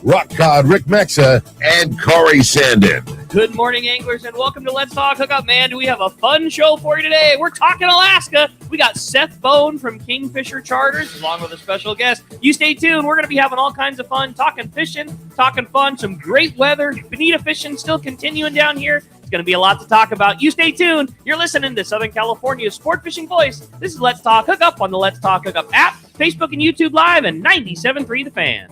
Rock God Rick Mexa, and Corey Sandin. Good morning, anglers, and welcome to Let's Talk Hookup. Man, do we have a fun show for you today. We're talking Alaska. We got Seth Bone from Kingfisher Charters, along with a special guest. You stay tuned. We're going to be having all kinds of fun, talking fishing, talking fun, some great weather. Bonita fishing still continuing down here. It's going to be a lot to talk about. You stay tuned. You're listening to Southern California's sport fishing voice. This is Let's Talk Hookup on the Let's Talk Hookup app, Facebook and YouTube Live, and 97.3 The Fan.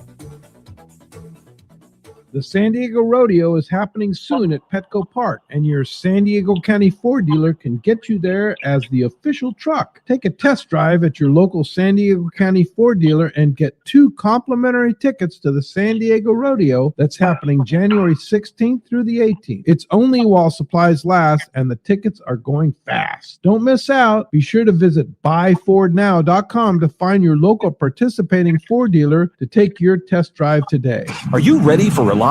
The San Diego Rodeo is happening soon at Petco Park, and your San Diego County Ford dealer can get you there as the official truck. Take a test drive at your local San Diego County Ford dealer and get 2 complimentary tickets to the San Diego Rodeo that's happening January 16th through the 18th. It's only while supplies last, and the tickets are going fast. Don't miss out. Be sure to visit buyfordnow.com to find your local participating Ford dealer to take your test drive today. Are you ready for reliability?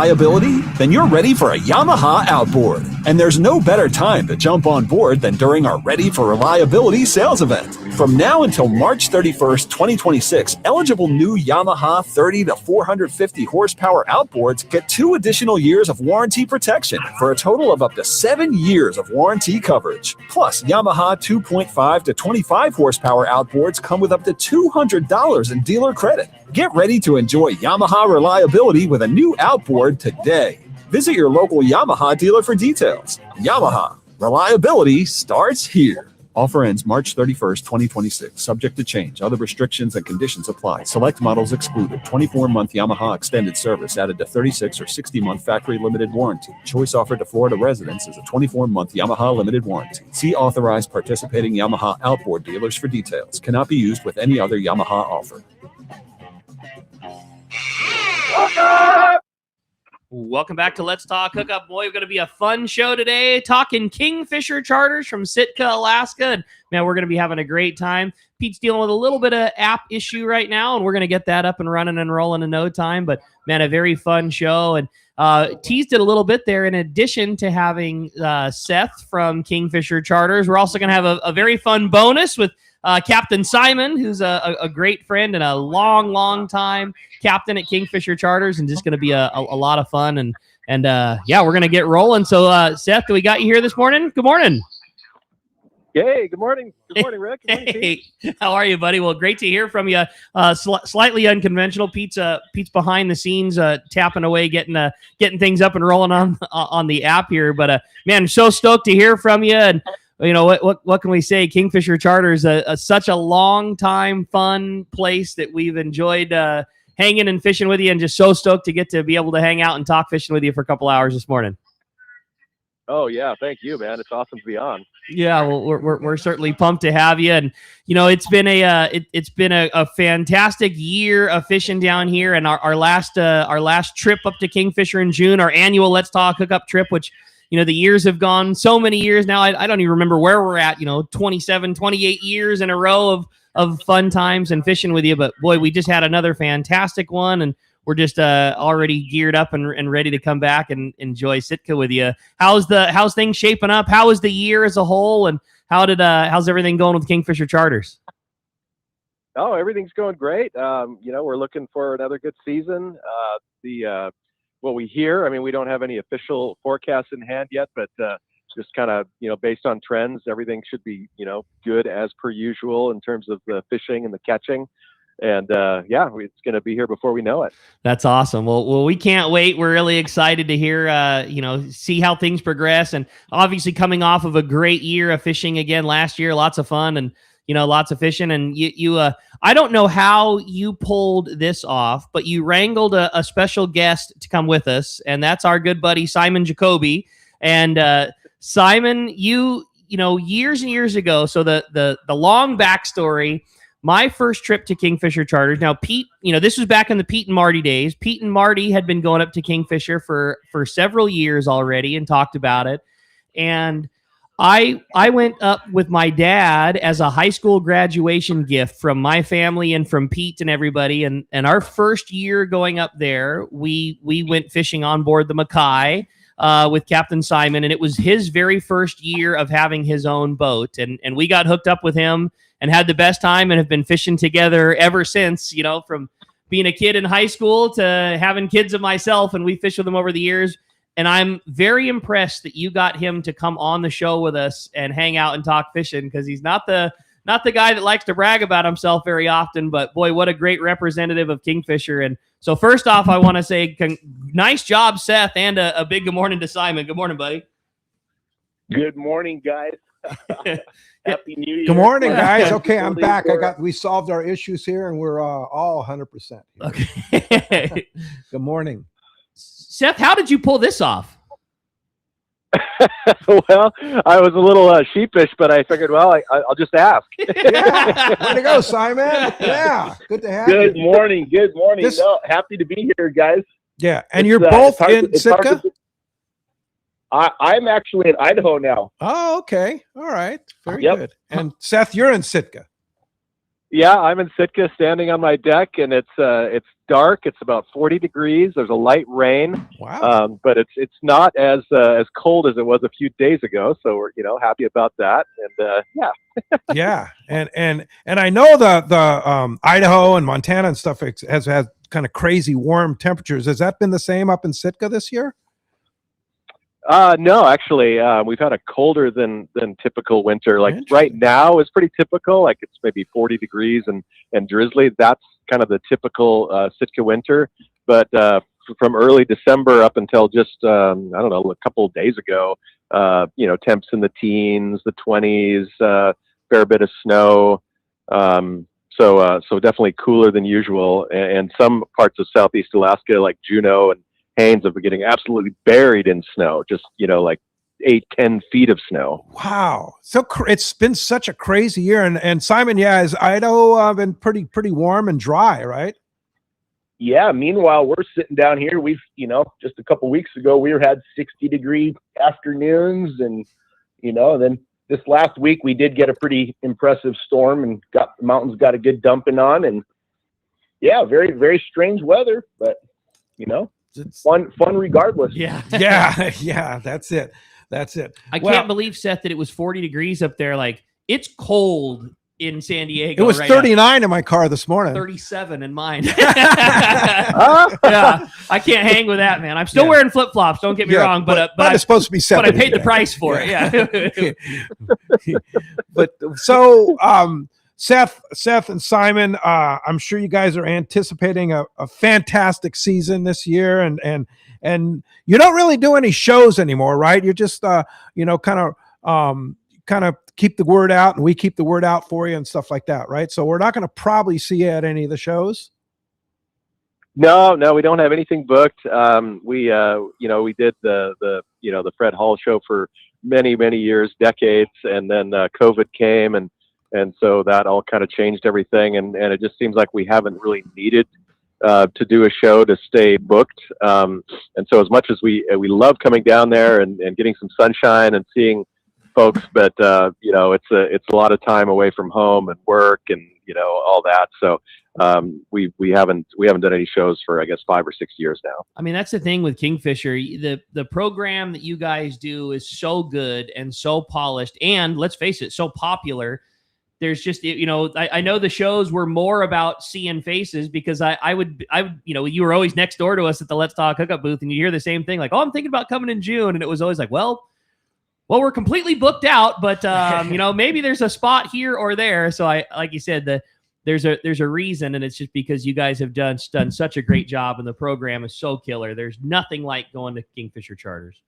Then you're ready for a Yamaha outboard. And there's no better time to jump on board than during our Ready for Reliability sales event. From now until March 31st, 2026, eligible new Yamaha 30 to 450 horsepower outboards get 2 additional years of warranty protection for a total of up to 7 years of warranty coverage. Plus, Yamaha 2.5 to 25 horsepower outboards come with up to $200 in dealer credit. Get ready to enjoy Yamaha reliability with a new outboard today. Visit your local Yamaha dealer for details. Yamaha, reliability starts here. Offer ends March 31st, 2026. Subject to change. Other restrictions and conditions apply. Select models excluded. 24-month Yamaha extended service added to 36 or 60-month factory limited warranty. Choice offered to Florida residents is a 24-month Yamaha limited warranty. See authorized participating Yamaha outboard dealers for details. Cannot be used with any other Yamaha offer. Welcome back to Let's Talk Hookup. Boy, we're going to be a fun show today, talking Kingfisher Charters from Sitka, Alaska. And man, we're going to be having a great time. Pete's dealing with a little bit of app issue right now, and we're going to get that up and running and rolling in no time. But man, a very fun show. And teased it a little bit there. In addition to having Seth from Kingfisher Charters, we're also going to have a very fun bonus with Captain Simon, who's a great friend and a long time captain at Kingfisher Charters, and just going to be a lot of fun. And yeah, we're going to get rolling. So, Seth, we got you here this morning. Good morning. Hey, good morning. Good morning, Rick. Good morning, Pete. How are you, buddy? Well, great to hear from you. Slightly unconventional. Pete's behind the scenes, tapping away, getting things up and rolling on the app here. But man, so stoked to hear from you. And you know what can we say? Kingfisher Charters, such a long time fun place that we've enjoyed hanging and fishing with you, and just so stoked to get to be able to hang out and talk fishing with you for a couple hours this morning. Oh yeah, thank you, man. It's awesome to be on. Yeah, well, we're certainly pumped to have you, and you know it's been a fantastic year of fishing down here, and our last trip up to Kingfisher in June, our annual Let's Talk Hookup trip, which you know the years have gone so many years now. I don't even remember where we're at. 27, 28 years in a row of fun times and fishing with you. But boy, we just had another fantastic one, and we're just already geared up and ready to come back and enjoy Sitka with you. How's things shaping up? How was the year as a whole, and how's everything going with Kingfisher Charters? Oh, everything's going great. We're looking for another good season. What we hear, I mean, we don't have any official forecasts in hand yet, but just kind of, based on trends, everything should be, good as per usual in terms of the fishing and the catching. And it's going to be here before we know it. That's awesome. Well, we can't wait. We're really excited to hear, see how things progress. And obviously coming off of a great year of fishing again last year, lots of fun and, lots of fishing. And you I don't know how you pulled this off, but you wrangled a special guest to come with us. And that's our good buddy, Simon Jacoby. And Simon, years and years ago. So the long backstory. My first trip to Kingfisher Charters. Now, Pete, this was back in the Pete and Marty days. Pete and Marty had been going up to Kingfisher for several years already and talked about it. And I went up with my dad as a high school graduation gift from my family and from Pete and everybody. And our first year going up there, we went fishing on board the Mackay with Captain Simon. And it was his very first year of having his own boat. And we got hooked up with him and had the best time and have been fishing together ever since, from being a kid in high school to having kids of myself, and we fished with him over the years. And I'm very impressed that you got him to come on the show with us and hang out and talk fishing, because he's not the guy that likes to brag about himself very often, but boy, what a great representative of Kingfisher. And so first off, I want to say nice job, Seth, and a big good morning to Simon. Good morning, buddy. Good morning, guys. Happy New Year. Good morning, guys. Okay, I'm back. We solved our issues here, and we're all 100%. Okay. Good morning. Seth, how did you pull this off? Well, I was a little sheepish, but I figured, well, I'll just ask. Yeah. Way to go, Simon. Yeah. Good to have you. Good morning. Good morning. Happy to be here, guys. Yeah. And you're both in Sitka? I'm actually in Idaho now. Oh, okay. All right. Very good. And Seth, you're in Sitka. Yeah, I'm in Sitka, standing on my deck, and it's dark. It's about 40 degrees. There's a light rain. Wow. But it's not as cold as it was a few days ago. So we're happy about that. And Yeah. And I know the Idaho and Montana and stuff has had kind of crazy warm temperatures. Has that been the same up in Sitka this year? No, actually, we've had a colder than typical winter. Like right now is pretty typical. Like it's maybe 40 degrees and drizzly. That's kind of the typical Sitka winter. But from early December up until just I don't know, a couple of days ago, temps in the teens, the 20s, fair bit of snow. So definitely cooler than usual. And some parts of Southeast Alaska, like Juneau and Haines, have been getting absolutely buried in snow, just like 8-10 feet of snow. Wow. So it's been such a crazy year. And Simon, is Idaho been pretty warm and dry, right? Yeah. Meanwhile, we're sitting down here. We've, just a couple weeks ago, we had 60-degree afternoons, and then this last week we did get a pretty impressive storm and the mountains got a good dumping on, and very, very strange weather, but it's fun regardless. Yeah. Yeah. That's it. I can't believe, Seth, that it was 40 degrees up there. Like, it's cold in San Diego. It was 39 in my car this morning. 37 in mine. Yeah, I can't hang with that, man. I'm still wearing flip-flops, don't get me wrong, but it's supposed to be 70. But I paid the price for it. Yeah. But so Seth and Simon, I'm sure you guys are anticipating a fantastic season this year, and you don't really do any shows anymore, right? You're just kind of keep the word out, and we keep the word out for you and stuff like that, right? So we're not going to probably see you at any of the shows. No, we don't have anything booked. We did the Fred Hall show for many, many years, decades, and then COVID came, and so that all kind of changed everything, and it just seems like we haven't really needed to do a show to stay booked. And so as much as we love coming down there and getting some sunshine and seeing folks, but it's a lot of time away from home and work and all that. So we haven't done any shows for, I guess, 5 or 6 years now. I mean, that's the thing with Kingfisher. The program that you guys do is so good and so polished, and let's face it, so popular. There's just, I know the shows were more about seeing faces, because I would, you were always next door to us at the Let's Talk Hookup booth, and you hear the same thing, like, oh, I'm thinking about coming in June. And it was always like, well, we're completely booked out, but maybe there's a spot here or there. So like you said, there's a reason, and it's just because you guys have done such a great job, and the program is so killer. There's nothing like going to Kingfisher Charters.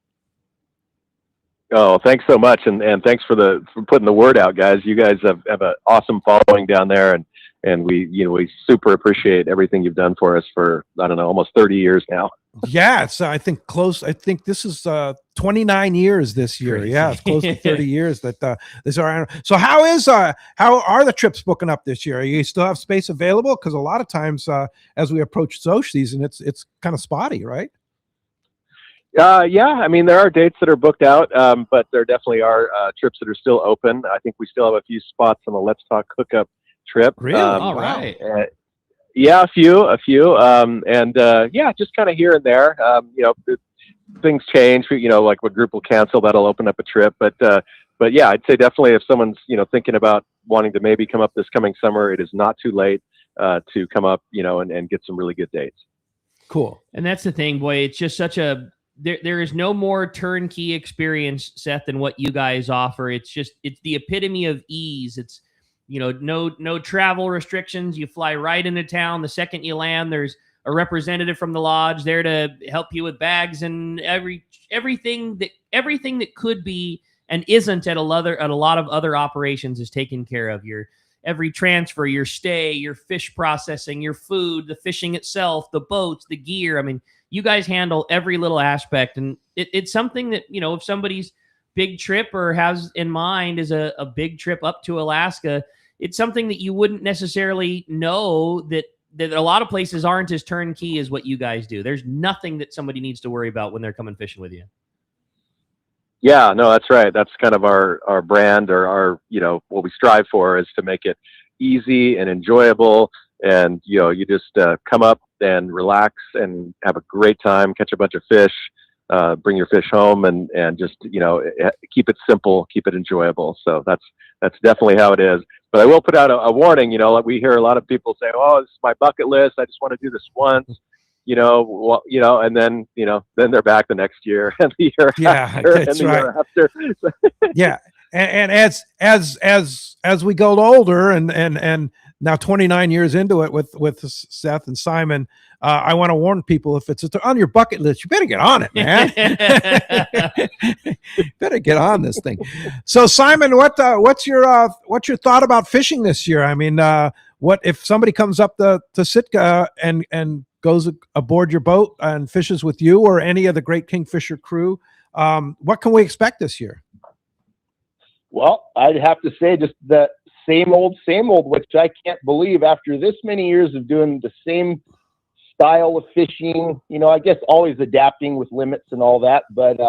Oh, thanks so much, and thanks for putting the word out, guys. You guys have an awesome following down there, and we super appreciate everything you've done for us for, I don't know, almost 30 years now. Yeah, it's I think this is 29 years this year. Crazy. Yeah, it's close to 30 years that this are. So how are the trips booking up this year? You still have space available? Because a lot of times as we approach Soch season, it's kind of spotty, right? Yeah, I mean, there are dates that are booked out, but there definitely are trips that are still open. I think we still have a few spots on the Let's Talk Hookup trip. Really? All right. Yeah, a few, just kind of here and there. Things change. Like what group will cancel, that'll open up a trip. But yeah, I'd say definitely if someone's thinking about wanting to maybe come up this coming summer, it is not too late. to come up, and get some really good dates. Cool. And that's the thing, boy. It's just such a there is no more turnkey experience, Seth, than what you guys offer. It's the epitome of ease. It's no travel restrictions. You fly right into town. The second you land, there's a representative from the lodge there to help you with bags and everything that could be and isn't at a lot of other operations is taken care of. Your every transfer, your stay, your fish processing, your food, the fishing itself, the boats, the gear. I mean, you guys handle every little aspect, and it's something that, if somebody's big trip or has in mind is a big trip up to Alaska, it's something that you wouldn't necessarily know that a lot of places aren't as turnkey as what you guys do. There's nothing that somebody needs to worry about when they're coming fishing with you. Yeah, no, that's right. That's kind of our brand, or our, what we strive for is to make it easy and enjoyable. And, you just come up and relax and have a great time, catch a bunch of fish, bring your fish home, and just, keep it simple, keep it enjoyable. So that's definitely how it is. But I will put out a warning, like we hear a lot of people say, oh, this is my bucket list. I just want to do this once. And then they're back the next year and the year after, that's and the year after. Yeah. And as we go older and now 29 years into it with Seth and Simon, I want to warn people, if it's on your bucket list, you better get on it, man. Better get on this thing. So Simon, what's your thought about fishing this year? I mean, what if somebody comes up to Sitka and goes aboard your boat and fishes with you or any of the Great Kingfisher crew? What can we expect this year? Well, I'd have to say just the same old, which I can't believe after this many years of doing the same style of fishing, I guess always adapting with limits and all that. But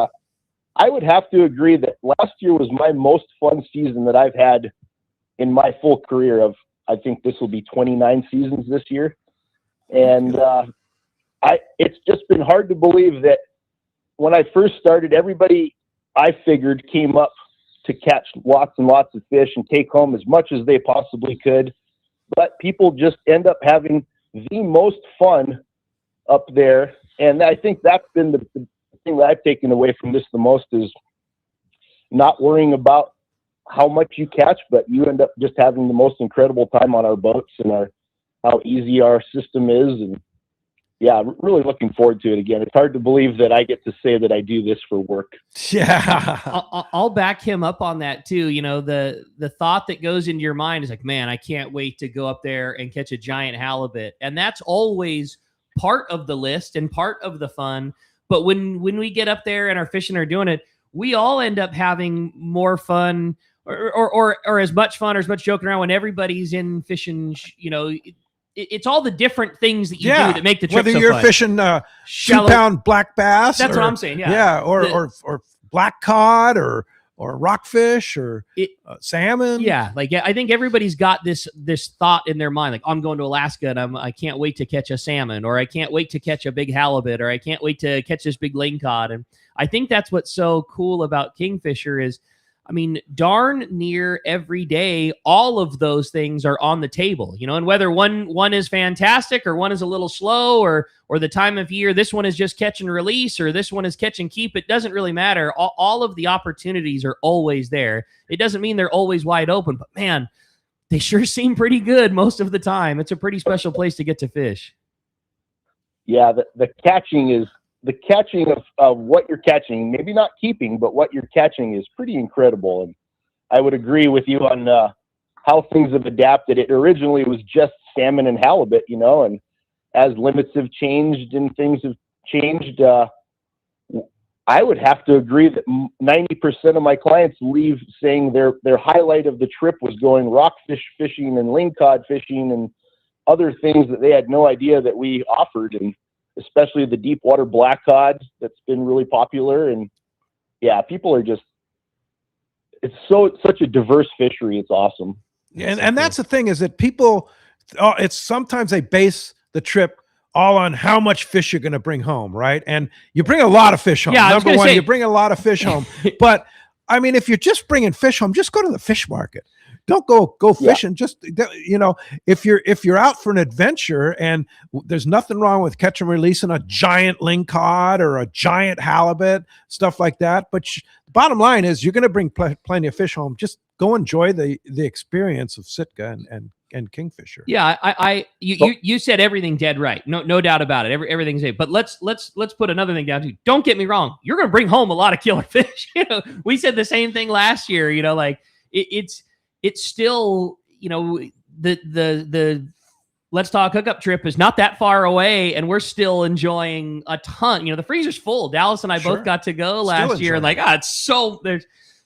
I would have to agree that last year was my most fun season that I've had in my full career of, I think this will be 29 seasons this year. And it's just been hard to believe that when I first started, everybody I figured came up to catch lots and lots of fish and take home as much as they possibly could. But people just end up having the most fun up there. And I think that's been the thing that I've taken away from this the most, is not worrying about how much you catch, but you end up just having the most incredible time on our boats and how easy our system is. And yeah, really looking forward to it again. It's hard to believe that I get to say that I do this for work. Yeah. I'll back him up on that too. The thought that goes into your mind is like, man, I can't wait to go up there and catch a giant halibut. And that's always part of the list and part of the fun. But when we get up there and our fishing are doing it, we all end up having more fun or as much fun or as much joking around when everybody's in fishing, it's all the different things that you do that make the trip whether so you're fun. fishing 2-pound black bass. That's what I'm saying. Yeah. Or black cod or rockfish or salmon. Yeah. I think everybody's got this thought in their mind. Like, I'm going to Alaska and I can't wait to catch a salmon, or I can't wait to catch a big halibut, or I can't wait to catch this big lane cod. And I think that's what's so cool about Kingfisher is, darn near every day, all of those things are on the table, and whether one is fantastic or one is a little slow or the time of year, this one is just catch and release or this one is catch and keep, it doesn't really matter. All of the opportunities are always there. It doesn't mean they're always wide open, but man, they sure seem pretty good most of the time. It's a pretty special place to get to fish. Yeah, the catching of what you're catching, maybe not keeping, but what you're catching is pretty incredible. And I would agree with you on how things have adapted. It originally was just salmon and halibut, and as limits have changed and things have changed, I would have to agree that 90% of my clients leave saying their highlight of the trip was going rockfish fishing and lingcod fishing and other things that they had no idea that we offered. And especially the deep water black cod that's been really popular. And yeah, people are just, it's such a diverse fishery. It's awesome. And that's the thing, is that people, it's sometimes they base the trip all on how much fish you're going to bring home. Right. And you bring a lot of fish home. Yeah, Number one, you bring a lot of fish home, but if you're just bringing fish home, just go to the fish market. don't go fishing. Just, if you're out for an adventure, and there's nothing wrong with catch and releasing a giant lingcod or a giant halibut, stuff like that. But the bottom line is you're going to bring plenty of fish home. Just go enjoy the experience of Sitka and kingfisher. Yeah, you said everything dead right. No doubt about it. Everything's it. But let's put another thing down too. Don't get me wrong. You're going to bring home a lot of killer fish. We said the same thing last year. Like it's still, the Let's Talk Hookup trip is not that far away, and we're still enjoying a ton. The freezer's full. Dallas and I both got to go last year, and it's so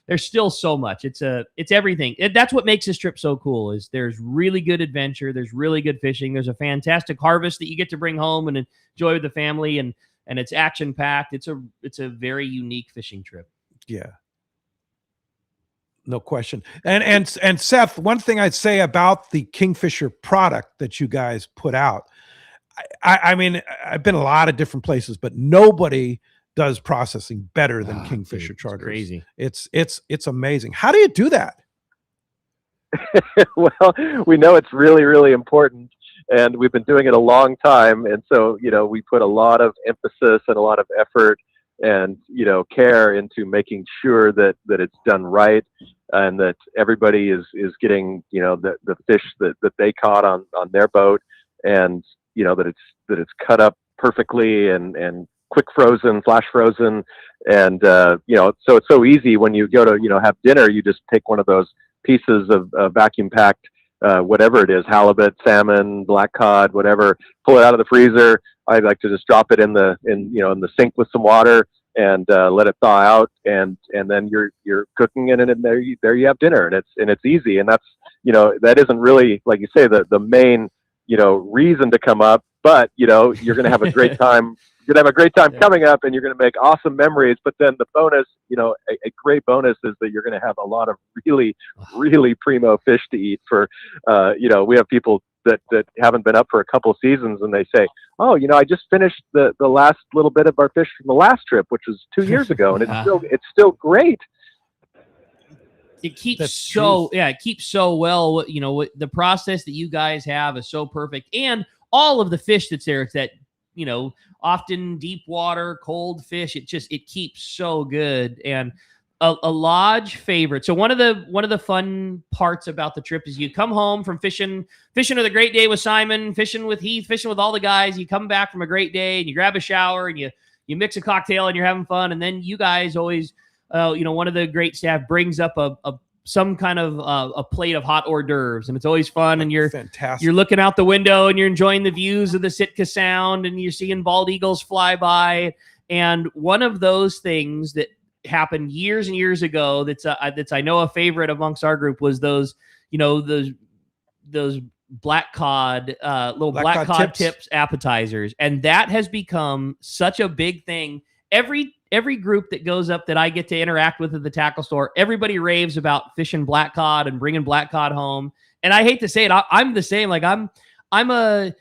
there's still so much. It's everything. That's what makes this trip so cool. Is there's really good adventure, there's really good fishing, there's a fantastic harvest that you get to bring home and enjoy with the family, and it's action packed. It's a very unique fishing trip. Yeah. No question. And Seth, one thing I'd say about the Kingfisher product that you guys put out, I mean, I've been a lot of different places, but nobody does processing better than Kingfisher charters. Crazy. It's amazing. How do you do that? Well, we know it's really, really important, and we've been doing it a long time. And so, we put a lot of emphasis and a lot of effort and, care into making sure that it's done right, and that everybody is getting, the fish that they caught on their boat, and, that it's cut up perfectly and quick frozen, flash frozen. And, so it's so easy when you go to, have dinner, you just take one of those pieces of vacuum packed, whatever it is, halibut, salmon, black cod, whatever, pull it out of the freezer. I like to just drop it in the sink with some water and let it thaw out, and then you're cooking it, and there you have dinner, and it's easy. And that's, that isn't really, like you say, the main, reason to come up, but you're going to have a great time. You're going to have a great time coming up, and you're going to make awesome memories. But then the bonus, a great bonus is that you're going to have a lot of really, really primo fish to eat for, we have people that haven't been up for a couple of seasons, and they say, oh, I just finished the last little bit of our fish from the last trip, which was 2 years ago. And it's still great. It keeps it keeps so well. The process that you guys have is so perfect. And all of the fish that's there, it's that, often deep water, cold fish. It keeps so good. And a lodge favorite. So one of the fun parts about the trip is you come home from fishing with a great day with Simon, fishing with Heath, fishing with all the guys. You come back from a great day and you grab a shower and you mix a cocktail and you're having fun. And then you guys always, one of the great staff brings up some kind of a plate of hot hors d'oeuvres, and it's always fun. And you're fantastic. You're looking out the window and you're enjoying the views of the Sitka Sound, and you're seeing bald eagles fly by. And one of those things that happened years and years ago that's I know a favorite amongst our group was those black cod, little black cod tips appetizers, and that has become such a big thing. Every group that goes up that I get to interact with at the tackle store, everybody raves about fishing black cod and bringing black cod home. And I hate to say it, I'm the same. Like I'm a,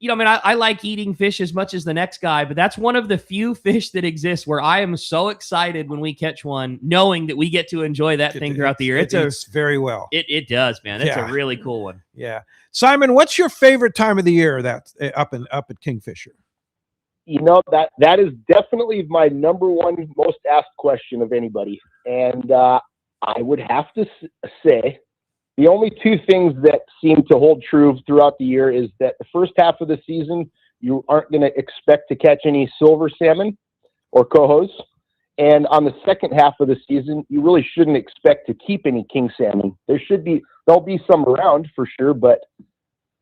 I like eating fish as much as the next guy, but that's one of the few fish that exists where I am so excited when we catch one, knowing that we get to enjoy that thing throughout the year. It's very well. It does, man. It's a really cool one. Yeah. Simon, what's your favorite time of the year that's up at Kingfisher? That is definitely my number one most asked question of anybody. And I would have to say the only two things that seem to hold true throughout the year is that the first half of the season, you aren't going to expect to catch any silver salmon or cohos. And on the second half of the season, you really shouldn't expect to keep any king salmon. There'll be some around for sure. But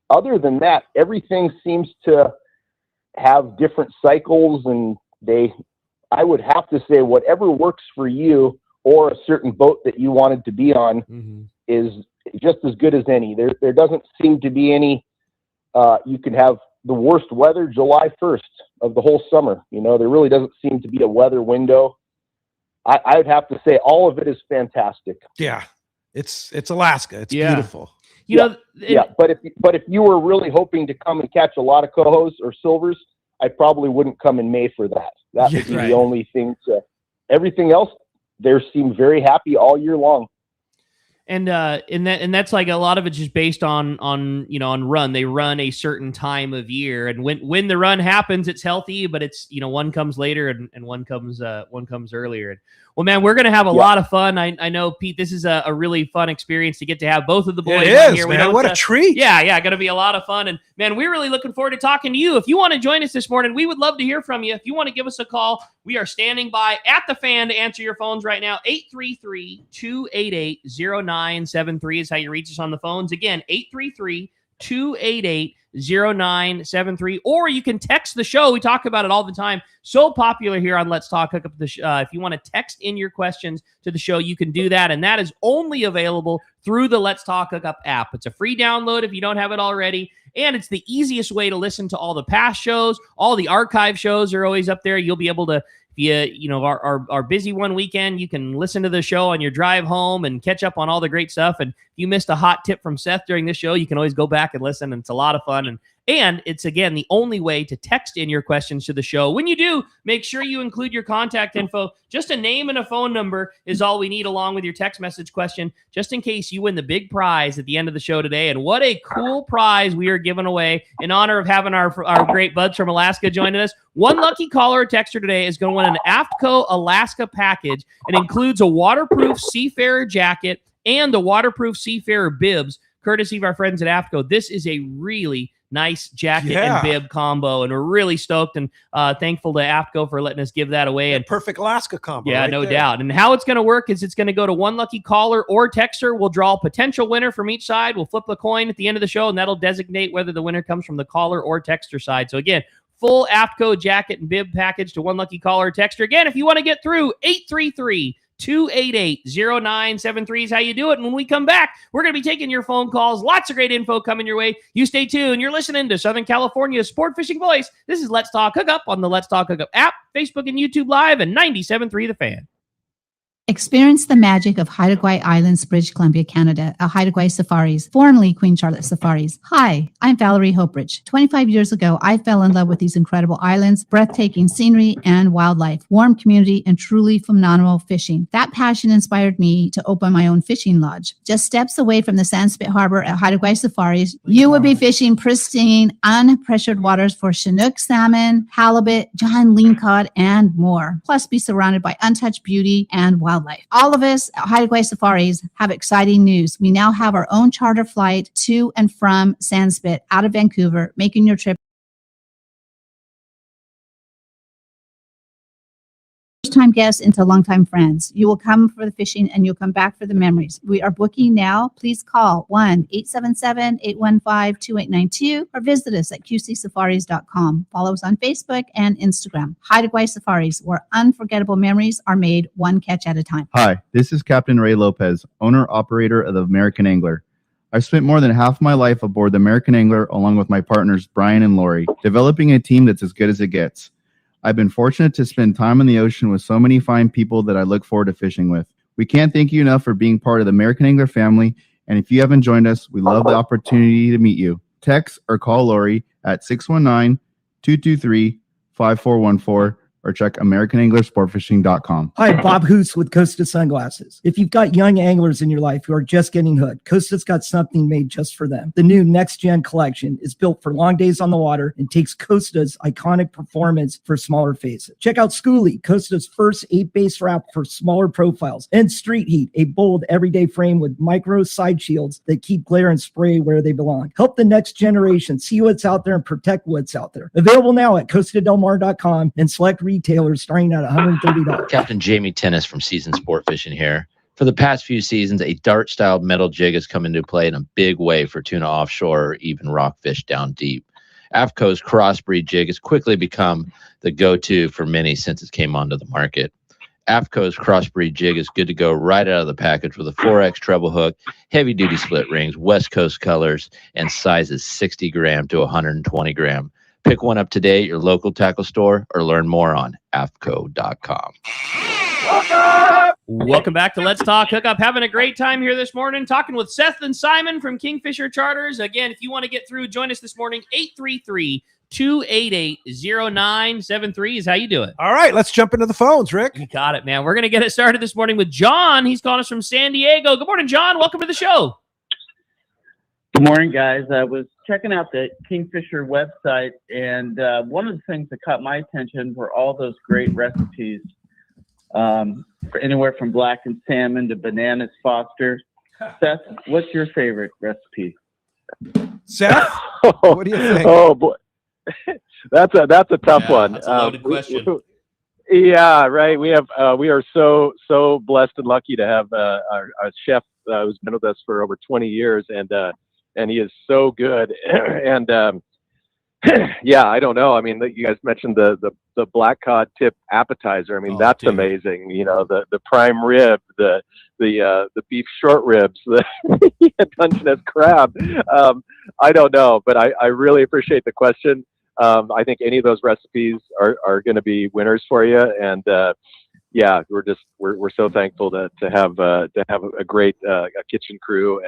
other than that, everything seems to have different cycles, and I would have to say whatever works for you or a certain boat that you wanted to be on is just as good as any. There doesn't seem to be any, you can have the worst weather July 1st of the whole summer. There really doesn't seem to be a weather window. I would have to say all of it is fantastic. Yeah. It's Alaska. It's beautiful. But if you were really hoping to come and catch a lot of cohos or silvers, I probably wouldn't come in May for that. That would be the only thing. Everything else, they seem very happy all year long. And that's like a lot of it's just based on run. They run a certain time of year, and when the run happens, it's healthy, but it's one comes later and one comes earlier. And, well, man, we're gonna have a lot of fun. I know, Pete. This is a really fun experience to get to have both of the boys It is, here. man. What a treat! Yeah, gonna be a lot of fun. And man, we're really looking forward to talking to you. If you want to join us this morning, we would love to hear from you. If you want to give us a call, we are standing by at the Fan to answer your phones right now. 833-288-0973 is how you reach us on the phones. Again, 833-288-0973. Or you can text the show. We talk about it all the time. So popular here on Let's Talk Hookup. If you want to text in your questions to the show, you can do that. And that is only available through the Let's Talk Hookup app. It's a free download if you don't have it already. And it's the easiest way to listen to all the past shows. All the archive shows are always up there. You'll be able to, if you are busy one weekend, you can listen to the show on your drive home and catch up on all the great stuff. And if you missed a hot tip from Seth during this show, you can always go back and listen. And it's a lot of fun. And it's, again, the only way to text in your questions to the show. When you do, make sure you include your contact info. Just a name and a phone number is all we need, along with your text message question, just in case you win the big prize at the end of the show today. And what a cool prize we are giving away in honor of having our great buds from Alaska joining us. One lucky caller or texter today is going to win an AFTCO Alaska package. It includes a waterproof Seafarer jacket and the waterproof Seafarer bibs, courtesy of our friends at AFTCO. This is a really nice jacket and bib combo, and we're really stoked and thankful to AFTCO for letting us give that away. And perfect Alaska combo. Yeah, right no there. doubt. And how it's going to work is it's going to go to one lucky caller or texter. We'll draw a potential winner from each side. We'll flip a coin at the end of the show, and that'll designate whether the winner comes from the caller or texter side. So again, full AFTCO jacket and bib package to one lucky caller or texter. Again, if you want to get through, 833-288-0973 is how you do it. And when we come back, we're going to be taking your phone calls. Lots of great info coming your way. You stay tuned. You're listening to Southern California's sport fishing voice. This is Let's Talk Hookup on the Let's Talk Hookup app, Facebook and YouTube Live, and 97.3 The Fan. Experience the magic of Haida Gwaii Islands, British Columbia, Canada, at Haida Gwaii Safaris, formerly Queen Charlotte Safaris. Hi, I'm Valerie Hopridge. 25 years ago, I fell in love with these incredible islands, breathtaking scenery and wildlife, warm community, and truly phenomenal fishing. That passion inspired me to open my own fishing lodge. Just steps away from the Sandspit Harbor at Haida Gwaii Safaris, you will be fishing pristine, unpressured waters for Chinook salmon, halibut, giant lingcod, and more. Plus, be surrounded by untouched beauty and wildlife. All of us at Haida Gwaii Safaris have exciting news. We now have our own charter flight to and from Sandspit out of Vancouver, making your trip first-time guests into long-time friends. You will come for the fishing and you'll come back for the memories. We are booking now. Please call 1-877-815-2892 or visit us at qcsafaris.com. Follow us on Facebook and Instagram. Haida Gwaii Safaris, where unforgettable memories are made one catch at a time. Hi, this is Captain Ray Lopez, owner-operator of the American Angler. I've spent more than half my life aboard the American Angler along with my partners Brian and Lori, developing a team that's as good as it gets. I've been fortunate to spend time in the ocean with so many fine people that I look forward to fishing with. We can't thank you enough for being part of the American Angler family, and if you haven't joined us, we love the opportunity to meet you. Text or call Lori at 619-223-5414 or check AmericanAnglerSportFishing.com. Hi, Bob Hoos with Costa Sunglasses. If you've got young anglers in your life who are just getting hooked, Costa's got something made just for them. The new Next Gen collection is built for long days on the water and takes Costa's iconic performance for smaller faces. Check out Schoolie, Costa's first 8-base wrap for smaller profiles, and Street Heat, a bold everyday frame with micro side shields that keep glare and spray where they belong. Help the next generation see what's out there and protect what's out there. Available now at CostaDelMar.com and select retailers starting at $130. Captain Jamie Tennis from Seasoned Sport Fishing here. For the past few seasons, a dart-styled metal jig has come into play in a big way for tuna offshore or even rockfish down deep. AFTCO's crossbreed jig has quickly become the go-to for many since it came onto the market. AFTCO's crossbreed jig is good to go right out of the package with a 4X treble hook, heavy-duty split rings, West Coast colors, and sizes 60 gram to 120 gram. Pick one up today at your local tackle store or learn more on aftco.com. Welcome back to Let's Talk Hookup. Having a great time here this morning, talking with Seth and Simon from Kingfisher Charters. Again, if you want to get through, join us this morning, 288-0973 is how you do it. All right, let's jump into the phones, Rick. You got it, man. We're going to get it started this morning with John. He's calling us from San Diego. Good morning, John. Welcome to the show. Good morning, guys. I was checking out the Kingfisher website, and one of the things that caught my attention were all those great recipes, for anywhere from blackened salmon to bananas Foster. Seth, what's your favorite recipe? Seth, what do you think? Oh boy, that's a tough one. That's a loaded question. Yeah, right. We are so blessed and lucky to have our chef who's been with us for over 20 years, and he is so good. And yeah, I don't know. I mean, you guys mentioned the black cod tip appetizer. I mean, that's amazing. You know, the prime rib, the beef short ribs, the Dungeness crab. I don't know, but I really appreciate the question. I think any of those recipes are going to be winners for you. And yeah, we're so thankful to have a great kitchen crew,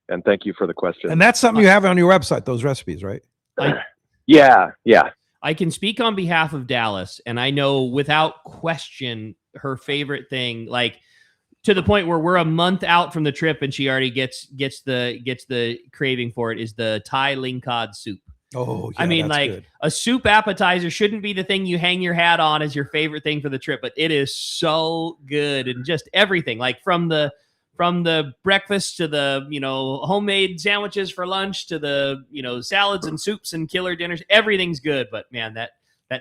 and thank you for the question. And that's something you have on your website, those recipes, right? Yeah. I can speak on behalf of Dallas, and I know without question her favorite thing, like to the point where we're a month out from the trip and she already gets the craving for it, is the Thai lingcod soup. Oh, yeah, I mean, that's like good. a soup appetizer shouldn't be the thing you hang your hat on as your favorite thing for the trip, but it is so good, and just everything, like from the breakfast to the, homemade sandwiches for lunch to the, salads and soups and killer dinners, everything's good. But man, that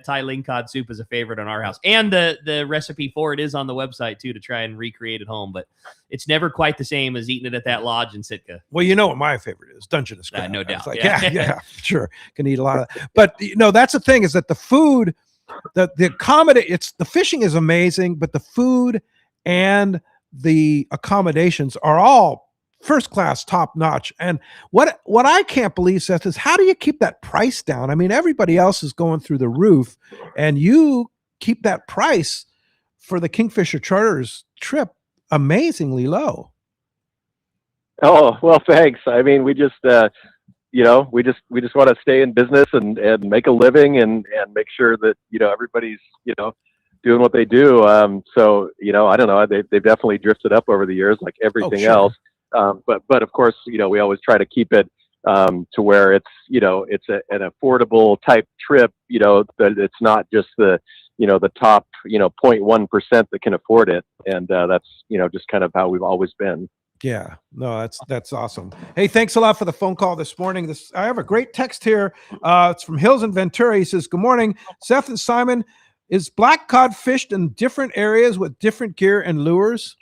Thai lingcod soup is a favorite on our house, and the recipe for it is on the website too, to try and recreate at home. But it's never quite the same as eating it at that lodge in Sitka. Well, you know what my favorite is? Dungeness crab. No doubt. It's like, yeah, sure. Can eat a lot of that. But that's the thing, is that the food, the fishing is amazing, but the food and the accommodations are all first class, top notch. And what I can't believe, Seth, is how do you keep that price down? I mean, everybody else is going through the roof, and you keep that price for the Kingfisher Charters trip amazingly low. Oh, well, thanks. I mean, we just we just want to stay in business and make a living and make sure that everybody's doing what they do. So, I don't know, they've definitely drifted up over the years, like everything else. But of course, we always try to keep it to where it's an affordable type trip, that it's not just the top 0.1% that can afford it. And that's just kind of how we've always been. Yeah, no, that's awesome. Hey, thanks a lot for the phone call this morning. I have a great text here. It's from Hills in Ventura. He says, "Good morning, Seth and Simon. Is black cod fished in different areas with different gear and lures?"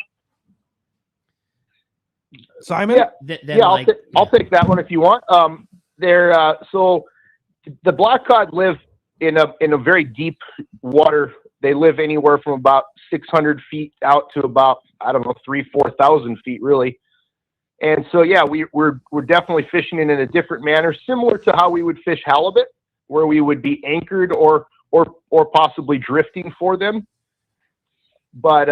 Simon? I'll take that one if you want. So the black cod live in a very deep water. They live anywhere from about 600 feet out to about, 3,000-4,000 feet really. And so, yeah, we're definitely fishing in a different manner, similar to how we would fish halibut, where we would be anchored or possibly drifting for them. But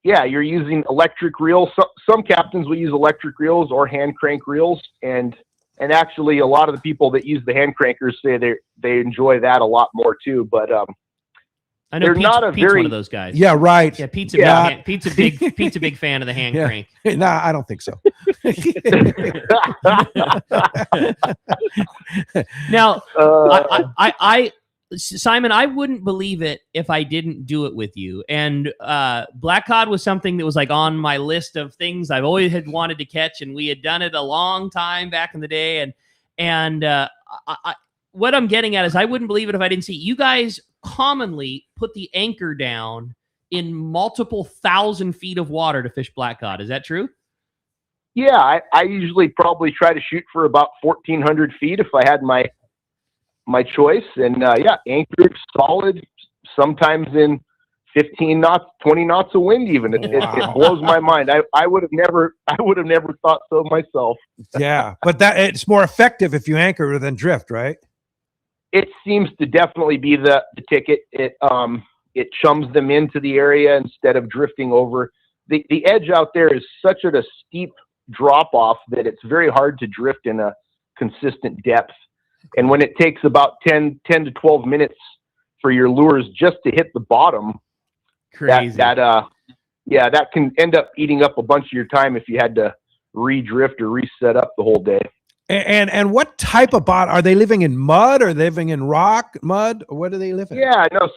yeah, you're using electric reels. Some captains will use electric reels or hand crank reels, and actually a lot of the people that use the hand crankers say they enjoy that a lot more too. But I know Pete's one of those guys. Yeah, right. Yeah, Pete's a big fan of the hand crank. Nah, I don't think so. Now, Simon, I wouldn't believe it if I didn't do it with you. And black cod was something that was like on my list of things I've always had wanted to catch, and we had done it a long time back in the day. And what I'm getting at is I wouldn't believe it if I didn't see you guys commonly put the anchor down in multiple thousand feet of water to fish black cod. Is that true? Yeah, I usually probably try to shoot for about 1,400 feet if I had my choice, and anchored solid, sometimes in 15 knots, 20 knots of wind even. It blows my mind. I would have never thought so myself. Yeah, but it's more effective if you anchor than drift, right? It seems to definitely be the ticket. It chums them into the area instead of drifting over. The edge out there is such a steep drop off that it's very hard to drift in a consistent depth. And when it takes about 10 to 12 minutes for your lures just to hit the bottom, Crazy. that can end up eating up a bunch of your time if you had to re-drift or reset up the whole day. And what type of bot are they living in? Mud or living in rock, mud? Or what do they live in? Yeah, no.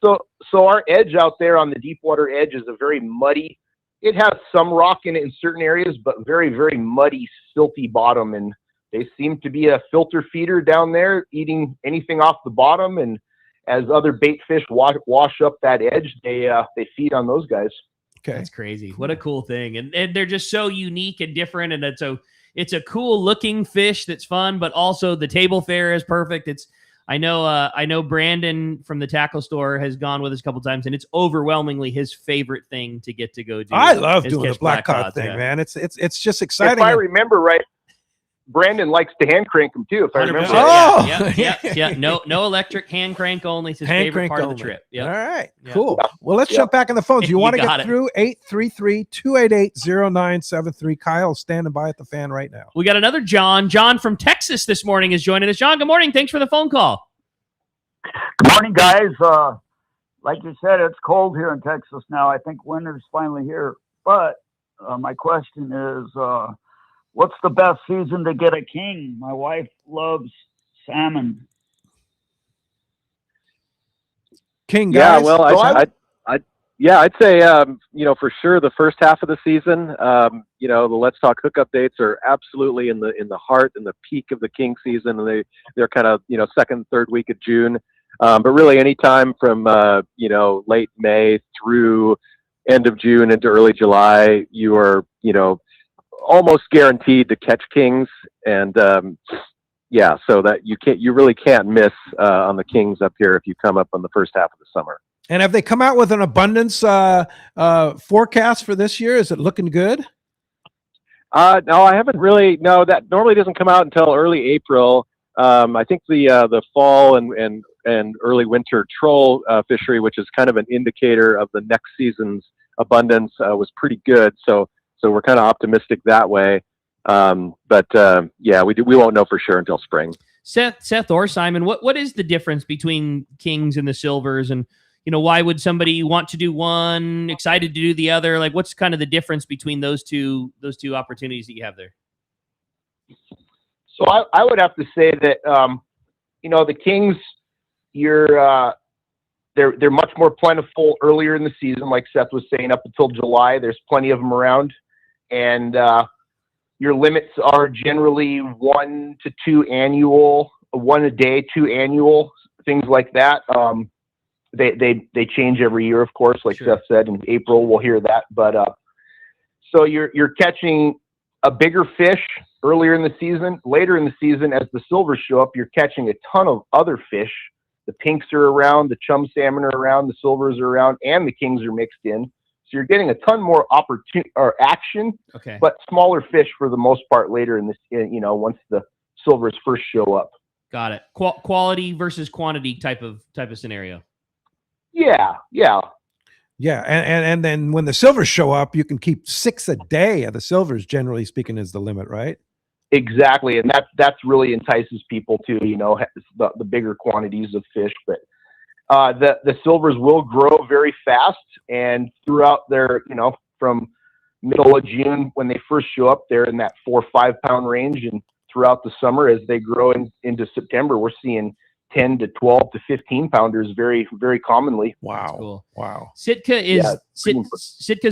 So our edge out there on the deep water edge is a very muddy. It has some rock in it in certain areas, but very, very muddy, silty bottom. And they seem to be a filter feeder down there, eating anything off the bottom. And as other bait fish wash up that edge, they feed on those guys. Okay, that's crazy. What a cool thing, and they're just so unique and different, and it's a cool looking fish that's fun, but also the table fare is perfect. I know Brandon from the tackle store has gone with us a couple times, and it's overwhelmingly his favorite thing to get to go do. I love doing the catch black cod thing, man. It's just exciting. If I remember right, Brandon likes to hand crank them too. If I remember. Oh, yeah. No electric, hand crank only. It's his hand favorite crank part only. of the trip. Yep. All right, Yep. cool. Well, let's jump back on the phones. You want to got get it. through 833-288-0973. Kyle standing by at the fan right now. We got another John. John from Texas this morning is joining us. John, good morning. Thanks for the phone call. Good morning, guys. Like you said, it's cold here in Texas now. I think winter's finally here. But my question is, what's the best season to get a king? My wife loves salmon. King guys. Yeah, well, I'd say for sure the first half of the season. The Let's Talk Hookup dates are absolutely in the heart and the peak of the king season, and they're kind of second, third week of June. But really, any time from late May through end of June into early July, you are almost guaranteed to catch kings, and so that you really can't miss on the kings up here if you come up on the first half of the summer. And have they come out with an abundance forecast for this year? Is it looking good? No, I haven't really. No, that normally doesn't come out until early April. I think the fall and early winter troll fishery, which is kind of an indicator of the next season's abundance, was pretty good. So we're kind of optimistic that way. We won't know for sure until spring. Seth or Simon, what is the difference between kings and the silvers, and why would somebody want to do one, excited to do the other? Like, what's kind of the difference between those two opportunities that you have there? So I would have to say that the kings, they're much more plentiful earlier in the season, like Seth was saying, up until July. There's plenty of them around, and your limits are generally 1 to 2 annual, 1 a day, 2 annual, things like that. They change every year, of course, like Seth said. In April, we'll hear that. But so you're catching a bigger fish earlier in the season. Later in the season, as the silvers show up, you're catching a ton of other fish. The pinks are around, the chum salmon are around, the silvers are around, and the kings are mixed in. So you're getting a ton more opportunity or action, but smaller fish for the most part later in this. Once the silvers first show up. Got it. Quality versus quantity type of scenario. Yeah. And then when the silvers show up, you can keep 6 a day of the silvers, generally speaking, is the limit, right? Exactly, and that's really entices people to the bigger quantities of fish. But the silvers will grow very fast, and throughout their from middle of June when they first show up, they're in that 4 or 5 pound range, and throughout the summer as they grow into September, we're seeing 10 to 12 to 15 pounders very, very commonly. Wow. Cool. Wow. Sitka's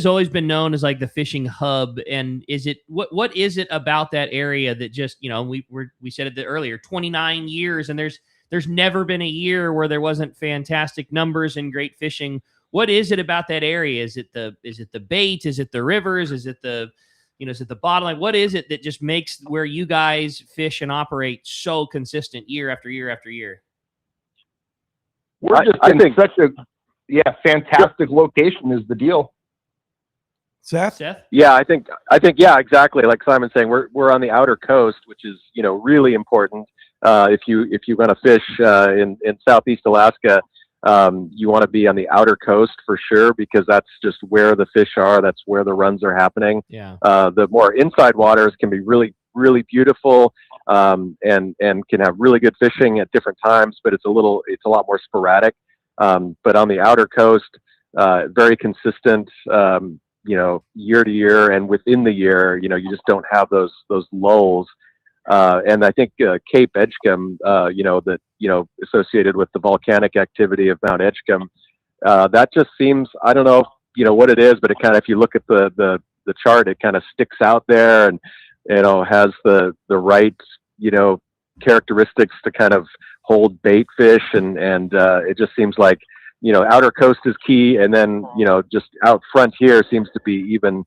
always been known as like the fishing hub. And what is it about that area that just, we said it earlier, 29 years, and there's never been a year where there wasn't fantastic numbers and great fishing. What is it about that area? Is it the bait? Is it the rivers? Is it is it the bottom line? What is it that just makes where you guys fish and operate so consistent year after year after year? We're just in such a fantastic location is the deal. Seth? Yeah, I think exactly. Like Simon's saying, we're on the outer coast, which is really important. If you want to fish in Southeast Alaska, you want to be on the outer coast for sure, because that's just where the fish are. That's where the runs are happening. Yeah. The more inside waters can be really, really beautiful. and can have really good fishing at different times, but it's a lot more sporadic. But on the outer coast, very consistent, year to year, and within the year, you just don't have those lulls. And I think Cape Edgecombe, associated with the volcanic activity of Mount Edgecombe, that just seems, I don't know, what it is, but it kind of, if you look at the chart, it kind of sticks out there, and has the right characteristics to kind of hold bait fish, and it just seems like outer coast is key, and then just out front here seems to be even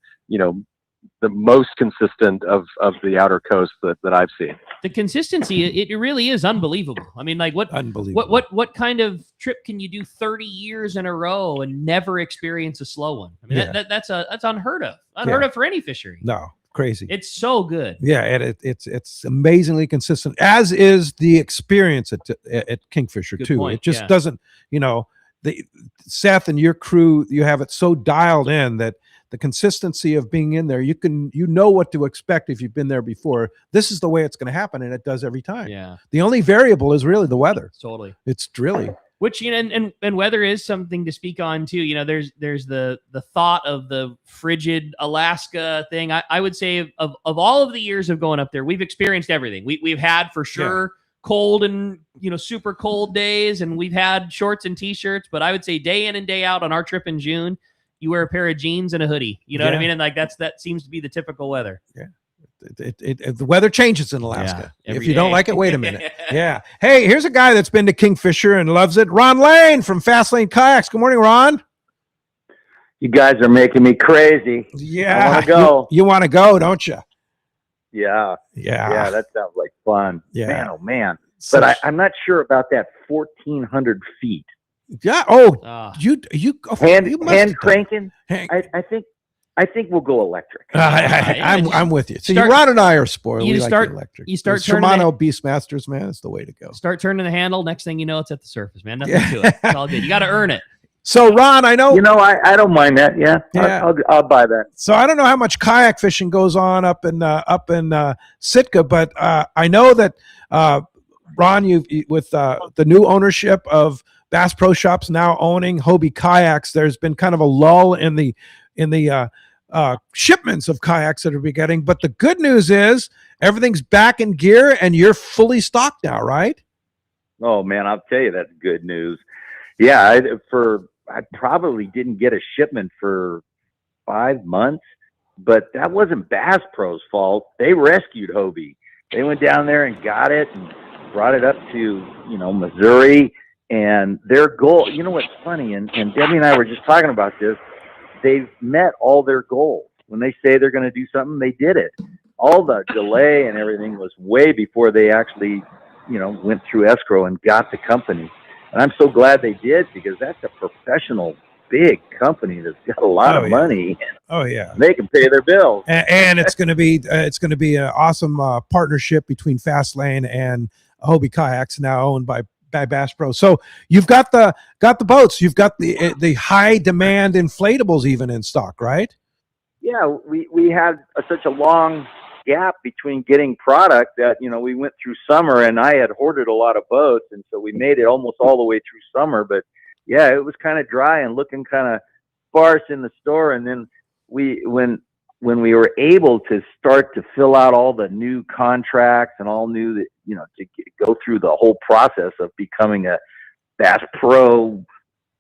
the most consistent of the outer coast that I've seen. The consistency, it really is unbelievable. I mean, like Unbelievable. what kind of trip can you do 30 years in a row and never experience a slow one? I mean, that's unheard of. Unheard of for any fishery. No, crazy. It's so good. Yeah, and it's amazingly consistent, as is the experience at Kingfisher Good too. point, It just yeah. doesn't, Seth and your crew, you have it so dialed in that the consistency of being in there, you know what to expect if you've been there before. This is the way it's going to happen, and it does every time. Yeah. The only variable is really the weather. Totally. It's really. Which, and weather is something to speak on too. There's the thought of the frigid Alaska thing. I would say of all of the years of going up there, we've experienced everything. We've had for sure cold and super cold days, and we've had shorts and t-shirts, but I would say day in and day out on our trip in June, you wear a pair of jeans and a hoodie. You know what I mean? And like that seems to be the typical weather. Yeah. The weather changes in Alaska. Yeah, if you don't like it, wait a minute. Yeah. Hey, here's a guy that's been to Kingfisher and loves it. Ron Lane from Fast Lane Kayaks. Good morning, Ron. You guys are making me crazy. Yeah. I want to go. You want to go, don't you? Yeah. Yeah. Yeah, that sounds like fun. Yeah. Man, oh, man. So- But I'm not sure about that 1,400 feet. Yeah. Oh, you must Hand have done- cranking? I think we'll go electric. I'm with you. So Ron and I are spoiled. You We start- like the electric. you start The turning Shimano Beastmasters, man. It's the way to go. Start turning the handle. Next thing you know, it's at the surface, man. Nothing to it. It's all good. You got to earn it. So Ron, I know. I don't mind that. Yeah. I'll buy that. So I don't know how much kayak fishing goes on up in Sitka, but I know that Ron, you with the new ownership of Bass Pro Shops now owning Hobie Kayaks, there's been kind of a lull in the shipments of kayaks that we're getting. But the good news is everything's back in gear and you're fully stocked now, right? Oh man, I'll tell you that's good news. Yeah, I probably didn't get a shipment for 5 months, but that wasn't Bass Pro's fault. They rescued Hobie. They went down there and got it and brought it up to Missouri. And their goal, what's funny, and Debbie and I were just talking about this. They've met all their goals. When they say they're going to do something, they did it. All the delay and everything was way before they actually, went through escrow and got the company. And I'm so glad they did, because that's a professional, big company that's got a lot of money. Oh yeah, they can pay their bills. And it's going to be an awesome partnership between Fastlane and Hobie Kayaks, now owned by Bass Pro. So you've got the boats, you've got the high demand inflatables even in stock, right? Yeah, we had such a long gap between getting product that we went through summer, and I had hoarded a lot of boats, and so we made it almost all the way through summer. But yeah, it was kind of dry and looking kind of sparse in the store. And then when we were able to start to fill out all the new contracts and all new that to go through the whole process of becoming a Bass Pro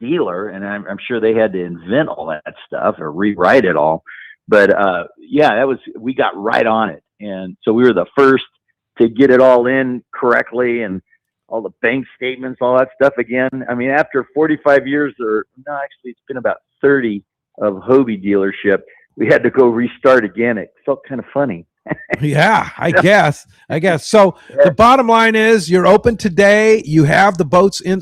dealer, and I'm sure they had to invent all that stuff or rewrite it all. But yeah, we got right on it, and so we were the first to get it all in correctly and all the bank statements, all that stuff again. I mean, after 45 years, actually it's been about 30 of Hobie dealership, we had to go restart again. It felt kind of funny. Yeah, I guess. So the bottom line is you're open today. You have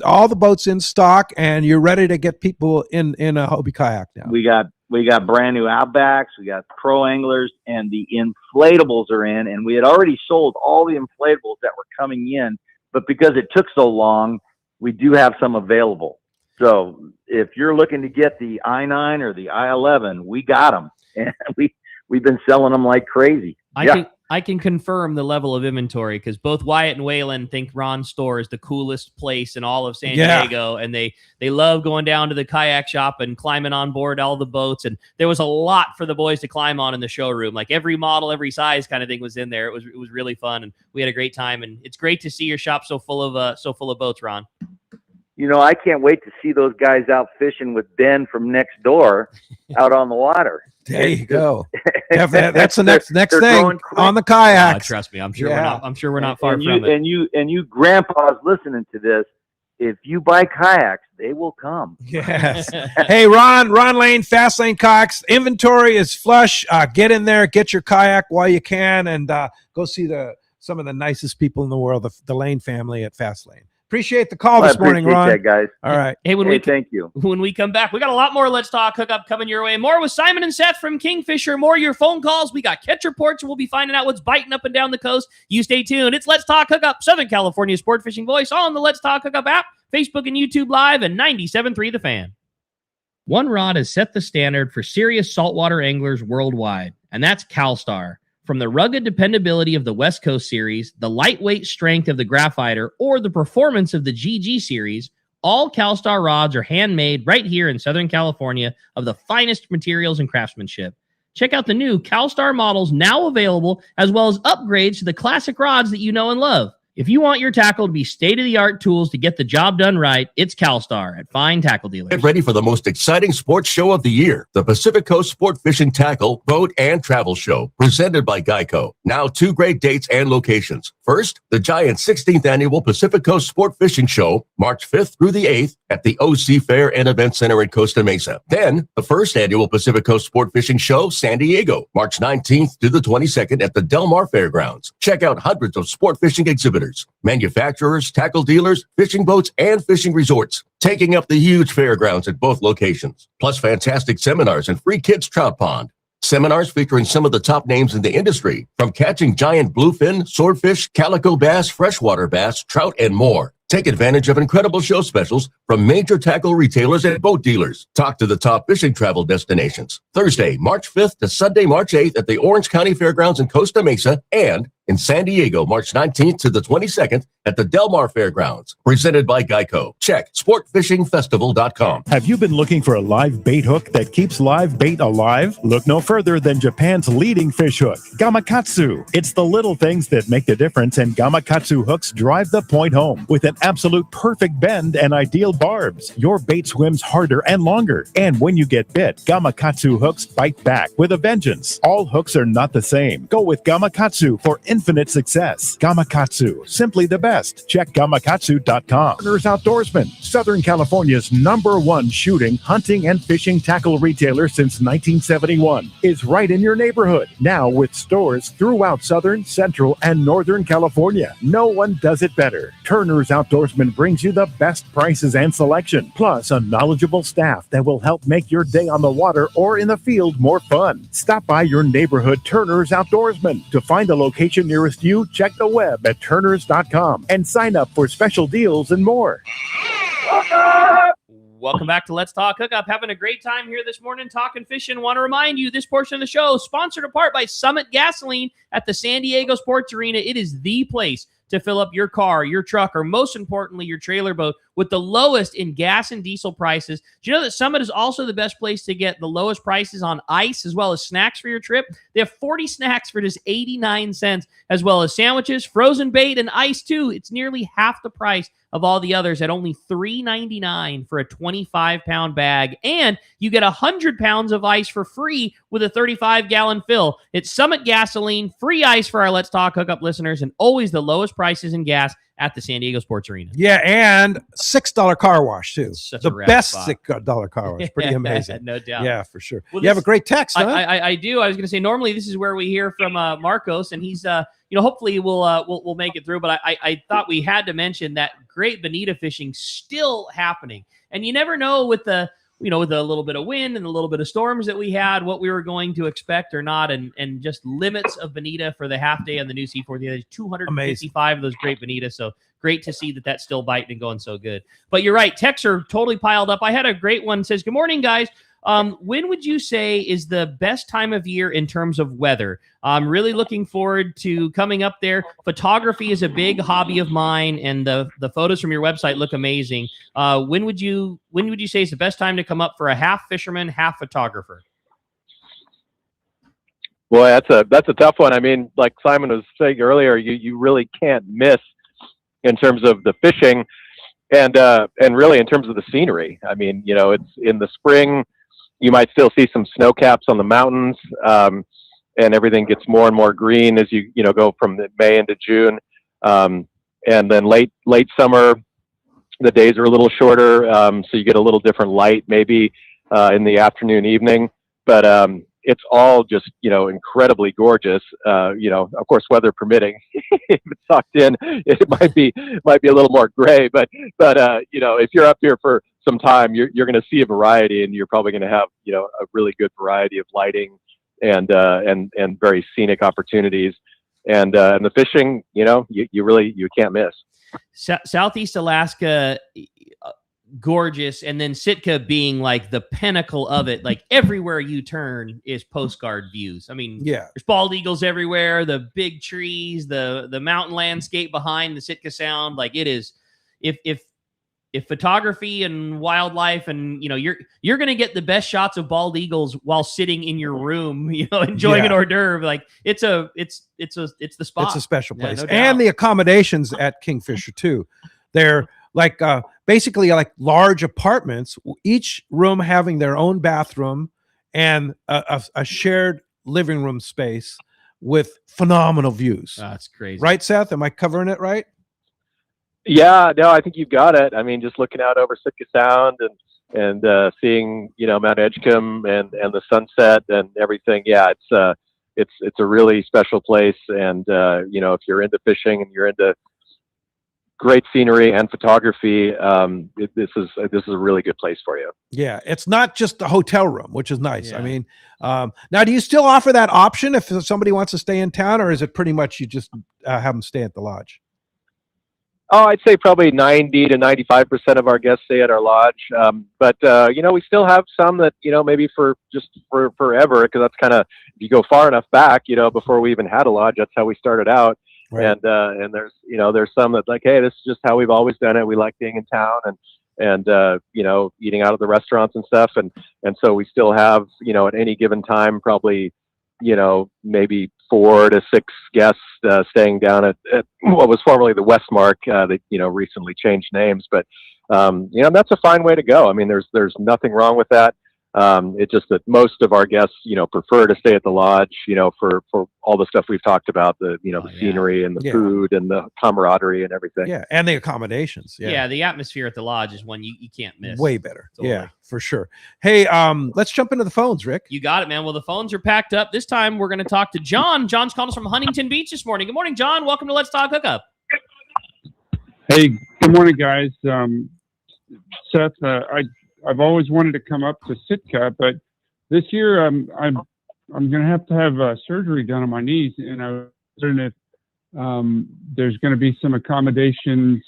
all the boats in stock, and you're ready to get people in a Hobie kayak now. We got brand new Outbacks, we got Pro Anglers, and the inflatables are in. And we had already sold all the inflatables that were coming in, but because it took so long, we do have some available. So if you're looking to get the I-9 or the I-11, we got them, and we've been selling them like crazy. I I can confirm the level of inventory because both Wyatt and Waylon think Ron's store is the coolest place in all of San Diego, and they love going down to the kayak shop and climbing on board all the boats. And there was a lot for the boys to climb on in the showroom, like every model, every size kind of thing was in there. It was really fun, and we had a great time. And it's great to see your shop so full of boats, Ron. I can't wait to see those guys out fishing with Ben from next door out on the water. There you go. That's the next thing on the kayak. Trust me, I'm sure we're not far from it. And you grandpas listening to this, if you buy kayaks, they will come. Yes. Hey, Ron Lane, Fast Lane Kayaks. Inventory is flush. Get in there, get your kayak while you can, and go see some of the nicest people in the world, the Lane family at Fast Lane. Appreciate the call this morning, Ron. That, guys. All right. Hey, thank you. When we come back, we got a lot more Let's Talk Hookup coming your way. More with Simon and Seth from Kingfisher. More your phone calls. We got catch reports. We'll be finding out what's biting up and down the coast. You stay tuned. It's Let's Talk Hookup, Southern California sport fishing voice on the Let's Talk Hookup app, Facebook and YouTube Live, and 97.3 The Fan. One rod has set the standard for serious saltwater anglers worldwide, and that's CalStar. From the rugged dependability of the West Coast Series, the lightweight strength of the Graphiter, or the performance of the GG Series, all CalStar rods are handmade right here in Southern California of the finest materials and craftsmanship. Check out the new CalStar models now available, as well as upgrades to the classic rods that you know and love. If you want your tackle to be state-of-the-art tools to get the job done right, it's CalStar at Fine Tackle Dealers. Get ready for the most exciting sports show of the year, the Pacific Coast Sport Fishing Tackle, Boat, and Travel Show, presented by Geico. Now 2 great dates and locations. First, the giant 16th Annual Pacific Coast Sport Fishing Show, March 5th through the 8th at the OC Fair and Event Center in Costa Mesa. Then, the first annual Pacific Coast Sport Fishing Show, San Diego, March 19th to the 22nd at the Del Mar Fairgrounds. Check out hundreds of sport fishing exhibitors, manufacturers, tackle dealers, fishing boats, and fishing resorts, taking up the huge fairgrounds at both locations, plus fantastic seminars and free kids trout pond. Seminars featuring some of the top names in the industry, from catching giant bluefin, swordfish, calico bass, freshwater bass, trout, and more. Take advantage of incredible show specials from major tackle retailers and boat dealers. Talk to the top fishing travel destinations. Thursday, March 5th to Sunday, March 8th at the Orange County Fairgrounds in Costa Mesa, and in San Diego, March 19th to the 22nd at the Del Mar Fairgrounds. Presented by Geico. Check sportfishingfestival.com. Have you been looking for a live bait hook that keeps live bait alive? Look no further than Japan's leading fish hook, Gamakatsu. It's the little things that make the difference, and Gamakatsu hooks drive the point home. With an absolute perfect bend and ideal barbs, your bait swims harder and longer. And when you get bit, Gamakatsu hooks bite back with a vengeance. All hooks are not the same. Go with Gamakatsu for infinite success. Gamakatsu, simply the best. Check gamakatsu.com. Partners Outdoorsman, Southern California's #1 shooting, hunting, and fishing tackle retailer since 1971, is right in your neighborhood. Now with stores throughout Southern, Central, and Northern California. No one does it better. Turner's Outdoorsman brings you the best prices and selection, plus a knowledgeable staff that will help make your day on the water or in the field more fun. Stop by your neighborhood Turner's Outdoorsman. To find a location nearest you, check the web at turners.com and sign up for special deals and more. Welcome back to Let's Talk Hookup. Having a great time here this morning talking fishing. Want to remind you, this portion of the show is sponsored in part by Summit Gasoline at the San Diego Sports Arena. It is the place to fill up your car, your truck, or most importantly, your trailer boat with the lowest in gas and diesel prices. Do you know that Summit is also the best place to get the lowest prices on ice as well as snacks for your trip? They have 40 snacks for just 89 cents, as well as sandwiches, frozen bait, and ice too. It's nearly half the price of all the others at only $3.99 for a 25-pound bag. And you get 100 pounds of ice for free with a 35-gallon fill. It's Summit Gasoline, free ice for our Let's Talk Hookup listeners, and always the lowest prices in gas at the San Diego Sports Arena. Yeah, and $6 car wash, too. The best spot. $6 car wash. Pretty amazing. No doubt. Yeah, for sure. Well, you have a great text, huh? I do. I was going to say, normally this is where we hear from Marcos, and he's, hopefully we'll make it through. But I thought we had to mention that great bonita fishing still happening. And you never know with the, with a little bit of wind and a little bit of storms that we had, what we were going to expect or not, and just limits of bonita for the half day on the new C4. There's 255 of those great bonitas, so great to see that that's still biting and going so good. But you're right, texts are totally piled up. I had a great one. Says, good morning, guys. When would you say is the best time of year in terms of weather? I'm really looking forward to coming up there. Photography is a big hobby of mine, and the photos from your website look amazing. When would you say is the best time to come up for a half fisherman, half photographer? Boy, that's a tough one. I mean, like Simon was saying earlier, you really can't miss in terms of the fishing, and really in terms of the scenery. I mean, it's in the spring, you might still see some snow caps on the mountains, and everything gets more and more green as you go from May into June, and then late summer, the days are a little shorter, so you get a little different light maybe in the afternoon, evening, but it's all just incredibly gorgeous. Of course, weather permitting. If it's tucked in, it might be a little more gray, but if you're up here for some time, you're going to see a variety, and you're probably going to have a really good variety of lighting and very scenic opportunities, and the fishing, you can't miss. Southeast Alaska, gorgeous, and then Sitka being like the pinnacle of it. Like everywhere you turn is postcard views. I mean, there's bald eagles everywhere, the big trees, the mountain landscape behind the Sitka Sound. Like it is, if photography and wildlife, and you're gonna get the best shots of bald eagles while sitting in your room, enjoying an hors d'oeuvre. Like it's the spot. It's a special place, no doubt. and the accommodations at Kingfisher too. They're like basically like large apartments, each room having their own bathroom and a shared living room space with phenomenal views. That's crazy, right, Seth? Am I covering it right? Yeah, no, I think you've got it. I mean, just looking out over Sitka Sound and seeing Mount Edgecombe and the sunset and everything. Yeah, it's a really special place. And if you're into fishing and you're into great scenery and photography, this is a really good place for you. Yeah, it's not just a hotel room, which is nice. I mean, now do you still offer that option if somebody wants to stay in town, or is it pretty much you just have them stay at the lodge? Oh, I'd say probably 90 to 95% of our guests stay at our lodge. But we still have some that, maybe for forever, because that's kind of, if you go far enough back, before we even had a lodge, that's how we started out. Right. And there's some that like, hey, this is just how we've always done it. We like being in town and eating out of the restaurants and stuff. And so we still have, at any given time, probably, maybe 4 to 6 guests staying down at what was formerly the Westmark. They recently changed names, but that's a fine way to go. I mean, there's nothing wrong with that. It's just that most of our guests prefer to stay at the lodge for all the stuff we've talked about, the scenery and the food and the camaraderie and everything. And the accommodations. The atmosphere at the lodge is one you can't miss. Way better. Totally. Yeah, for sure. Hey, let's jump into the phones, Rick. You got it, man. Well, the phones are packed up. This time we're going to talk to John. John's calling us from Huntington Beach this morning. Good morning, John. Welcome to Let's Talk Hookup. Hey, good morning, guys. Seth, I've always wanted to come up to Sitka, but this year I'm going to have surgery done on my knees, and I was wondering if there's going to be some accommodations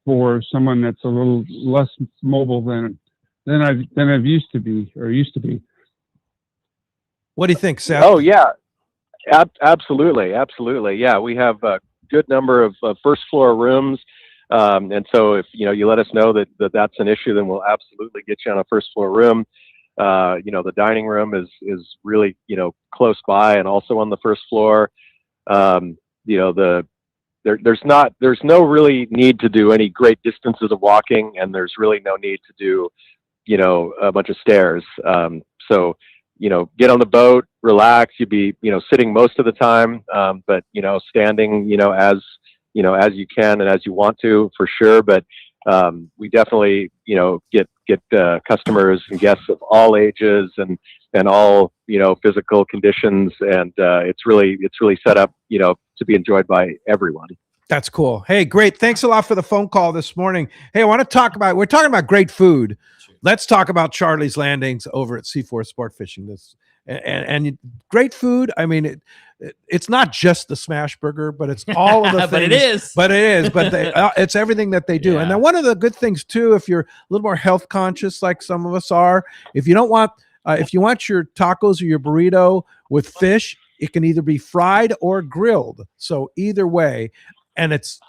for someone that's a little less mobile than I've used to be. What do you think, Seth? Oh yeah, absolutely. Yeah, we have a good number of first floor rooms. And so if, you let us know that's an issue, then we'll absolutely get you on a first floor room. The dining room is really, close by and also on the first floor. There's no really need to do any great distances of walking, and there's really no need to do, a bunch of stairs. So, get on the boat, relax. You'd be, sitting most of the time, but, standing, as you can and as you want to, for sure. But we definitely, get customers and guests of all ages and all, physical conditions. And it's really set up, to be enjoyed by everyone. That's cool. Hey, great. Thanks a lot for the phone call this morning. Hey, we're talking about great food. Sure. Let's talk about Charlie's Landings over at C4 Sport Fishing. And great food. I mean, it's not just the smash burger, but it's all of the things. But it is. But it's everything that they do. Yeah. And then one of the good things too, if you're a little more health conscious, like some of us are, if you don't want If you want your tacos or your burrito with fish, it can either be fried or grilled. So either way, it's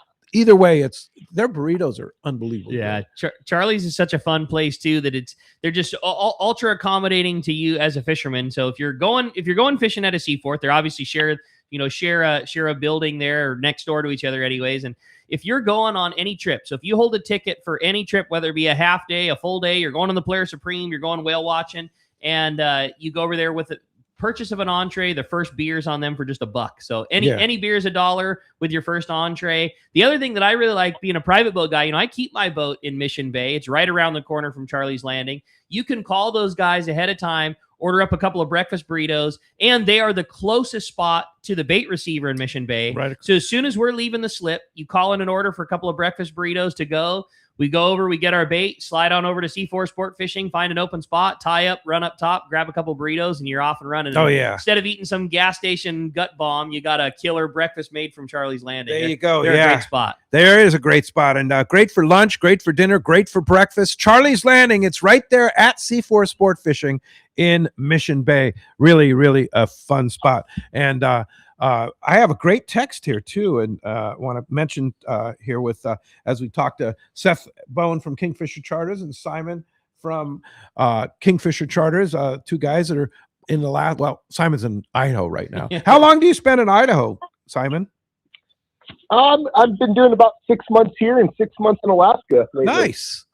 their burritos are unbelievable. Yeah, Charlie's is such a fun place too that they're just ultra accommodating to you as a fisherman. So if you're going fishing at a Seaforth, they're obviously share a building there or next door to each other anyways. And if you're going on any trip, so if you hold a ticket for any trip, whether it be a half day, a full day, you're going on the Polaris Supreme, you're going whale watching, and you go over there with a purchase of an entree, the first beer's on them for just $1. So any beer is $1 with your first entree. The other thing that I really like, being a private boat guy, I keep my boat in Mission Bay. It's right around the corner from Charlie's Landing. You can call those guys ahead of time, order up a couple of breakfast burritos, and they are the closest spot to the bait receiver in Mission Bay. Right. So as soon as we're leaving the slip, you call in an order for a couple of breakfast burritos to go. We go over, we get our bait, slide on over to C4 Sport Fishing, find an open spot, tie up, run up top, grab a couple burritos, and you're off and running. Oh, yeah. Instead of eating some gas station gut bomb, you got a killer breakfast made from Charlie's Landing. There you go. They're a great spot. There is a great spot, and great for lunch, great for dinner, great for breakfast. Charlie's Landing, it's right there at C4 Sport Fishing in Mission Bay. Really, really a fun spot. And I have a great text here too, and want to mention here with as we talked to Seth Bone from Kingfisher Charters and Simon from Kingfisher Charters, two guys that are in the last. Well, Simon's in Idaho right now. How long do you spend in Idaho, Simon? I've been doing about 6 months here and 6 months in Alaska. Lately. Nice.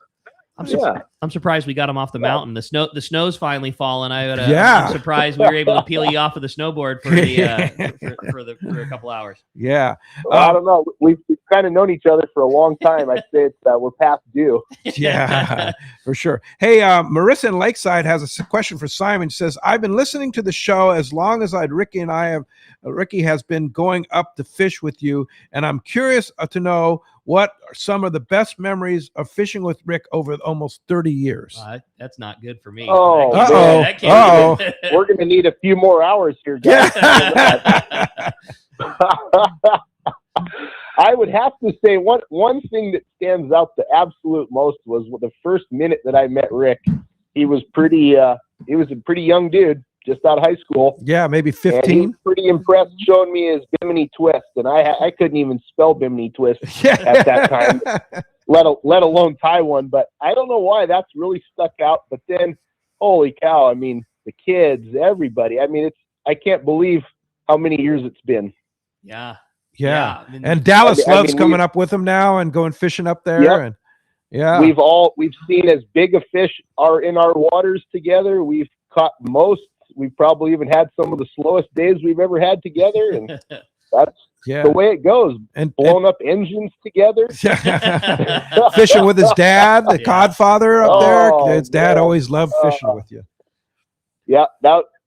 I'm surprised we got him off the mountain. The snow's finally fallen. I'm surprised we were able to peel you off of the snowboard for a couple hours. Yeah. Well, I don't know. We've kind of known each other for a long time. I'd say it's we're past due. Yeah, for sure. Hey, Marissa in Lakeside has a question for Simon. She says, I've been listening to the show as long as Ricky has been going up to fish with you, and I'm curious to know what are some of the best memories of fishing with Rick over almost 30 years. That's not good for me. Oh, we're going to need a few more hours here, guys. I would have to say one thing that stands out the absolute most was the first minute that I met Rick. He was a pretty young dude, just out of high school. Yeah, maybe 15. He was pretty impressed, showing me his Bimini twist, and I couldn't even spell Bimini twist at that time, let alone tie one. But I don't know why that's really stuck out. But then, holy cow! I mean, the kids, everybody. I mean, I can't believe how many years it's been. Yeah. Yeah. I mean, and Dallas loves coming up with him now and going fishing up there. Yep. And yeah, we've seen as big a fish are in our waters together. We've caught most. We've probably even had some of the slowest days we've ever had together, and that's the way it goes. And blown up engines together. Fishing with his dad, the Codfather up there. His dad always loved fishing with you. Yeah,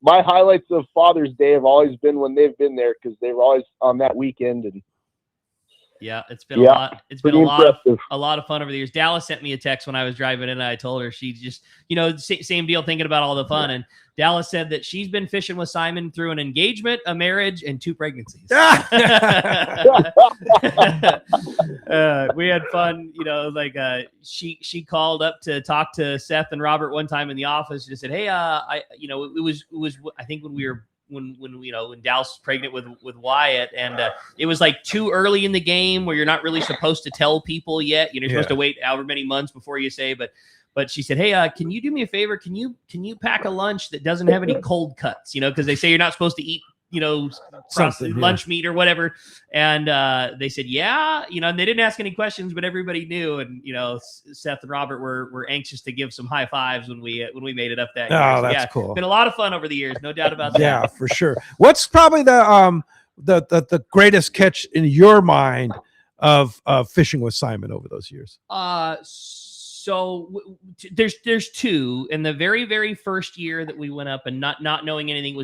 my highlights of Father's Day have always been when they've been there, because they were always on that weekend. And yeah, it's been a lot. It's been a lot of fun over the years. Dallas sent me a text when I was driving in, and I told her she just, same deal, thinking about all the fun. And Dallas said that she's been fishing with Simon through an engagement, a marriage, and 2 pregnancies. We had fun, she called up to talk to Seth and Robert one time in the office. Just said, hey, it was I think when Dallas was pregnant with Wyatt, and it was like too early in the game where you're not really supposed to tell people yet. You're supposed to wait however many months before you say, but she said, hey, can you do me a favor? Can you pack a lunch that doesn't have any cold cuts? Because they say you're not supposed to eat, lunch meat or whatever. And they said, yeah, and they didn't ask any questions, but everybody knew. And, Seth and Robert were anxious to give some high fives when we made it up that year. Oh, that's cool. It's been a lot of fun over the years. No doubt about that. Yeah, for sure. What's probably the greatest catch in your mind of fishing with Simon over those years? So there's 2. In the very, very first year that we went up and not knowing anything, it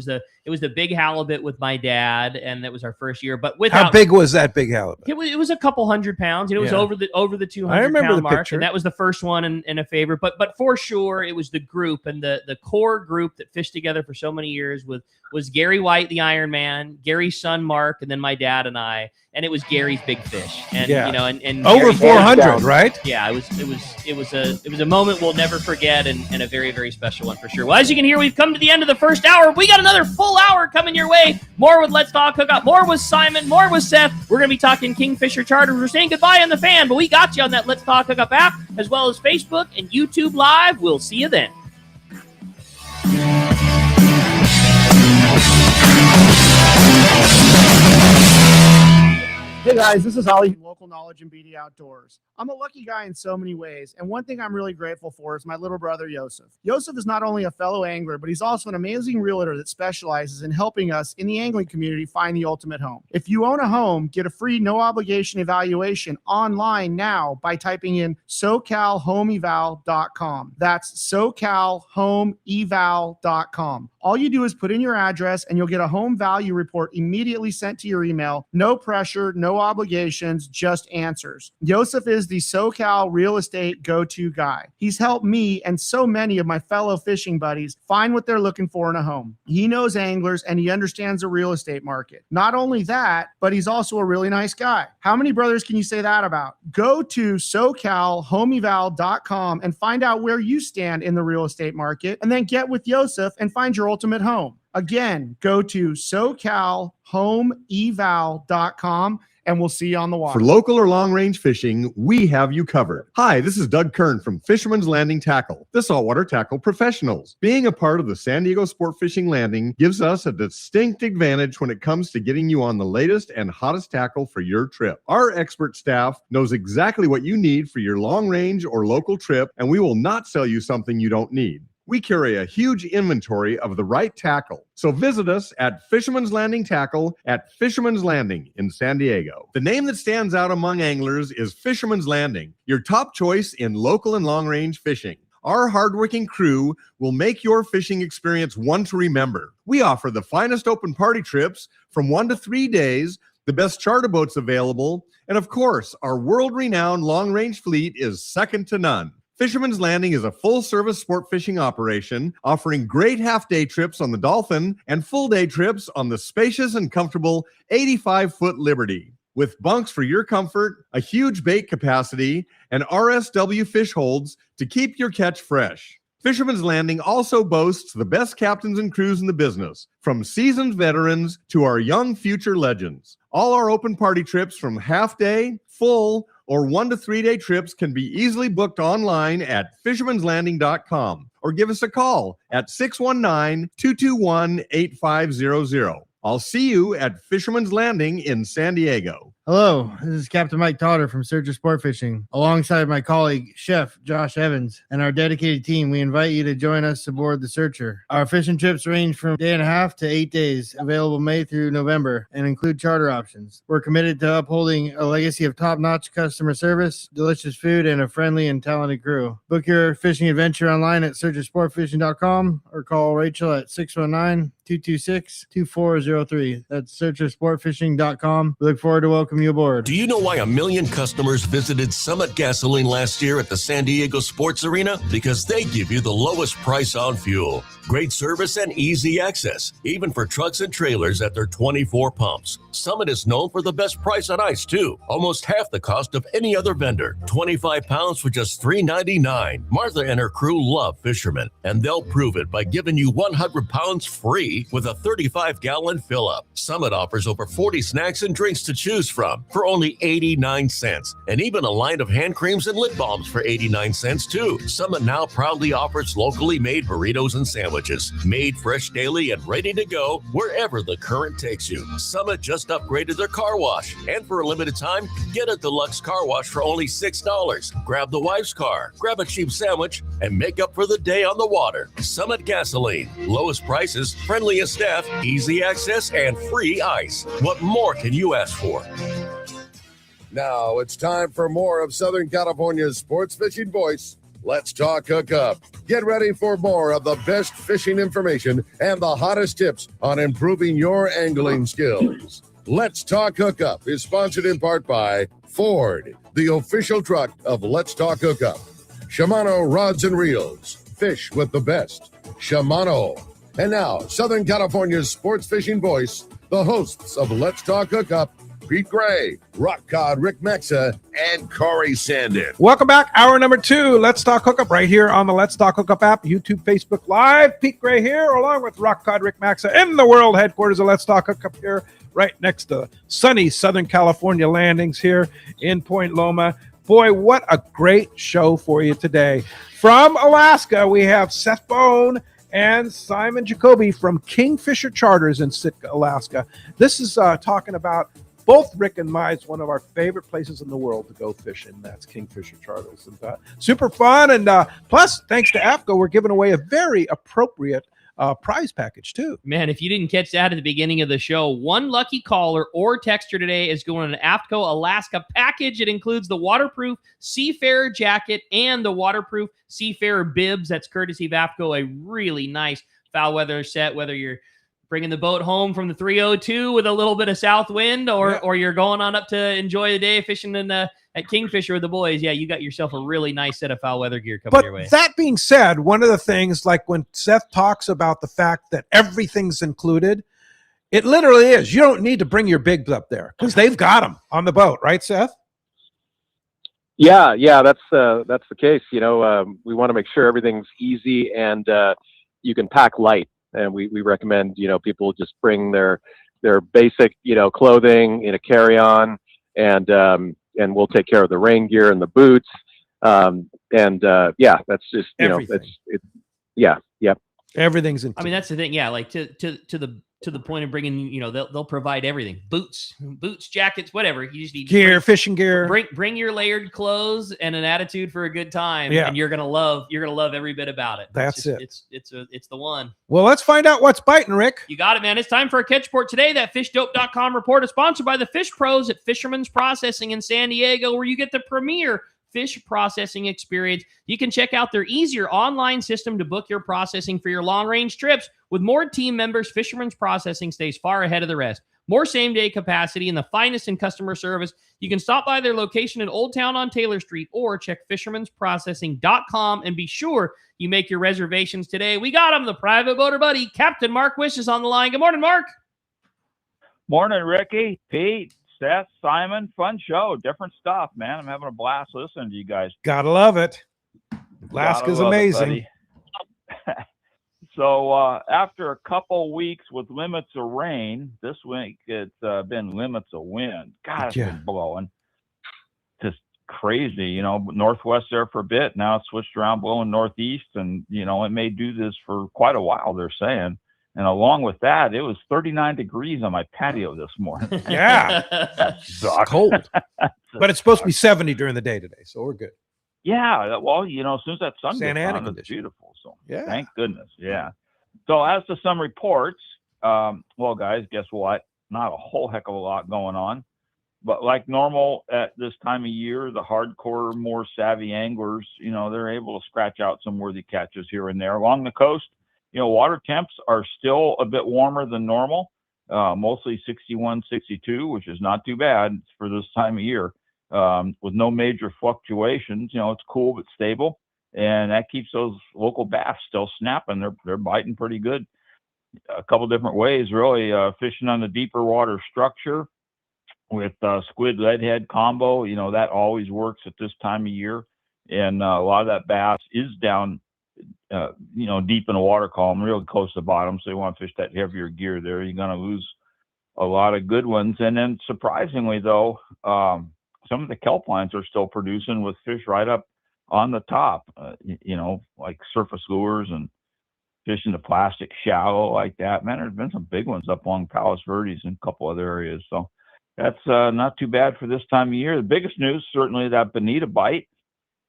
was the big halibut with my dad, and that was our first year. But how big was that big halibut? It was a couple 100 pounds. It was over the 200 I remember pound the mark, picture. and that was the first one in a favor. But for sure, it was the group, and the core group that fished together for so many years was Gary White, the Iron Man, Gary's son Mark, and then my dad and I. and it was Gary's Big Fish. And Yeah. you know, and Over Gary- 400, right? Yeah, it was a moment we'll never forget, and a very, very special one for sure. Well, as you can hear, we've come to the end of the first hour. We got another full hour coming your way. More with Let's Talk Hookup, more with Simon, more with Seth. We're going to be talking Kingfisher Charters. We're saying goodbye on the fan, but we got you on that Let's Talk Hookup app, as well as Facebook and YouTube Live. We'll see you then. Hey guys, this is Ollie, Local Knowledge and BD Outdoors. I'm a lucky guy in so many ways, and one thing I'm really grateful for is my little brother, Yosef. Yosef is not only a fellow angler, but he's also an amazing realtor that specializes in helping us in the angling community find the ultimate home. If you own a home, get a free no-obligation evaluation online now by typing in SoCalHomeEval.com. That's SoCalHomeEval.com. All you do is put in your address, and you'll get a home value report immediately sent to your email. No pressure, no obligations, just answers. Yosef is the SoCal real estate go-to guy. He's helped me and so many of my fellow fishing buddies find what they're looking for in a home. He knows anglers and he understands the real estate market. Not only that, but he's also a really nice guy. How many brothers can you say that about? Go to SoCalHomeEval.com and find out where you stand in the real estate market, and then get with Yosef and find your ultimate home. Again, go to SoCalHomeEval.com, and we'll see you on the water. For local or long-range fishing, we have you covered. Hi, this is Doug Kern from Fisherman's Landing Tackle, the saltwater tackle professionals. Being a part of the San Diego Sport Fishing Landing gives us a distinct advantage when it comes to getting you on the latest and hottest tackle for your trip. Our expert staff knows exactly what you need for your long-range or local trip, and we will not sell you something you don't need. We carry a huge inventory of the right tackle. So visit us at Fisherman's Landing Tackle at Fisherman's Landing in San Diego. The name that stands out among anglers is Fisherman's Landing, your top choice in local and long-range fishing. Our hardworking crew will make your fishing experience one to remember. We offer the finest open party trips from 1 to 3 days, the best charter boats available, and of course, our world-renowned long-range fleet is second to none. Fisherman's Landing is a full-service sport fishing operation offering great half-day trips on the Dolphin and full-day trips on the spacious and comfortable 85-foot Liberty. With bunks for your comfort, a huge bait capacity, and RSW fish holds to keep your catch fresh. Fisherman's Landing also boasts the best captains and crews in the business, from seasoned veterans to our young future legends. All our open party trips from half-day, full, or 1 to 3 day trips can be easily booked online at fishermanslanding.com or give us a call at 619-221-8500. I'll see you at Fisherman's Landing in San Diego. Hello, this is Captain Mike Totter from Searcher Sport Fishing. Alongside my colleague, Chef Josh Evans, and our dedicated team, we invite you to join us aboard the Searcher. Our fishing trips range from 1.5 to 8 days, available May through November, and include charter options. We're committed to upholding a legacy of top-notch customer service, delicious food, and a friendly and talented crew. Book your fishing adventure online at searchersportfishing.com or call Rachel at 619-226-2403. That's searchersportfishing.com. We look forward to welcoming you aboard. Do you know why 1 million customers visited Summit Gasoline last year at the San Diego Sports Arena? Because they give you the lowest price on fuel, great service, and easy access, even for trucks and trailers at their 24 pumps. Summit is known for the best price on ice, too. Almost half the cost of any other vendor. 25 pounds for just $3.99. Martha and her crew love fishermen, and they'll prove it by giving you 100 pounds free with a 35-gallon fill-up. Summit offers over 40 snacks and drinks to choose from for only 89 cents, and even a line of hand creams and lip balms for 89 cents, too. Summit now proudly offers locally made burritos and sandwiches, made fresh daily and ready to go wherever the current takes you. Summit just upgraded their car wash, and for a limited time, get a deluxe car wash for only $6. Grab the wife's car, grab a cheap sandwich, and make up for the day on the water. Summit Gasoline. Lowest prices, friendliest staff, easy access, and free ice. What more can you ask for? Now it's time for more of Southern California's sports fishing voice. Let's talk hookup. Get ready for more of the best fishing information and the hottest tips on improving your angling skills. Let's Talk Hookup is sponsored in part by Ford, the official truck of Let's Talk Hookup. Shimano Rods and Reels. Fish with the best. Shimano. And now, Southern California's sports fishing voice, the hosts of Let's Talk Hookup, Pete Gray, Rock Cod Rick Mexa, and Corey Sandin. Welcome back. Hour number 2. Let's Talk Hookup right here on the Let's Talk Hookup app, YouTube, Facebook Live. Pete Gray here, along with Rock Cod Rick Maxa in the world headquarters of Let's Talk Hookup here, right next to sunny Southern California landings here in Point Loma. Boy, what a great show for you today. From Alaska, we have Seth Bone and Simon Jacoby from Kingfisher Charters in Sitka, Alaska. This is talking about both Rick and mine's one of our favorite places in the world to go fishing. That's Kingfisher Charters. And, super fun. And plus, thanks to AFCO, we're giving away a very appropriate prize package too. Man, if you didn't catch that at the beginning of the show, one lucky caller or texter today is going an AFCO Alaska package. It includes the waterproof Seafarer jacket and the waterproof Seafarer bibs. That's courtesy of AFCO, a really nice foul weather set, whether you're bringing the boat home from the 302 with a little bit of south wind, or you're going on up to enjoy the day fishing in at Kingfisher with the boys. Yeah, you got yourself a really nice set of foul weather gear coming your way. But that being said, one of the things, like when Seth talks about the fact that everything's included, it literally is. You don't need to bring your bigs up there because they've got them on the boat, right, Seth? Yeah, that's the case. You know, we want to make sure everything's easy and you can pack light. And we recommend, you know, people just bring their basic, you know, clothing in a carry-on, and we'll take care of the rain gear and the boots. Yeah, that's just, you know, yeah. Everything's in. I mean, that's the thing. Yeah, like to the point of bringing, you know, they'll provide everything: boots, jackets, whatever. You just need gear, fishing gear. Bring your layered clothes and an attitude for a good time, and you're gonna love every bit about it. That's it. It's the one. Well, let's find out what's biting, Rick. You got it, man. It's time for a catch report today. That fishdope.com report is sponsored by the Fish Pros at Fisherman's Processing in San Diego, where you get the premier fish processing experience. You can check out their easier online system to book your processing for your long-range trips. With more team members, Fisherman's Processing stays far ahead of the rest. More same-day capacity and the finest in customer service. You can stop by their location in Old Town on Taylor Street or check fishermansprocessing.com and be sure you make your reservations today. We got him, the private boater buddy, Captain Mark Wish is on the line. Good morning, Mark. Morning, Ricky, Pete, Seth, Simon. Fun show. Different stuff, man. I'm having a blast listening to you guys. Gotta love it. Alaska's amazing. So after a couple weeks with limits of rain, this week it's been limits of wind. God, it's been blowing. Just crazy, you know, northwest there for a bit. Now it's switched around blowing northeast, and, you know, it may do this for quite a while, they're saying. And along with that, it was 39 degrees on my patio this morning. Yeah. That's cold. But it's supposed to be 70 during the day today, so we're good. Yeah, well, you know, as soon as that sun Santa gets Ana on, it's condition. beautiful. So Yeah. thank goodness. Yeah. So as to some reports, well, guys, guess what? Not a whole heck of a lot going on. But like normal at this time of year, the hardcore, more savvy anglers, you know, they're able to scratch out some worthy catches here and there. Along the coast, you know, water temps are still a bit warmer than normal, mostly 61, 62, which is not too bad for this time of year. With no major fluctuations, you know, it's cool but stable, and that keeps those local bass still snapping. They're biting pretty good. A couple different ways, really. Fishing on the deeper water structure with squid leadhead combo, you know, that always works at this time of year, and a lot of that bass is down, you know, deep in the water column, real close to the bottom. So you want to fish that heavier gear there. You're going to lose a lot of good ones. And then surprisingly, though, some of the kelp lines are still producing with fish right up on the top, you know, like surface lures and fishing the plastic shallow like that. Man, there's been some big ones up along Palos Verdes and a couple other areas. So that's not too bad for this time of year. The biggest news, certainly that bonita bite,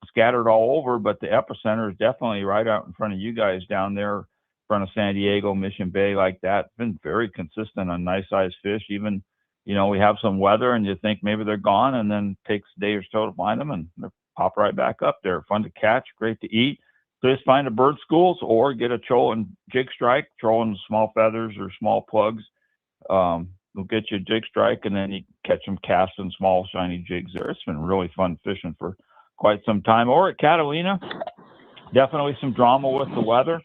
scattered all over, but the epicenter is definitely right out in front of you guys down there in front of San Diego, Mission Bay like that. It's been very consistent on nice sized fish. Even, you know, we have some weather and you think maybe they're gone, and then it takes a day or so to find them, and they pop right back up there. Fun to catch, great to eat. So just find a bird schools or get a trolling jig strike, trolling small feathers or small plugs. We'll get you a jig strike, and then you catch them casting small shiny jigs there. It's been really fun fishing for quite some time. Or at Catalina, definitely some drama with the weather.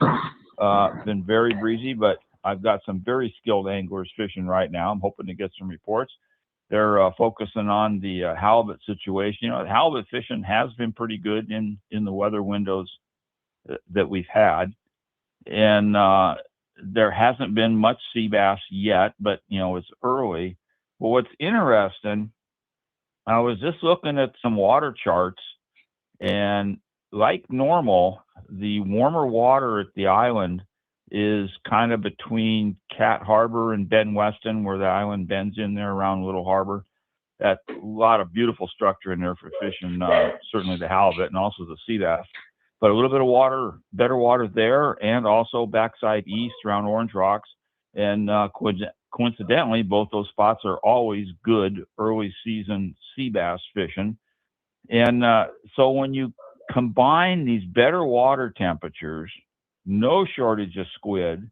Been very breezy, but I've got some very skilled anglers fishing right now. I'm hoping to get some reports. they're focusing on the halibut situation. You know, halibut fishing has been pretty good in the weather windows that we've had, and there hasn't been much sea bass yet, but you know, it's early. But what's interesting, I was just looking at some water charts, and like normal, the warmer water at the island is kind of between Cat Harbor and Ben Weston, where the island bends in there around Little Harbor. That's a lot of beautiful structure in there for fishing, certainly the halibut and also the sea bass. But a little bit of water, better water there, and also backside east around Orange Rocks. And coincidentally, both those spots are always good early season sea bass fishing. And so when you combine these better water temperatures, no shortage of squid,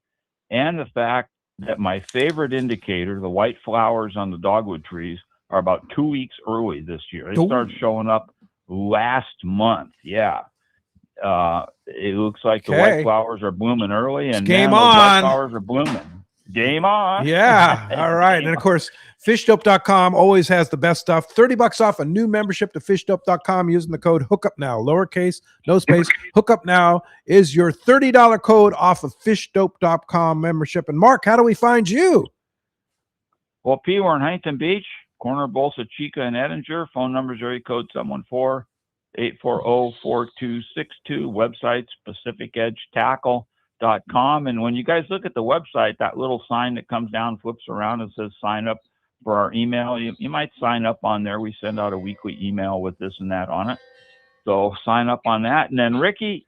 and the fact that my favorite indicator, the white flowers on the dogwood trees, are about 2 weeks early this year. They started showing up last month. Yeah. It looks like the white flowers are blooming early, and game man, those white on. flowers are blooming. Game on. Yeah. All right. And of course, fishdope.com always has the best stuff. $30 off a new membership to fishdope.com using the code hookup now, lowercase, no space. Hookup now is your $30 code off of fishdope.com membership. And Mark, how do we find you? Well, P, we're in Huntington Beach, corner of Bolsa Chica and Edinger. Phone number is area code 714-840-4262. Website PacificEdgeTackle.com. And when you guys look at the website, that little sign that comes down, flips around, and says sign up for our email. You might sign up on there. We send out a weekly email with this and that on it. So sign up on that. And then Ricky,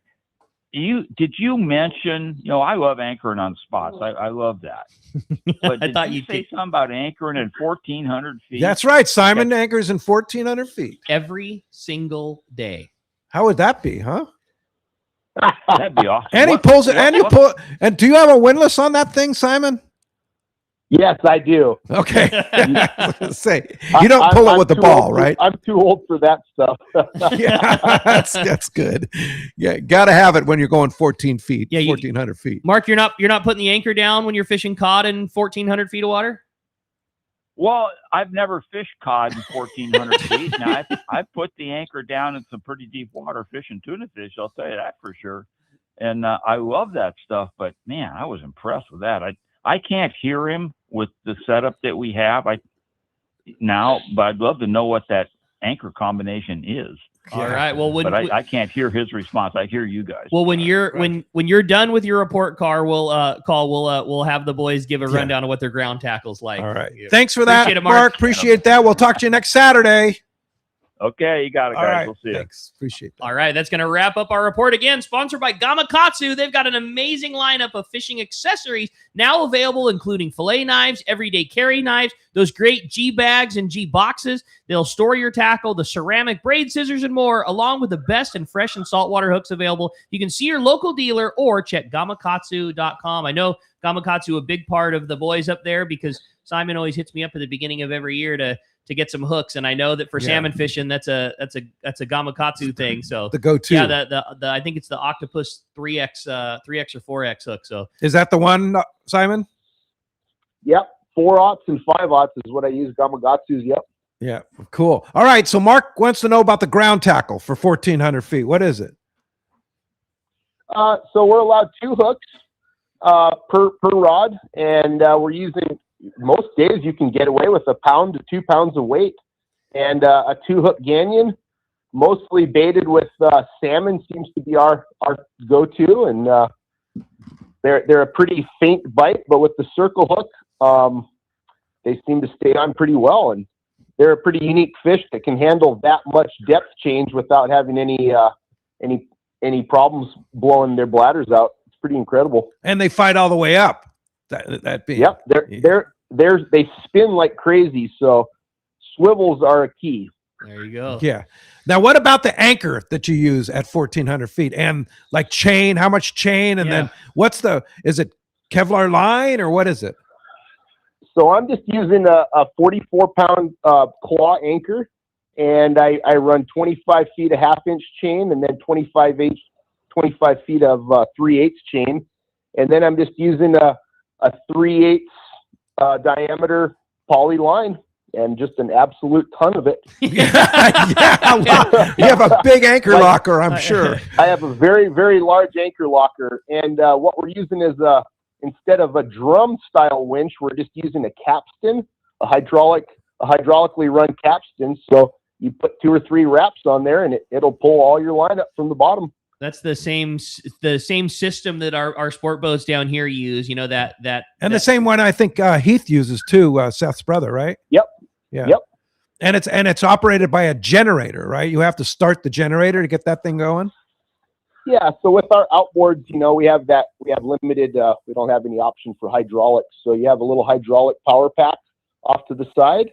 did you mention, you know, I love anchoring on spots. I love that. But I thought you you'd say something about anchoring at 1,400 feet? That's right. Simon anchors in 1,400 feet. Every single day. How would that be, huh? That'd be awesome. And he pulls it, and you pull. And do you have a windlass on that thing, Simon? Yes, I do. Okay. Say you don't pull it with the ball, right? I'm too old for that stuff. Yeah, that's good. Yeah, got to have it when you're going 14 feet, Yeah, 1,400 feet. Mark, you're not putting the anchor down when you're fishing cod in 1,400 feet of water? Well, I've never fished cod in 1,400 feet. Now, I've put the anchor down in some pretty deep water fishing tuna fish. I'll tell you that for sure. And I love that stuff. But man, I was impressed with that. I can't hear him with the setup that we have but I'd love to know what that anchor combination is. All right. Well, but I can't hear his response. I hear you guys. Well, when you're done with your report car, we'll have the boys give a rundown of what their ground tackle's like. All right. Thanks for that, Appreciate it, Mark. Appreciate that. We'll talk to you next Saturday. Okay, you got it, guys. All right. We'll see you. Thanks. Appreciate that. All right, that's going to wrap up our report again. Sponsored by Gamakatsu. They've got an amazing lineup of fishing accessories now available, including fillet knives, everyday carry knives, those great G bags and G boxes. They'll store your tackle, the ceramic braid scissors, and more, along with the best and fresh and saltwater hooks available. You can see your local dealer or check gamakatsu.com. I know Gamakatsu a big part of the boys up there because Simon always hits me up at the beginning of every year to get some hooks, and I know that for salmon fishing, that's a Gamakatsu thing. So the go-to. Yeah, the I think it's the Octopus 3X or 4X hook. So Is that the one, Simon? Yep, 4/0 and 5/0 is what I use. Gamakatsu's. Yep. Yeah, cool. All right, so Mark wants to know about the ground tackle for 1,400 feet. What is it? So we're allowed 2 hooks per rod, and we're using. Most days you can get away with 1 pound to 2 pounds of weight, and a 2-hook Ganyan, mostly baited with salmon seems to be our go-to, and they're a pretty faint bite, but with the circle hook, they seem to stay on pretty well, and they're a pretty unique fish that can handle that much depth change without having any problems blowing their bladders out. It's pretty incredible. And they fight all the way up. That being. Yep, they spin like crazy, so swivels are a key. There you go. Yeah. Now, what about the anchor that you use at 1,400 feet and like chain? How much chain? And then is it Kevlar line or what is it? So I'm just using a 44-pound claw anchor, and I run 25 feet of 1/2-inch chain, and then 25 feet of 3/8 chain, and then I'm just using a 3/8 diameter poly line, and just an absolute ton of it. Yeah, well, you have a big anchor locker, I'm sure. I have a very, very large anchor locker, and what we're using is instead of a drum style winch, we're just using a capstan, a hydraulically run capstan. So you put 2 or 3 wraps on there, and it'll pull all your line up from the bottom. That's the same system that our sport boats down here use. You know that the same one I think Heath uses too, Seth's brother, right? Yep. Yeah. Yep. And it's operated by a generator, right? You have to start the generator to get that thing going. Yeah. So with our outboards, we have limited. We don't have any option for hydraulics. So you have a little hydraulic power pack off to the side,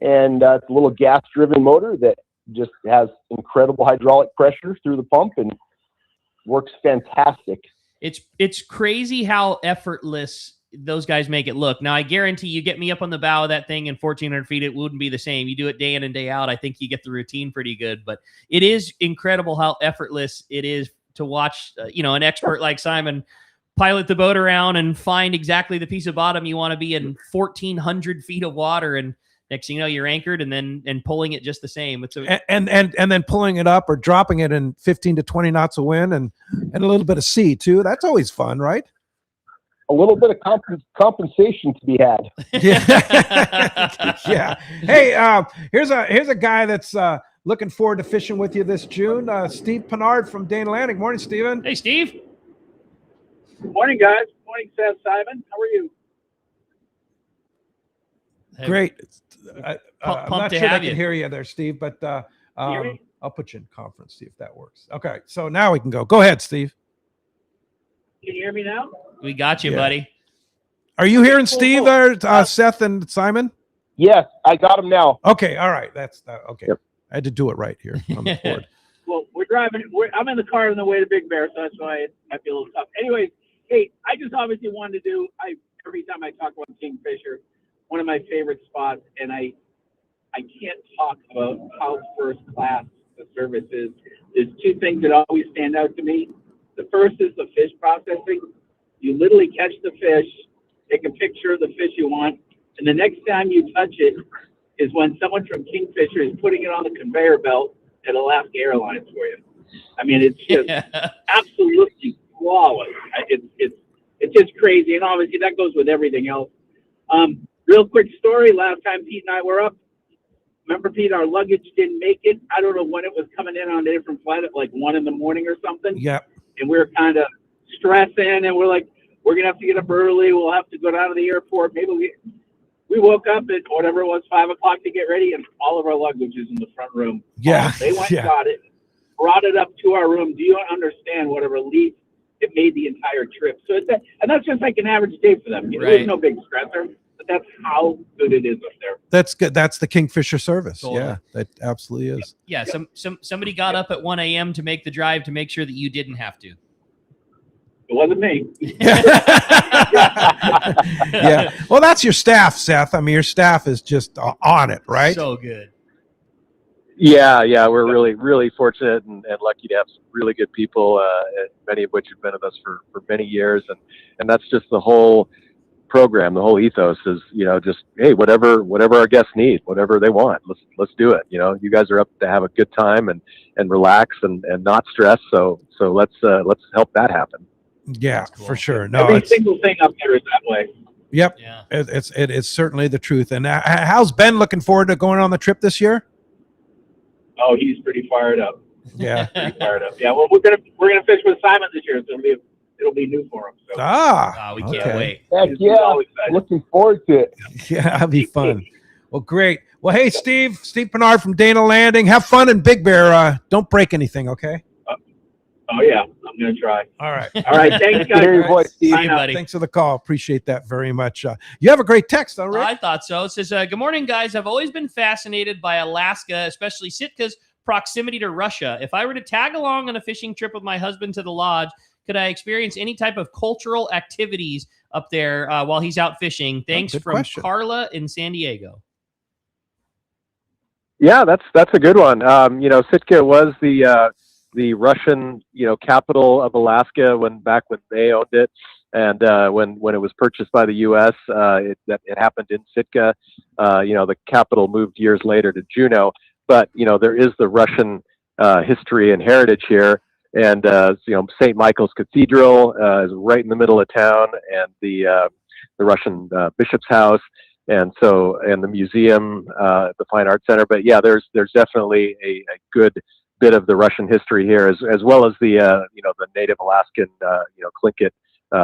and it's a little gas-driven motor that just has incredible hydraulic pressure through the pump and works fantastic. It's crazy how effortless those guys make it look. Now, I guarantee you get me up on the bow of that thing in 1,400 feet, it wouldn't be the same. You do it day in and day out, I think you get the routine pretty good. But it is incredible how effortless it is to watch, an expert like Simon pilot the boat around and find exactly the piece of bottom you want to be in 1,400 feet of water, and next thing you know, you're anchored and pulling it just the same. It's and then pulling it up or dropping it in 15 to 20 knots of wind and a little bit of sea too. That's always fun, right? A little bit of compensation to be had. Yeah. Yeah. Hey, here's a guy that's looking forward to fishing with you this June. Steve Pennard from Dane Landing. Morning, Steven. Hey, Steve. Good morning, guys. Good morning, Seth, Simon. How are you? Great. I'm Pumped not to sure I have can you. hear you there, Steve, but hear me? I'll put you in conference, see if that works. Okay, so now we can go. Go ahead, Steve. Can you hear me now? We got you, Yeah. buddy. Are you hearing Steve or Seth and Simon? Yes, I got him now. Okay, all right. That's okay. Yep. I had to do it right here on the board. Well, we're driving. I'm in the car on the way to Big Bear, so that's why it might be a little tough. Anyways, hey, I just obviously wanted to do. Every time I talk about Kingfisher, one of my favorite spots, and I can't talk about how first class the service is. There's 2 things that always stand out to me. The first is the fish processing. You literally catch the fish, take a picture of the fish you want, and the next time you touch it is when someone from Kingfisher is putting it on the conveyor belt at Alaska Airlines for you. I mean, it's just absolutely flawless. It's just crazy, and obviously that goes with everything else. Real quick story. Last time Pete and I were up, remember, Pete, our luggage didn't make it. I don't know when it was coming in on a different flight at like 1 a.m. or something. Yep. And we were kind of stressing, and we're like, we're going to have to get up early. We'll have to go down to the airport. Maybe we woke up at whatever it was, 5 o'clock to get ready, and all of our luggage is in the front room. Yeah. They went and got it, brought it up to our room. Do you understand what a relief it made the entire trip? So and that's just like an average day for them. Right. There's no big stressor, but that's how good it is up there. That's good. That's the Kingfisher service. Totally. Yeah, that absolutely is. Yeah, somebody got up at 1 a.m. to make the drive to make sure that you didn't have to. It wasn't me. Yeah. Well, that's your staff, Seth. I mean, your staff is just on it, right? So good. Yeah, we're really, really fortunate and lucky to have some really good people, many of which have been with us for many years, and that's just the whole program. The whole ethos is, just hey, whatever our guests need, whatever they want, let's do it. You guys are up to have a good time and relax and not stress. So let's help that happen. Yeah, for sure. No, Every single thing up there is that way. Yep. Yeah. It's certainly the truth. And how's Ben looking forward to going on the trip this year? Oh, he's pretty fired up. Yeah. Pretty fired up. Yeah. Well, we're gonna fish with Simon this year, so it'll be new for him. So. We can't okay. wait. Heck yeah, looking forward to it. Yeah, that'll be fun. Well, great. Well, hey, Steve Pennard from Dana Landing. Have fun in Big Bear. Don't break anything, okay? Oh yeah, I'm gonna try. All right. All right. Thanks, guys. Hear your voice, Steve. Bye, buddy. Thanks for the call. Appreciate that very much. You have a great text, all right? I thought so. It says, good morning, guys. I've always been fascinated by Alaska, especially Sitka's proximity to Russia. If I were to tag along on a fishing trip with my husband to the lodge, could I experience any type of cultural activities up there while he's out fishing? Thanks good from question. Carla in San Diego. Yeah, that's a good one. Sitka was the Russian, capital of Alaska back when they owned it. And when it was purchased by the U.S., it happened in Sitka. The capital moved years later to Juneau. But there is the Russian history and heritage here, and St. Michael's Cathedral is right in the middle of town, and the Russian bishop's house, and the museum, the Fine Arts Center. But yeah, there's definitely a good bit of the Russian history here, as well as the the Native Alaskan Tlingit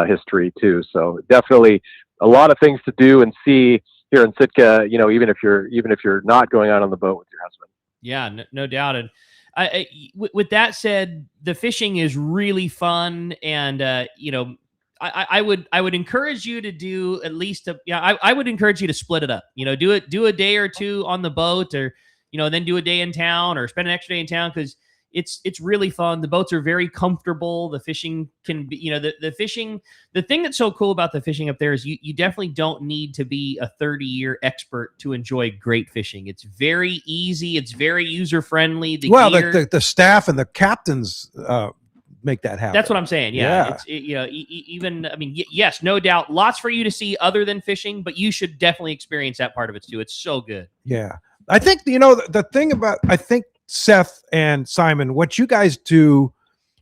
history too. So definitely a lot of things to do and see here in Sitka. Even if you're not going out on the boat with your husband. Yeah, no doubt. And with that said, the fishing is really fun, and I would encourage you to do at least I would encourage you to split it up. Do a day or two on the boat, or then do a day in town, or spend an extra day in town, because it's really fun. The boats are very comfortable. The fishing can be, the fishing. The thing that's so cool about the fishing up there is you definitely don't need to be a 30-year expert to enjoy great fishing. It's very easy. It's very user friendly. The staff and the captains make that happen. That's what I'm saying. Yeah. Yes, no doubt. Lots for you to see other than fishing, but you should definitely experience that part of it too. It's so good. Yeah. I think, the thing about, Seth and Simon, what you guys do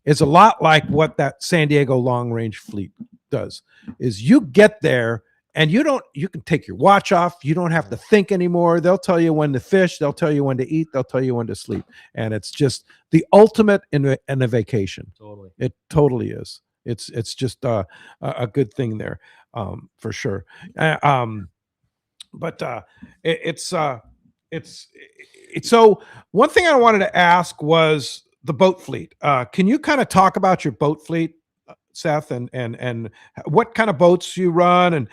is a lot like what that San Diego long range fleet does. Is you get there and you can take your watch off. You don't have to think anymore. They'll tell you when to fish. They'll tell you when to eat. They'll tell you when to sleep. And it's just the ultimate in a vacation. Totally. It totally is. It's just a good thing there, for sure. So one thing I wanted to ask was the boat fleet. Can you kind of talk about your boat fleet, Seth, and what kind of boats you run, and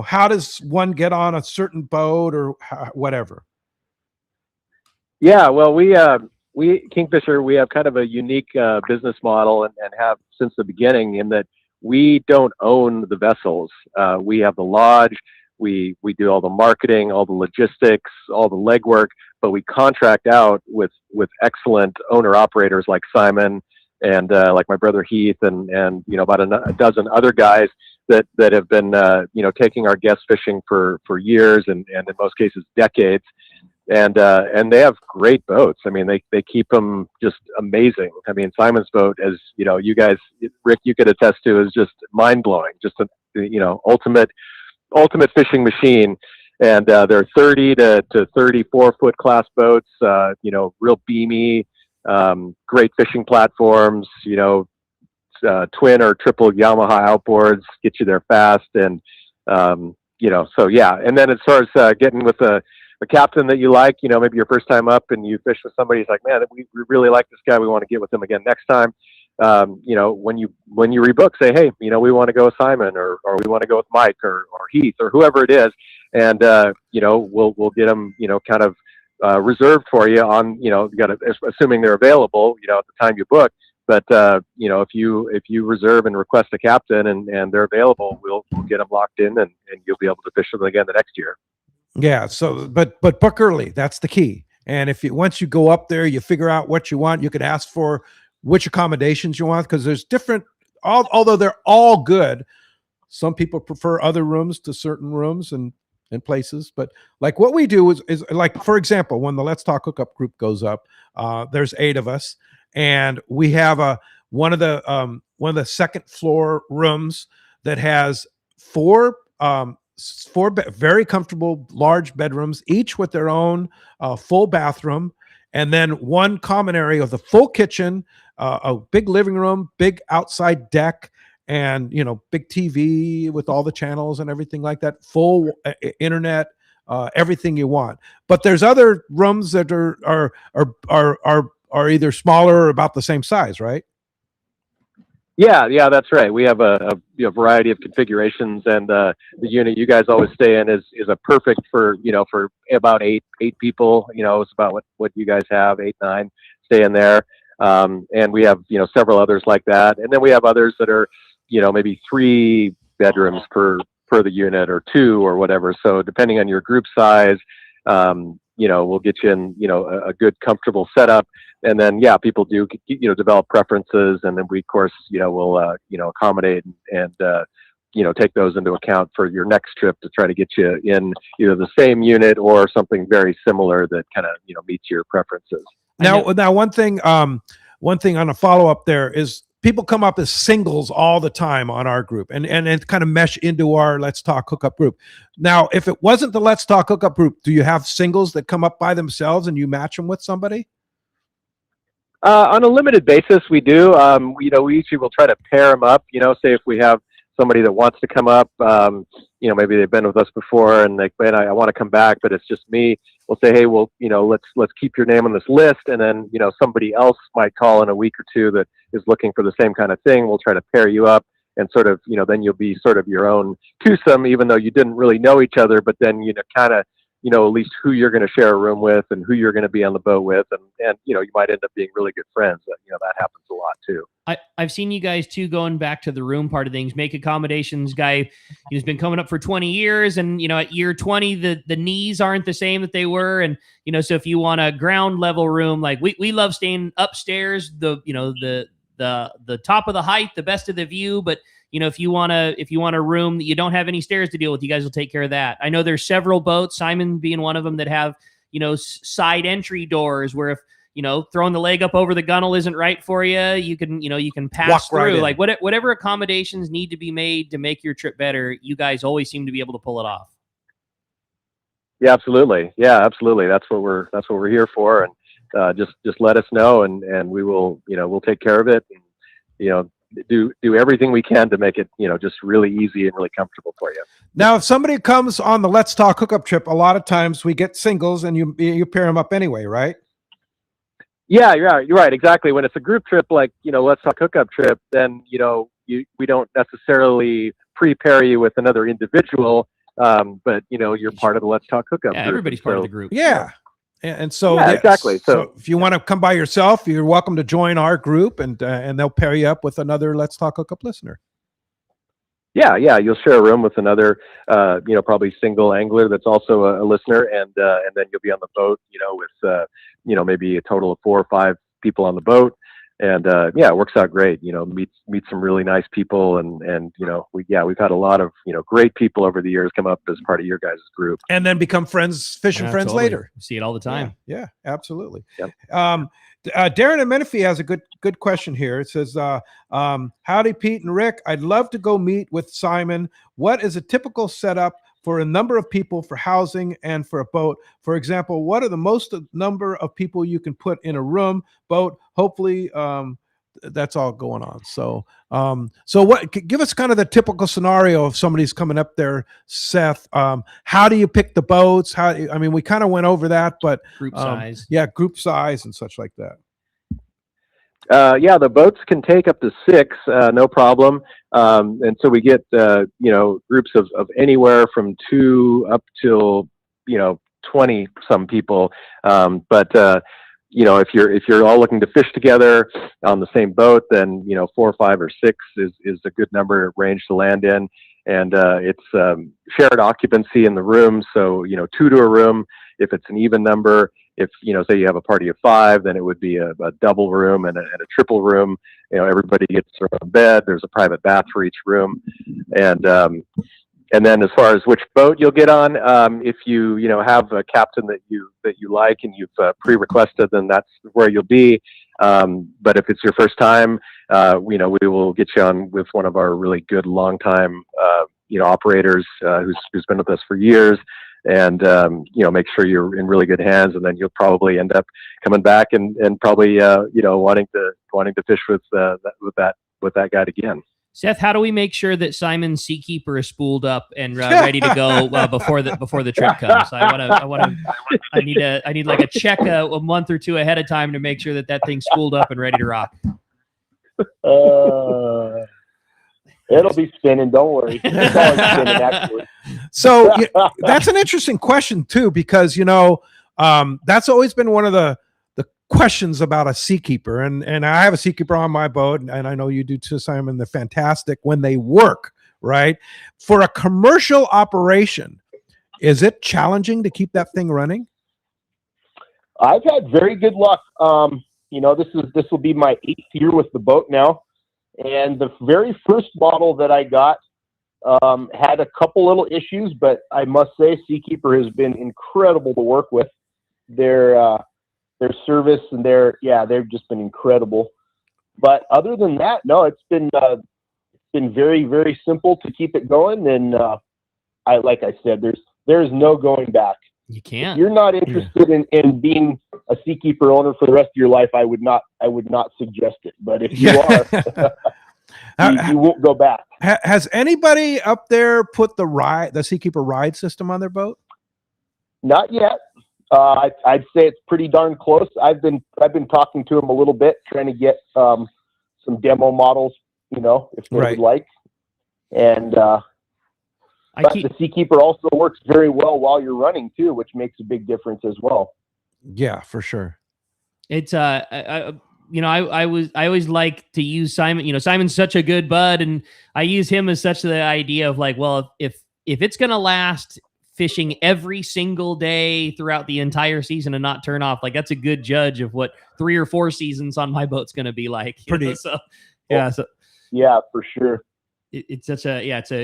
how does one get on a certain boat or whatever? Yeah, well, we Kingfisher, we have kind of a unique business model, and have since the beginning, in that we don't own the vessels. We have the lodge. We do all the marketing, all the logistics, all the legwork, but we contract out with excellent owner operators like Simon and like my brother Heath and about a dozen other guys that have been taking our guest fishing for years and in most cases decades, and they have great boats. I mean, they keep them just amazing. I mean, Simon's boat, as you guys, Rick, you could attest to, is just mind blowing. Just a ultimate fishing machine. And they're 30 to 34 foot class boats, real beamy, great fishing platforms, twin or triple Yamaha outboards, get you there fast. And, so yeah. And then as far as getting with a captain that you like, maybe your first time up and you fish with somebody, he's like, man, we really like this guy. We want to get with him again next time. When you rebook, say, hey, we want to go with Simon or we want to go with Mike or Heath or whoever it is. And, we'll get them, kind of, reserved for you on, you got to, assuming they're available, at the time you book. But, if you reserve and request a captain and they're available, we'll get them locked in and you'll be able to fish with them again the next year. Yeah. So, but book early, that's the key. And once you go up there, you figure out what you want, you could ask for which accommodations you want, because there's different, although they're all good, some people prefer other rooms to certain rooms and places. But like what we do is like, for example, when the Let's Talk Hookup group goes up, there's 8 of us, and we have one of the second floor rooms that has 4 very comfortable large bedrooms, each with their own full bathroom, and then one common area with a full kitchen, a big living room, big outside deck, and big TV with all the channels and everything like that, full internet, everything you want. But there's other rooms that are either smaller or about the same size, right? Yeah, that's right. We have a variety of configurations, and the unit you guys always stay in is a perfect for about eight people. It's about what you guys have, 8, 9, stay in there. And we have several others like that, and then we have others that are maybe 3 bedrooms per the unit, or 2 or whatever. So depending on your group size, we'll get you in a good comfortable setup. And then, people do, develop preferences. And then we, of course, will, accommodate and take those into account for your next trip to try to get you in either the same unit or something very similar that kind of, meets your preferences. Now, one thing on a follow up there is people come up as singles all the time on our group and kind of mesh into our Let's Talk Hookup group. Now, if it wasn't the Let's Talk Hookup group, do you have singles that come up by themselves and you match them with somebody? On a limited basis, we do. We usually will try to pair them up. Say if we have somebody that wants to come up, maybe they've been with us before and man, I want to come back, but it's just me. We'll say, hey, well, let's keep your name on this list, and then somebody else might call in a week or two that is looking for the same kind of thing. We'll try to pair you up, and sort of then you'll be sort of your own twosome, even though you didn't really know each other. But then kind of at least who you're going to share a room with and who you're going to be on the boat with, and you might end up being really good friends. That happens a lot too. I've seen you guys too, going back to the room part of things, make accommodations. Guy who's been coming up for 20 years, and at year 20 the knees aren't the same that they were, and so if you want a ground level room, like we love staying upstairs, the top of the height, the best of the view, but if you want a room that you don't have any stairs to deal with, you guys will take care of that. I know there's several boats, Simon being one of them, that have side entry doors where if throwing the leg up over the gunnel isn't right for you, you can pass Walk through. right in. Like whatever accommodations need to be made to make your trip better, you guys always seem to be able to pull it off. Yeah, absolutely. That's what we're here for, and just let us know, and we will we'll take care of it, and do everything we can to make it just really easy and really comfortable for you. Now, if somebody comes on the Let's Talk Hookup trip, a lot of times we get singles, and you pair them up anyway, right? Yeah, you're right. Exactly. When it's a group trip, like, Let's Talk Hookup trip, then, we don't necessarily prepare you with another individual, but, you're part of the Let's Talk Hookup group. Everybody's part of the group. Yeah. And so, yeah, exactly. So if you want to come by yourself, you're welcome to join our group, and they'll pair you up with another Let's Talk Hookup listener. Yeah. You'll share a room with another, probably single angler that's also a listener, and then you'll be on the boat, with, maybe a total of 4 or 5 people on the boat, and it works out great. Meet some really nice people, and we've had a lot of great people over the years come up as part of your guys' group, and then become fishing friends totally. later. You see it all the time. Yeah, absolutely. Yep. Darren and Menifee has a good question here. It says, howdy, Pete and Rick. I'd love to go meet with Simon. What is a typical setup for a number of people for housing and for a boat? For example, what are the most number of people you can put in a room, boat? Hopefully, that's all going on. So give us kind of the typical scenario if somebody's coming up there, Seth. How do you pick the boats? We kind of went over that, but group size. Yeah, group size and such like that. The boats can take up to 6, no problem. And so we get, groups of anywhere from 2 up till, 20 some people. If you're all looking to fish together on the same boat, then 4 or 5 or 6 is a good number range to land in. And it's shared occupancy in the room. So 2 to a room if it's an even number. If say you have a party of 5, then it would be a double room and a triple room. Everybody gets their own bed. There's a private bath for each room, and then as far as which boat you'll get on, if you have a captain that you like and you've pre-requested, then that's where you'll be. But if it's your first time, we will get you on with one of our really good longtime operators who's been with us for years, and make sure you're in really good hands, and then you'll probably end up coming back and probably wanting to fish with that guy again. Seth, how do we make sure that Simon's Seakeeper is spooled up and ready to go before the trip comes? I need like a check a month or 2 ahead of time to make sure that thing's spooled up and ready to rock. It'll be spinning. Don't worry. It's always spinning, actually. So that's an interesting question too, because that's always been one of the questions about a Seakeeper, and I have a Seakeeper on my boat, and I know you do too, Simon. They're fantastic when they work, right? For a commercial operation, is it challenging to keep that thing running? I've had very good luck. This will be my 8th year with the boat now, and the very first model that I got Had a couple little issues, but I must say Seakeeper has been incredible to work with. Their service and they've just been incredible. But other than that, no, it's been very, very simple to keep it going. And like I said, there's no going back. You can't. If you're not interested in being a Seakeeper owner for the rest of your life, I would not suggest it. But if you are, you won't go back. Has anybody up there put the Seakeeper ride system on their boat? Not yet. I'd say it's pretty darn close. I've been talking to them a little bit, trying to get some demo models, if they would like. And but the Seakeeper also works very well while you're running too, which makes a big difference as well. Yeah, for sure. It's I always like to use Simon. Simon's such a good bud, and I use him as such the idea of like, well, if it's gonna last fishing every single day throughout the entire season and not turn off, like that's a good judge of what 3 or 4 seasons on my boat's gonna be like. Yeah, for sure. It's such a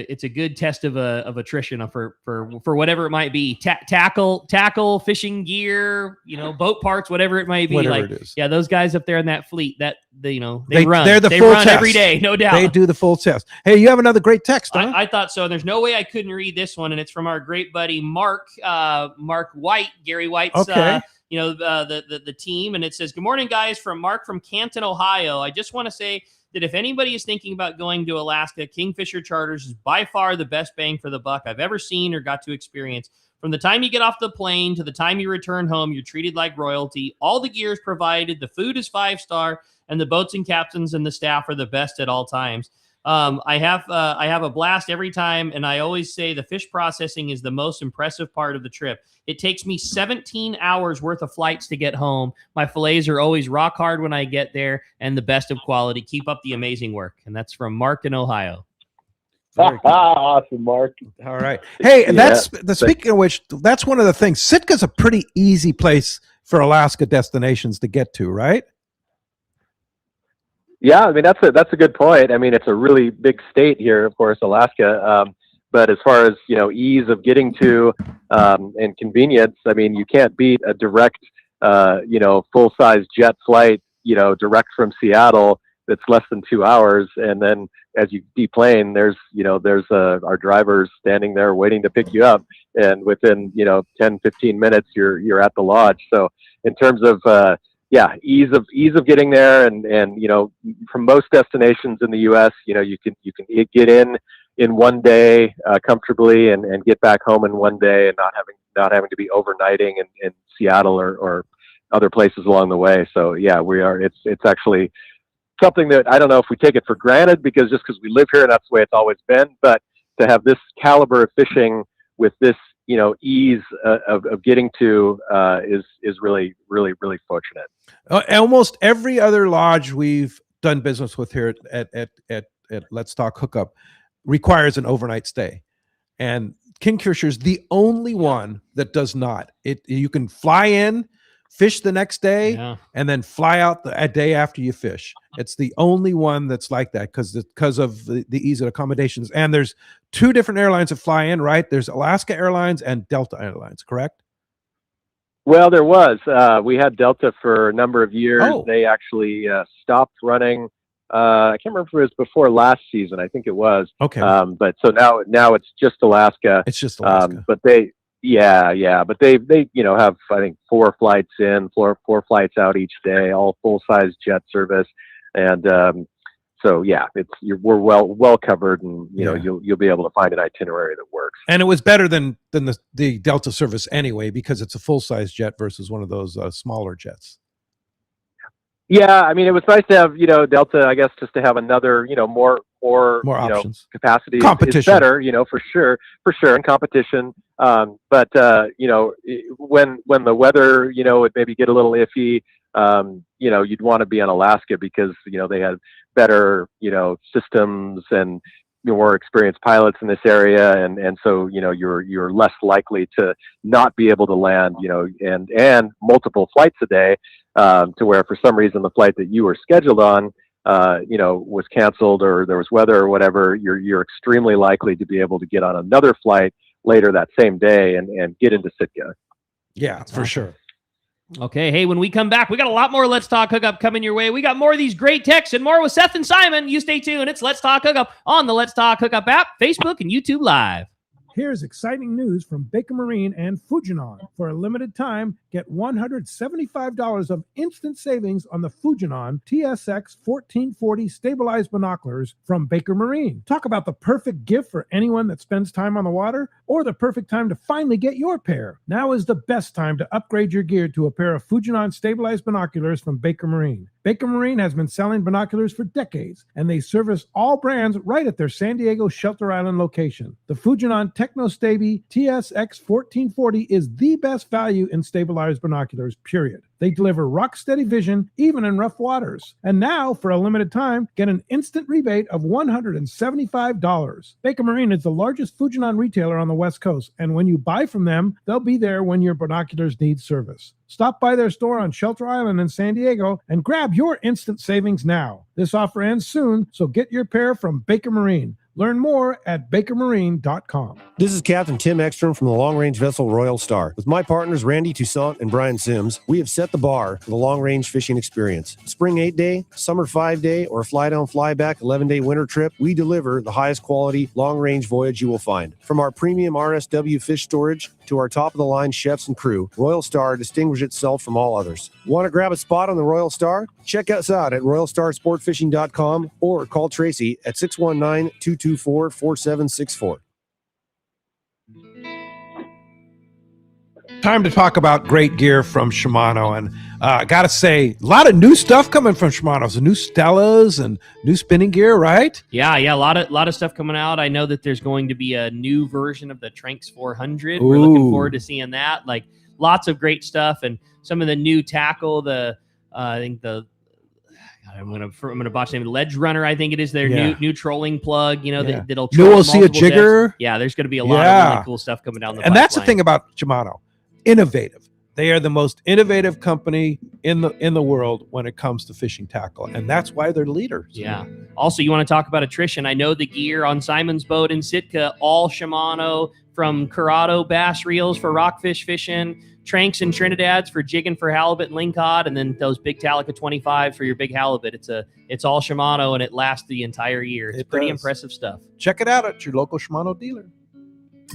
it's a good test of attrition for whatever it might be, tackle, fishing gear, boat parts, whatever it might be. Whatever it is. Yeah, those guys up there in that fleet, that they run. They're the they full run test. every day, no doubt. They do the full test. Hey, you have another great text, huh? I thought so. There's no way I couldn't read this one, and it's from our great buddy Mark White, Gary White's. Okay. The team, and it says, "Good morning, guys, from Mark from Canton, Ohio. I just want to say that if anybody is thinking about going to Alaska, Kingfisher Charters is by far the best bang for the buck I've ever seen or got to experience. From the time you get off the plane to the time you return home, you're treated like royalty. All the gear is provided. The food is 5-star, and the boats and captains and the staff are the best at all times. I have a blast every time, and I always say the fish processing is the most impressive part of the trip. It takes me 17 hours worth of flights to get home. My fillets are always rock hard when I get there, and the best of quality. Keep up the amazing work." And that's from Mark in Ohio. Awesome, Mark. All right. Hey, speaking of which, that's one of the things. Sitka's a pretty easy place for Alaska destinations to get to, right? Yeah, I mean that's a good point. I mean, it's a really big state here, of course, Alaska. But as far as ease of getting to and convenience, I mean, you can't beat a direct full-size jet flight direct from Seattle that's less than 2 hours, and then as you deplane, there's our drivers standing there waiting to pick you up, and within 10-15 minutes you're at the lodge. So in terms of ease of getting there, and from most destinations in the U.S., you can get in one day comfortably and get back home in one day, and not having to be overnighting in Seattle or other places along the way. So yeah, it's actually something that I don't know if we take it for granted because we live here and that's the way it's always been, but to have this caliber of fishing with this ease of getting to is really, really, really fortunate. Almost every other lodge we've done business with here at Let's Talk Hookup requires an overnight stay, and Kingfisher's the only one that does not. You can fly in, fish the next day, and then fly out a day after you fish. It's the only one that's like that because of the ease of accommodations. And there's 2 different airlines that fly in, right? There's Alaska Airlines and Delta Airlines, correct? Well, there was. We had Delta for a number of years. Oh. They actually stopped running. I can't remember if it was before last season. I think it was. Okay. But so now it's just Alaska. It's just Alaska. But they have, I think, 4 flights in, four flights out each day, all full-size jet service. And so yeah, we're well covered, and you'll be able to find an itinerary that works. And it was better than the Delta service anyway, because it's a full-size jet versus one of those smaller jets. Yeah, I mean, it was nice to have Delta, I guess, just to have another more options. Capacity. Competition. Is better, for sure, in competition. But when the weather would maybe get a little iffy, you'd want to be on Alaska because they had better systems and more experienced pilots in this area, and so you're less likely to not be able to land and multiple flights a day, to where for some reason the flight that you were scheduled on was canceled or there was weather or whatever, you're extremely likely to be able to get on another flight later that same day and get into Sitka. Yeah, for sure. Okay, hey, when we come back, we got a lot more Let's Talk Hookup coming your way. We got more of these great texts and more with Seth and Simon. You stay tuned. It's Let's Talk Hookup on the Let's Talk Hookup app, Facebook, and YouTube Live. Here's exciting news from Baker Marine and Fujinon. For a limited time, get $175 of instant savings on the Fujinon TSX 1440 stabilized binoculars from Baker Marine. Talk about the perfect gift for anyone that spends time on the water, or the perfect time to finally get your pair. Now is the best time to upgrade your gear to a pair of Fujinon stabilized binoculars from Baker Marine. Baker Marine has been selling binoculars for decades, and they service all brands right at their San Diego Shelter Island location. The Fujinon TechnoStabi TSX 1440 is the best value in stabilized binoculars, period. They deliver rock-steady vision even in rough waters. And now, for a limited time, get an instant rebate of $175. Baker Marine is the largest Fujinon retailer on the West Coast, and when you buy from them, they'll be there when your binoculars need service. Stop by their store on Shelter Island in San Diego and grab your instant savings now. This offer ends soon, so get your pair from Baker Marine. Learn more at bakermarine.com. This is Captain Tim Ekstrom from the long-range vessel Royal Star. With my partners Randy Toussaint and Brian Sims, we have set the bar for the long-range fishing experience. Spring 8-day, summer 5-day, or fly-down, fly-back 11-day winter trip, we deliver the highest quality long-range voyage you will find. From our premium RSW fish storage to our top-of-the-line chefs and crew, Royal Star distinguishes itself from all others. Want to grab a spot on the Royal Star? Check us out at royalstarsportfishing.com or call Tracy at 619-224-4764. Time to talk about great gear from Shimano. And I got to say, a lot of new stuff coming from Shimano. So new Stellas and new spinning gear, right? Yeah, a lot of stuff coming out. I know that there's going to be a new version of the Tranx 400. We're looking forward to seeing that. Like, lots of great stuff, and some of the new tackle. I'm gonna botch the name. Ledge Runner, I think it is their new trolling plug. That'll we'll see a jigger. Depths. Yeah, there's going to be a lot of really cool stuff coming down the And that's the pipeline. thing about Shimano, innovative. They are the most innovative company in the world when it comes to fishing tackle, and that's why they're leaders. Yeah. Also, you want to talk about attrition? I know the gear on Simon's boat in Sitka, all Shimano, from Curado bass reels for rockfish fishing, Tranx and Trinidad's for jigging for halibut and lingcod, and then those big Talica 25 for your big halibut. It's all Shimano, and it lasts the entire year. It's pretty impressive stuff. Check it out at your local Shimano dealer.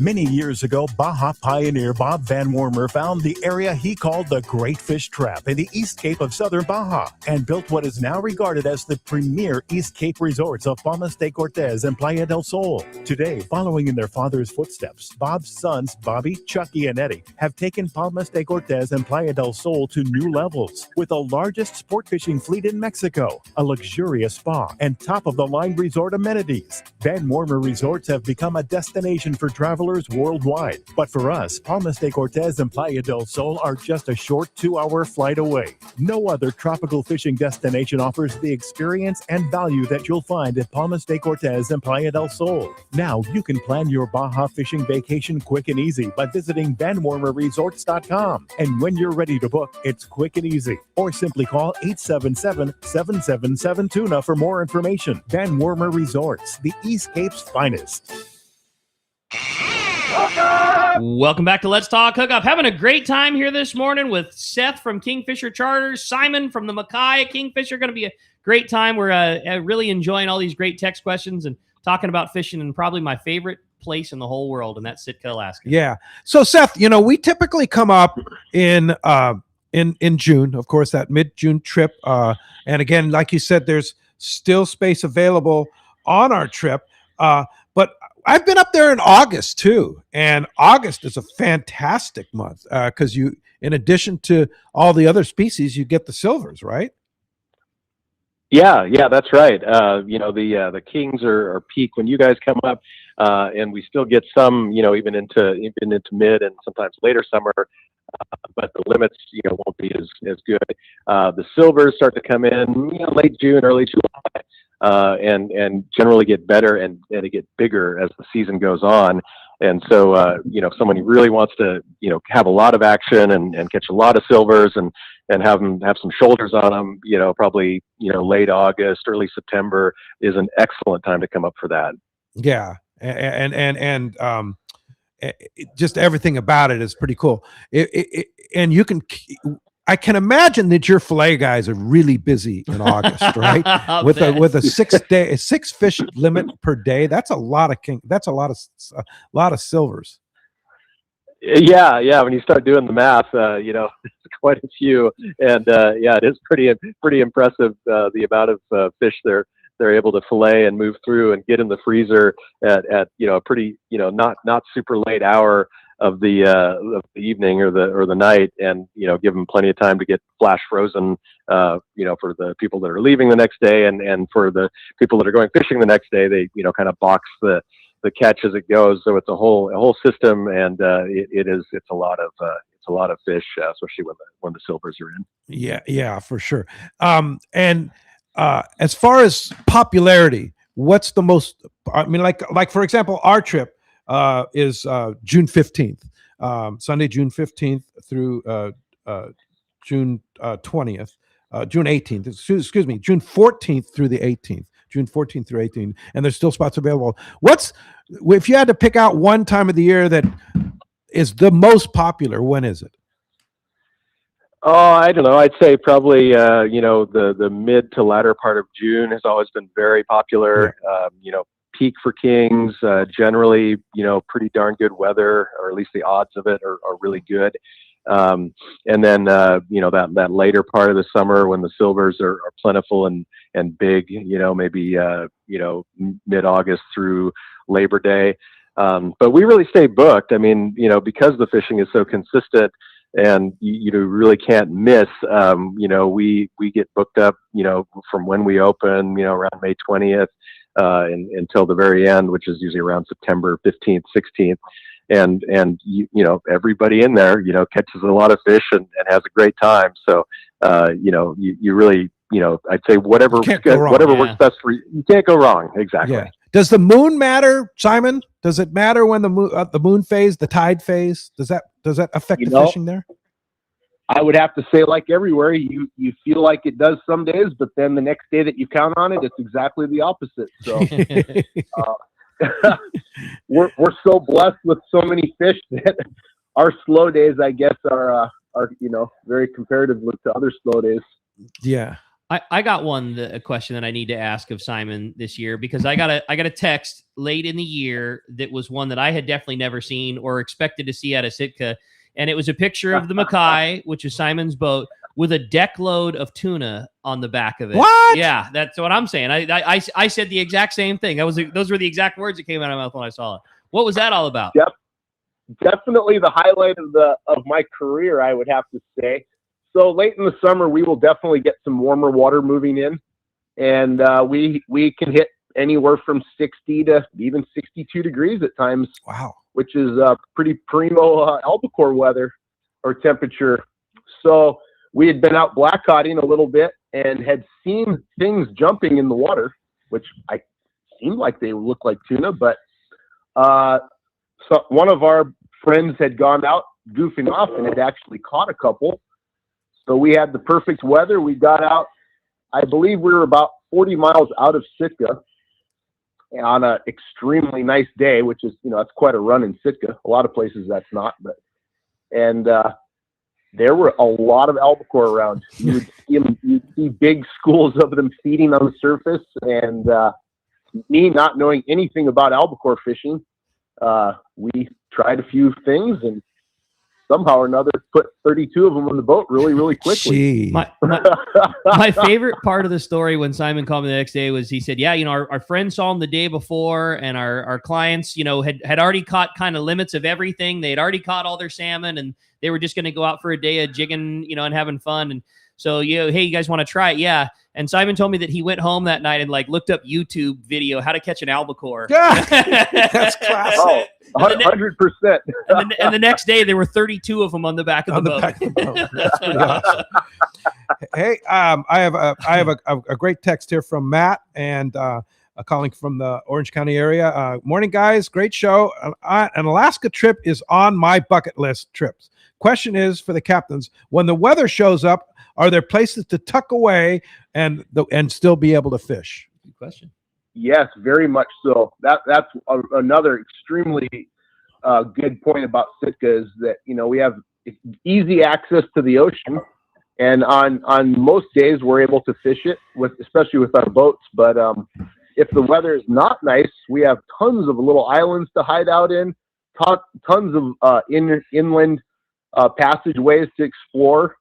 Many years ago, Baja pioneer Bob Van Wormer found the area he called the Great Fish Trap in the East Cape of southern Baja and built what is now regarded as the premier East Cape resorts of Palmas de Cortez and Playa del Sol. Today, following in their father's footsteps, Bob's sons, Bobby, Chucky, and Eddie, have taken Palmas de Cortez and Playa del Sol to new levels with the largest sport fishing fleet in Mexico, a luxurious spa, and top-of-the-line resort amenities. Van Wormer Resorts have become a destination for travelers worldwide. But for us, Palmas de Cortez and Playa del Sol are just a short 2-hour flight away. No other tropical fishing destination offers the experience and value that you'll find at Palmas de Cortez and Playa del Sol. Now you can plan your Baja fishing vacation quick and easy by visiting VanWormerResorts.com. And when you're ready to book, it's quick and easy. Or simply call 877-777-TUNA for more information. Van Wormer Resorts, the East Cape's finest. Welcome back to Let's Talk Hookup. Having a great time here this morning with Seth from Kingfisher Charters, Simon from the Mackay at Kingfisher. Going to be a great time. We're really enjoying all these great text questions and talking about fishing in probably my favorite place in the whole world, and that's Sitka, Alaska. Yeah. So Seth, we typically come up in June, of course, that mid-June trip. And again, like you said, there's still space available on our trip. But I've been up there in August too, and August is a fantastic month because you, in addition to all the other species, you get the silvers, right? Yeah, that's right. The kings are peak when you guys come up, and we still get some, even into mid and sometimes later summer. But the limits, won't be as good. The silvers start to come in, late June, early July. And generally get better and they get bigger as the season goes on. And so, if someone really wants to, have a lot of action and catch a lot of silvers and and have some shoulders on them, probably, late August, early September is an excellent time to come up for that. Yeah. And just everything about it is pretty cool. And I can imagine that your fillet guys are really busy in August, right? with a 6 fish limit per day. That's a lot of lot of silvers. Yeah. When you start doing the math, it's quite a few, and it is pretty impressive the amount of fish they're able to fillet and move through and get in the freezer at a pretty not super late hour of the evening or the night, and give them plenty of time to get flash frozen for the people that are leaving the next day, and for the people that are going fishing the next day, they kind of box the catch as it goes. So it's a whole system, and it's a lot of fish, especially when the silvers are in. Yeah, for sure. And as far as popularity, what's the most? I mean, like for example, our trip is June 15th, Sunday, June 15th through June 20th, June 18th. Excuse me, June 14th through the 18th. June 14th through 18th, and there's still spots available. If you had to pick out one time of the year that is the most popular, when is it? Oh, I don't know. I'd say probably the mid to latter part of June has always been very popular. Peak for kings, generally, pretty darn good weather, or at least the odds of it are really good. And then that later part of the summer when the silvers are plentiful and big, maybe mid-August through Labor Day. But we really stay booked. I mean, because the fishing is so consistent, and you really can't miss. We get booked up, from when we open, around May 20th until the very end, which is usually around September 15th, 16th. And everybody in there, catches a lot of fish and has a great time. So, you really, I'd say whatever works best for you. You can't go wrong. Exactly. Yeah. Does the moon matter, Simon? Does it matter when the moon phase, the tide phase? Does that affect the fishing there? I would have to say, like everywhere, you feel like it does some days, but then the next day that you count on it, it's exactly the opposite. So we're so blessed with so many fish that our slow days, I guess, are very comparative to other slow days. Yeah. I got a question that I need to ask of Simon this year, because I got a text late in the year that was one that I had definitely never seen or expected to see out of Sitka. And it was a picture of the Mackay, which is Simon's boat, with a deck load of tuna on the back of it. What? Yeah, that's what I'm saying. I said the exact same thing. Those were the exact words that came out of my mouth when I saw it. What was that all about? Yep. Definitely the highlight of my career, I would have to say. So late in the summer, we will definitely get some warmer water moving in, and we can hit anywhere from 60 to even 62 degrees at times. Wow. Which is pretty primo albacore weather or temperature. So we had been out blackcotting a little bit and had seen things jumping in the water, which I seemed like they looked like tuna, but so one of our friends had gone out goofing off and had actually caught a couple. So we had the perfect weather. We got out, I believe we were about 40 miles out of Sitka on an extremely nice day, which is, that's quite a run in Sitka. A lot of places that's not, and there were a lot of albacore around. You'd see big schools of them feeding on the surface, and me not knowing anything about albacore fishing, we tried a few things and somehow or another put 32 of them on the boat really, really quickly. My favorite part of the story when Simon called me the next day was he said, yeah, our friends saw him the day before, and our clients, had already caught kind of limits of everything. They had already caught all their salmon, and they were just going to go out for a day of jigging, and having fun. And so, hey, you guys want to try it? Yeah. And Simon told me that he went home that night and looked up YouTube video, how to catch an albacore. Yeah, that's classic. Oh, 100%. And the next day there were 32 of them on the back of the boat. That's pretty awesome. Hey, I have a great text here from Matt, and calling from the Orange County area. Morning, guys. Great show. An Alaska trip is on my bucket list trips. Question is for the captains: when the weather shows up, Are there places to tuck away and still be able to fish? Good question. Yes, very much so. That's another extremely good point about Sitka is that, you know, we have easy access to the ocean, and on most days we're able to fish it especially with our boats. But if the weather is not nice, we have tons of little islands to hide out in, tons of inland passageways to explore,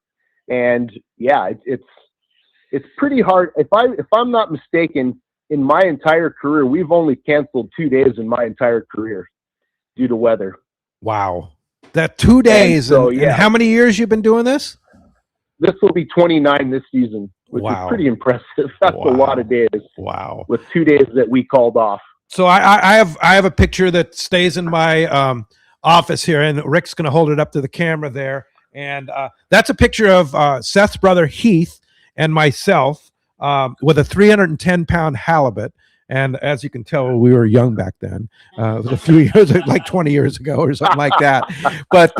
and yeah, it's pretty hard. If I'm not mistaken, in my entire career, we've only canceled 2 days in my entire career due to weather. Wow. That 2 days. And how many years you've been doing this? This will be 29 this season, which is pretty impressive. That's a lot of days. Wow. With 2 days that we called off. So I have a picture that stays in my office here, and Rick's going to hold it up to the camera there. And that's a picture of Seth's brother Heath and myself with a 310-pound halibut. And as you can tell, we were young back then. It was a few years, like 20 years ago or something like that. But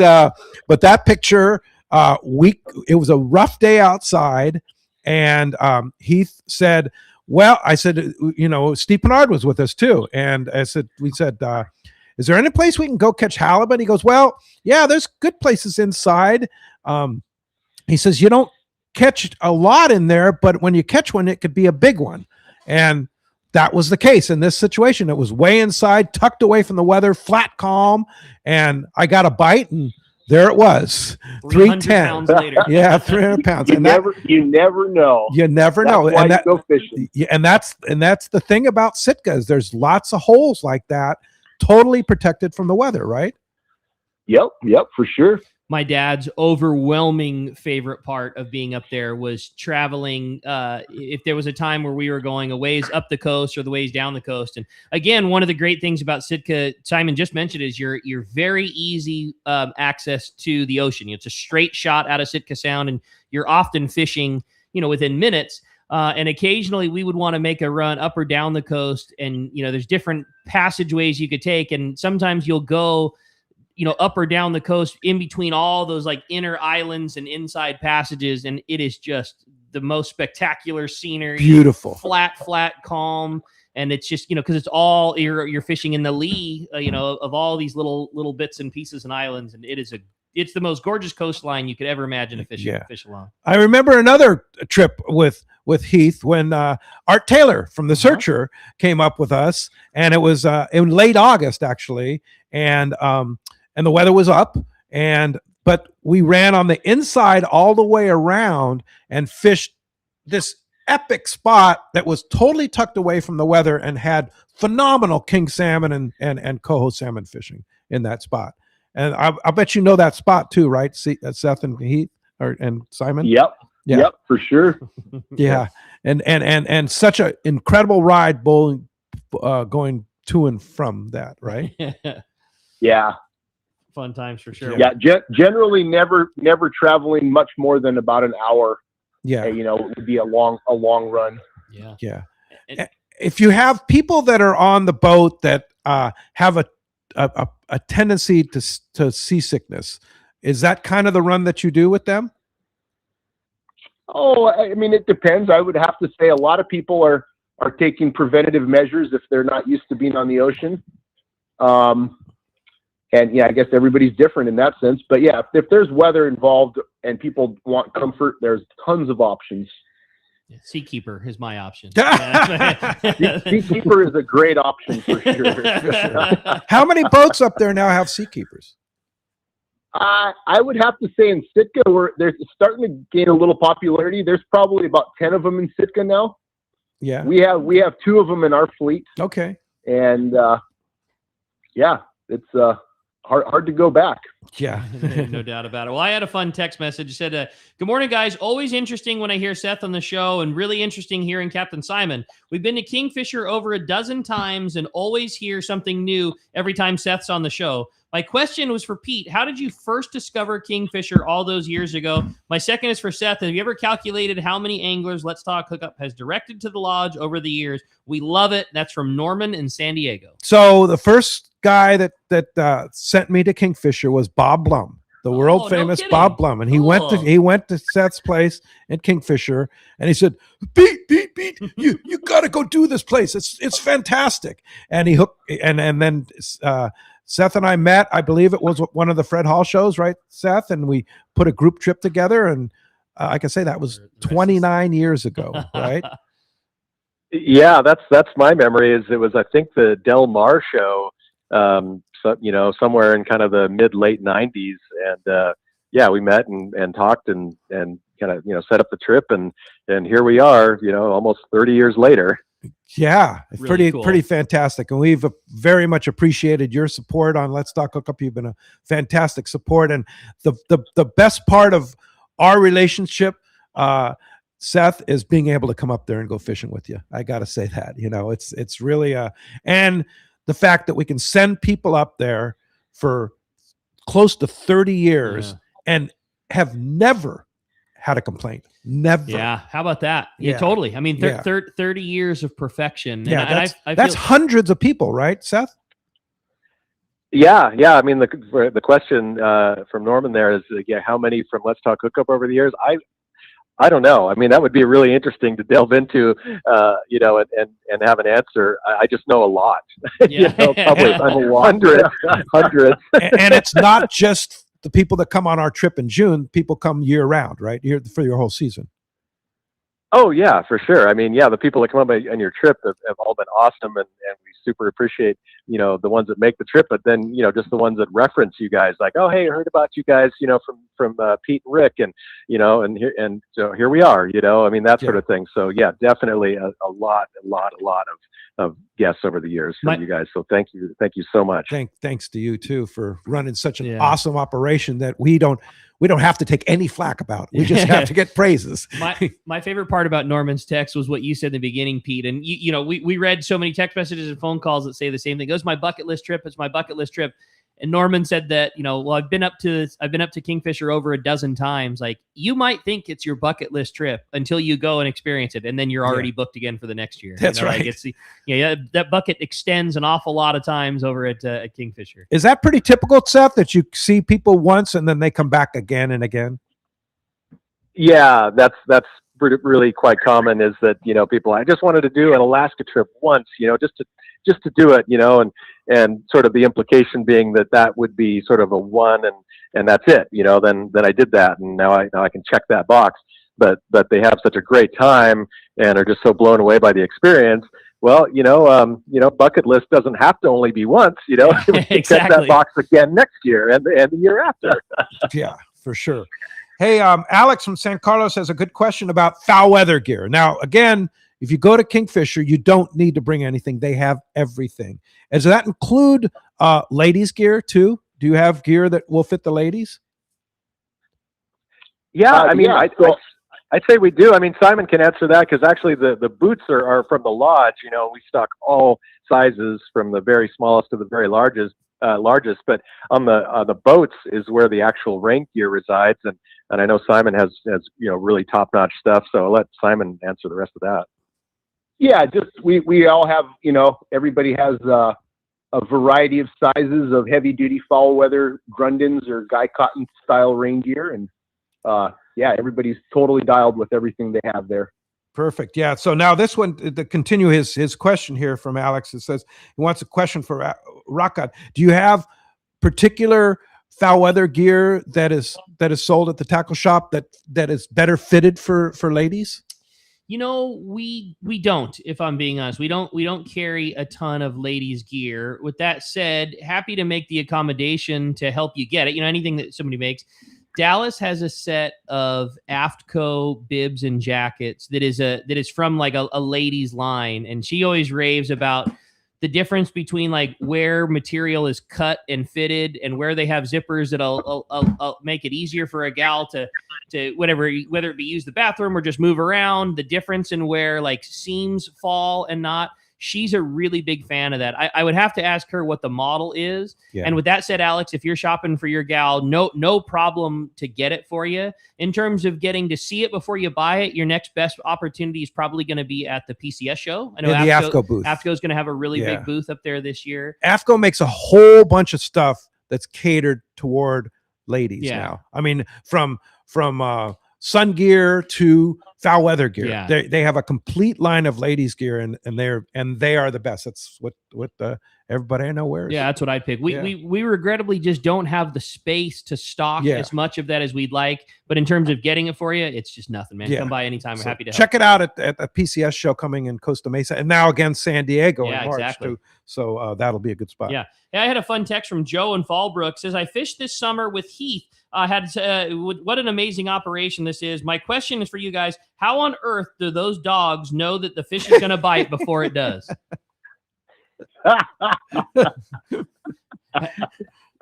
that picture, it was a rough day outside, and Heath said, well, I said, you know, Steve Pennard was with us too. And we said, is there any place we can go catch halibut? He goes, well, yeah, there's good places inside. He says, you don't catch a lot in there, but when you catch one, it could be a big one. And that was the case in this situation. It was way inside, tucked away from the weather, flat calm, and I got a bite, and there it was, 310. Later. Yeah, 300 pounds. You never know. You never That's know. Why And you go fishing. Yeah, and that's the thing about Sitka is there's lots of holes like that, totally protected from the weather, right? Yep, for sure. My dad's overwhelming favorite part of being up there was traveling. If there was a time where we were going a ways up the coast or the ways down the coast. And again, one of the great things about Sitka, Simon just mentioned, is your very easy access to the ocean. It's a straight shot out of Sitka Sound, and you're often fishing, you know, within minutes. And occasionally we would want to make a run up or down the coast, and, you know, there's different passageways you could take. And sometimes you'll go, you know, up or down the coast in between all those like inner islands and inside passages. And it is just the most spectacular scenery. Beautiful. Flat, calm. And it's just, you know, because it's all you're fishing in the lee, you know, of all these little bits and pieces and islands. And it's the most gorgeous coastline you could ever imagine to fish along. I remember another trip with Heath when Art Taylor from The Searcher came up with us, and it was in late August actually, and the weather was up, but we ran on the inside all the way around and fished this epic spot that was totally tucked away from the weather and had phenomenal king salmon and coho salmon fishing in that spot. And I bet you know that spot too, right? Seth and Heath and Simon? Yep. Yeah. Yep, for sure. Yeah. And such an incredible ride going to and from that, right? Yeah. Fun times for sure. Yeah, generally never traveling much more than about an hour. Yeah, you know, it would be a long run. Yeah. If you have people that are on the boat that have a tendency to seasickness, is that kind of the run that you do with them? Oh, I mean, it depends. I would have to say a lot of people are taking preventative measures if they're not used to being on the ocean. And yeah, I guess everybody's different in that sense. But yeah, if there's weather involved and people want comfort, there's tons of options. Seakeeper is my option. Seakeeper is a great option for sure. How many boats up there now have seakeepers? I would have to say in Sitka, they're starting to gain a little popularity. There's probably about 10 of them in Sitka now. Yeah, we have 2 of them in our fleet. Okay, and yeah, it's hard to go back. Yeah. No doubt about it. Well, I had a fun text message. It said, good morning, guys. Always interesting when I hear Seth on the show, and really interesting hearing Captain Simon. We've been to Kingfisher over a dozen times and always hear something new every time Seth's on the show. My question was for Pete. How did you first discover Kingfisher all those years ago? My second is for Seth. Have you ever calculated how many anglers Let's Talk Hookup has directed to the lodge over the years? We love it. That's from Norman in San Diego. So the first guy that sent me to Kingfisher was Bob Blum. the world no famous kidding. Bob Blum, and he went to Seth's place in Kingfisher, and he said, Pete, you got to go do this place. It's fantastic. And he hooked, and then Seth and I met. I believe it was one of the Fred Hall shows, right, Seth? And we put a group trip together, and I can say that was 29 years ago, right? Yeah, that's my memory. It was, I think, the Del Mar show. So, somewhere in kind of the mid-late 90s, and yeah, we met and talked and kind of set up the trip, and here we are, almost 30 years later. Yeah, Really cool. pretty fantastic, and we've very much appreciated your support on Let's Talk Hookup. You've been a fantastic support, and the best part of our relationship, Seth, is being able to come up there and go fishing with you. I got to say that, it's really and the fact that we can send people up there for close to 30 years and have never had a complaint. Never. Yeah. How about that? Yeah, Yeah. totally. I mean, Yeah. 30 years of perfection. Yeah, And I that's feel, hundreds of people, right, Seth? Yeah. I mean, the question from Norman there is, how many from Let's Talk Hookup over the years? I don't know. I mean, that would be really interesting to delve into, and have an answer. I just know a lot. Yeah. Probably hundreds. And it's not just the people that come on our trip in June. People come year round, right? For your whole season. Oh yeah, for sure. I mean, the people that come up on your trip have all been awesome, and we super appreciate, the ones that make the trip, but then, just the ones that reference you guys, like, oh, hey, I heard about you guys, from Pete and Rick, and, and so here we are, I mean, that sort of thing. So yeah, definitely a lot of guests over the years from you guys. So thank you so much. Thanks to you too for running such an awesome operation that we don't have to take any flack about. We just have to get praises. My favorite part about Norman's text was what you said in the beginning, Pete. And we read so many text messages and phone calls that say the same thing. It was my bucket list trip. It's my bucket list trip. And Norman said that, well, I've been up to Kingfisher over a dozen times. Like, you might think it's your bucket list trip until you go and experience it, and then you're already booked again for the next year. That's right. Like that bucket extends an awful lot of times over at Kingfisher. Is that pretty typical, Seth, that you see people once and then they come back again and again? Yeah, that's really quite common. Is that people, I just wanted to do an Alaska trip once, just to do it, and sort of the implication being that would be sort of a one, and that's it, then I did that, and now I can check that box. But they have such a great time and are just so blown away by the experience. Well, bucket list doesn't have to only be once, Exactly. Check that box again next year and the year after. Yeah, for sure. Hey, Alex from San Carlos has a good question about foul weather gear. Now, again, if you go to Kingfisher, you don't need to bring anything. They have everything. Does that include ladies' gear too? Do you have gear that will fit the ladies? Yeah, I mean, I'd say we do. I mean, Simon can answer that, because actually the boots are from the lodge. We stock all sizes from the very smallest to the very largest. But on the boats is where the actual rain gear resides, and I know Simon has really top notch stuff. So I'll let Simon answer the rest of that. Yeah, just we all have, everybody has a variety of sizes of heavy duty foul weather Grundens or Guy Cotton style rain gear, and everybody's totally dialed with everything they have there. Perfect. Yeah. So now this one, to continue his question here from Alex, it says he wants a question for Rakat. Do you have particular foul weather gear that is sold at the tackle shop that is better fitted for ladies? We don't, if I'm being honest. We don't carry a ton of ladies' gear. With that said, happy to make the accommodation to help you get it. Anything that somebody makes. Dallas has a set of Aftco bibs and jackets that is from like a ladies line, and she always raves about the difference between like where material is cut and fitted and where they have zippers that'll make it easier for a gal to whether it be use the bathroom or just move around, the difference in where like seams fall and not. She's a really big fan of that. I would have to ask her what the model is. Yeah. And with that said, Alex, if you're shopping for your gal, no problem to get it for you. In terms of getting to see it before you buy it, your next best opportunity is probably going to be at the PCS show. I know the Aftco booth. Aftco is going to have a really big booth up there this year. Aftco makes a whole bunch of stuff that's catered toward ladies Yeah. now. I mean, from sun gear to foul weather gear. Yeah. They have a complete line of ladies gear, and they are the best. That's what everybody I know wears. Yeah, that's what I'd pick. Yeah. We regrettably just don't have the space to stock Yeah. as much of that as we'd like. But in terms of getting it for you, it's just nothing, man. Yeah. Come by anytime. We're So happy to help. check it out at the PCS show coming in Costa Mesa, and now again San Diego Yeah, in March exactly. too. So that'll be a good spot. Yeah. I had a fun text from Joe in Fallbrook. Says, I fished this summer with Heath. What an amazing operation this is. My question is for you guys. How on earth do those dogs know that the fish is going to bite before it does?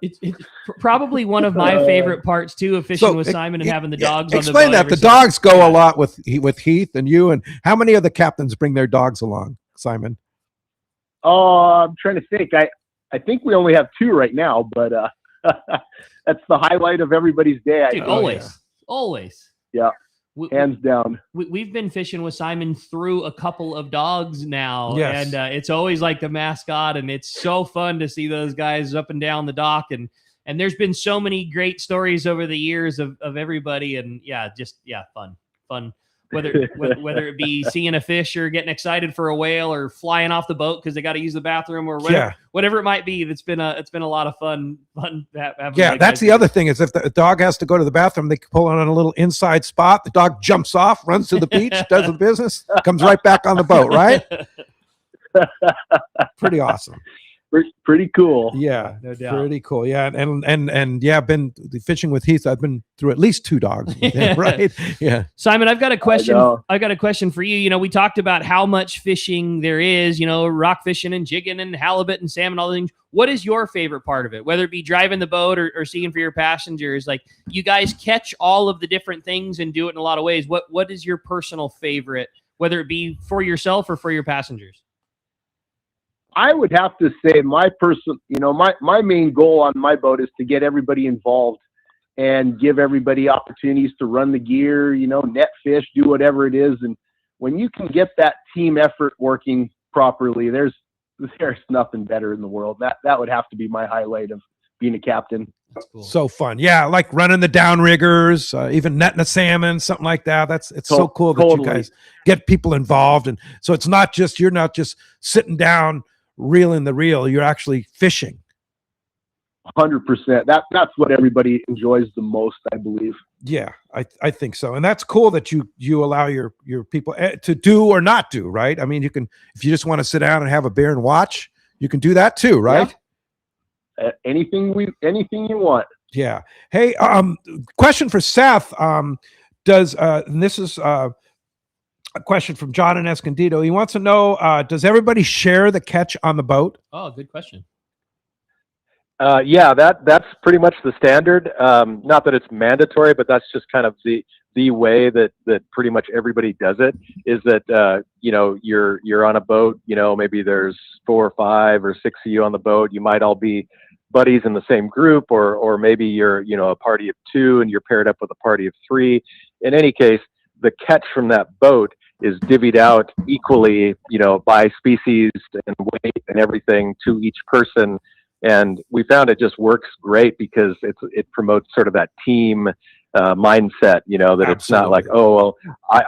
It's probably one of my favorite parts too of fishing with Simon and having the dogs on the boat. Explain that. The dogs go a lot with Heath and you, and how many of the captains bring their dogs along, Simon? Oh, I'm trying to think. I think we only have 2 right now, but that's the highlight of everybody's day. Dude, always. Yeah. Hands down. We've been fishing with Simon through a couple of dogs now, Yes. and it's always like the mascot, and it's so fun to see those guys up and down the dock, and there's been so many great stories over the years of everybody, and fun. Whether it be seeing a fish or getting excited for a whale or flying off the boat because they got to use the bathroom or whatever it might be. It's been a lot of fun. Yeah, that's the other thing is if the dog has to go to the bathroom, they can pull on a little inside spot. The dog jumps off, runs to the beach, does the business, comes right back on the boat, right? Pretty awesome. Pretty cool. Yeah, no doubt. Pretty cool. Yeah, and yeah, I've been fishing with Heath. I've been through at least 2 dogs, right? Yeah. Simon, I've got a question. I've got a question for you. You know, we talked about how much fishing there is. You know, rock fishing and jigging and halibut and salmon, all the things. What is your favorite part of it? Whether it be driving the boat or seeing for your passengers, like you guys catch all of the different things and do it in a lot of ways. What is your personal favorite, whether it be for yourself or for your passengers? I would have to say my main goal on my boat is to get everybody involved and give everybody opportunities to run the gear, net fish, do whatever it is. And when you can get that team effort working properly, there's nothing better in the world. That would have to be my highlight of being a captain. Cool. So fun. Yeah, like running the downriggers, even netting a salmon, something like that. It's so cool that you guys get people involved. And so it's not just, you're not just sitting down reeling the reel, you're actually fishing. 100%. That's what everybody enjoys the most, I believe. Yeah, I think so. And that's cool that you allow your people to do or not do, right? I mean, you can, if you just want to sit down and have a beer and watch, you can do that too, right? Yeah. Anything you want. Yeah. Hey, question for Seth. And this is a question from John in Escondido. He wants to know, does everybody share the catch on the boat? Oh, good question. Yeah, that's pretty much the standard. Not that it's mandatory, but that's just kind of the way that pretty much everybody does it, is that you're on a boat, maybe there's 4 or 5 or 6 of you on the boat. You might all be buddies in the same group, or maybe you're a party of 2 and you're paired up with a party of 3. In any case, the catch from that boat is divvied out equally, by species and weight and everything to each person. And we found it just works great because it promotes sort of that team mindset, that it's not like, oh, well,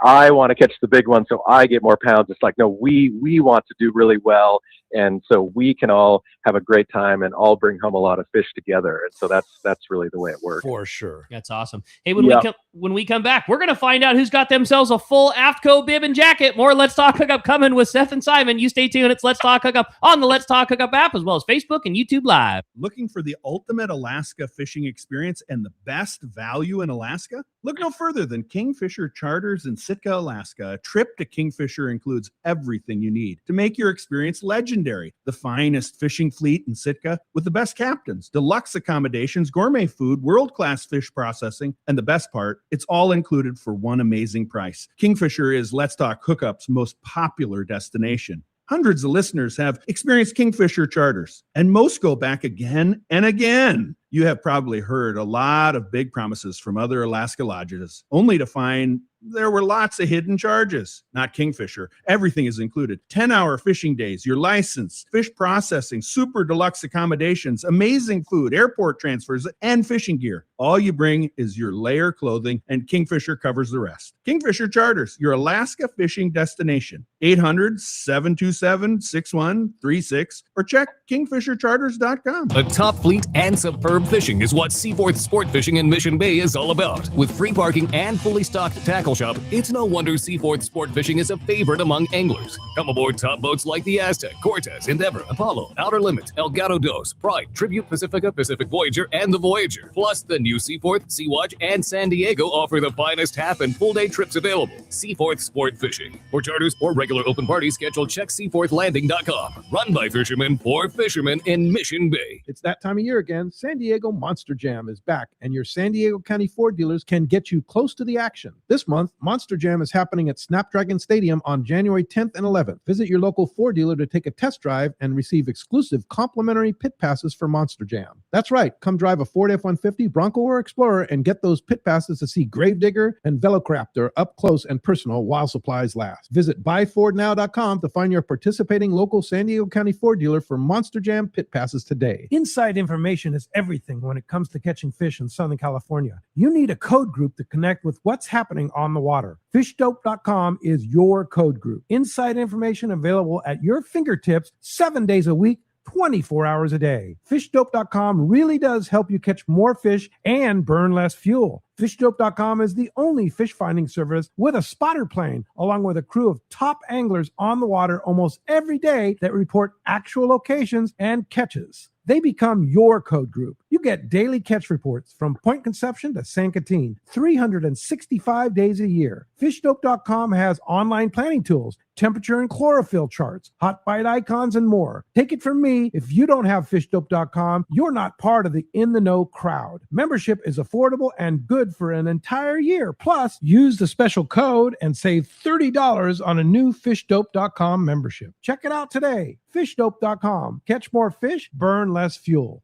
I want to catch the big one, so I get more pounds. It's like, no, we want to do really well. And so we can all have a great time and all bring home a lot of fish together. And so that's really the way it works. For sure. That's awesome. Hey, when we come back, we're going to find out who's got themselves a full AFTCO bib and jacket. More Let's Talk Hookup coming with Seth and Simon. You stay tuned. It's Let's Talk Hookup on the Let's Talk Hookup app, as well as Facebook and YouTube Live. Looking for the ultimate Alaska fishing experience and the best value in Alaska? Look no further than Kingfisher Charters in Sitka, Alaska. A trip to Kingfisher includes everything you need to make your experience legendary. The finest fishing fleet in Sitka with the best captains, deluxe accommodations, gourmet food, world-class fish processing, and the best part, it's all included for one amazing price. Kingfisher is Let's Talk Hookup's most popular destination. Hundreds of listeners have experienced Kingfisher charters, and most go back again and again. You have probably heard a lot of big promises from other Alaska lodges, only to find there were lots of hidden charges. Not Kingfisher. Everything is included. 10-hour fishing days, your license, fish processing, super deluxe accommodations, amazing food, airport transfers, and fishing gear. All you bring is your layer clothing, and Kingfisher covers the rest. Kingfisher Charters, your Alaska fishing destination. 800-727-6136 or check kingfishercharters.com. A top fleet and superb fishing is what Seaforth Sport Fishing in Mission Bay is all about. With free parking and fully stocked tackle shop, it's no wonder Seaforth Sport Fishing is a favorite among anglers. Come aboard top boats like the Aztec, Cortez, Endeavor, Apollo, Outer Limit, Elgato Dos, Pride, Tribute Pacifica, Pacific Voyager, and the Voyager. Plus, the new Seaforth, Sea-Watch, and San Diego offer the finest half and full day trips available. Seaforth Sport Fishing. For charters or regular open party schedule, check seaforthlanding.com. Run by fishermen for fishermen in Mission Bay. It's that time of year again. San Diego Monster Jam is back, and your San Diego County Ford dealers can get you close to the action. This month, Monster Jam is happening at Snapdragon Stadium on January 10th and 11th. Visit your local Ford dealer to take a test drive and receive exclusive complimentary pit passes for Monster Jam. That's right. Come drive a Ford F-150, Bronco, or Explorer and get those pit passes to see Gravedigger and Velociraptor up close and personal while supplies last. Visit buyfordnow.com to find your participating local San Diego County Ford dealer for Monster Jam pit passes today. Inside information is everything when it comes to catching fish in Southern California. You need a code group to connect with what's happening on the water. Fishdope.com is your code group. Inside information available at your fingertips 7 days a week, 24 hours a day. Fishdope.com really does help you catch more fish and burn less fuel. Fishdope.com is the only fish finding service with a spotter plane, along with a crew of top anglers on the water almost every day that report actual locations and catches. They become your code group. You get daily catch reports from Point Conception to San Quintin, 365 days a year. Fishdope.com has online planning tools, temperature and chlorophyll charts, hot bite icons, and more. Take it from me, if you don't have Fishdope.com, you're not part of the in-the-know crowd. Membership is affordable and good for an entire year. Plus, use the special code and save $30 on a new Fishdope.com membership. Check it out today. Fishdope.com. Catch more fish, burn less fuel.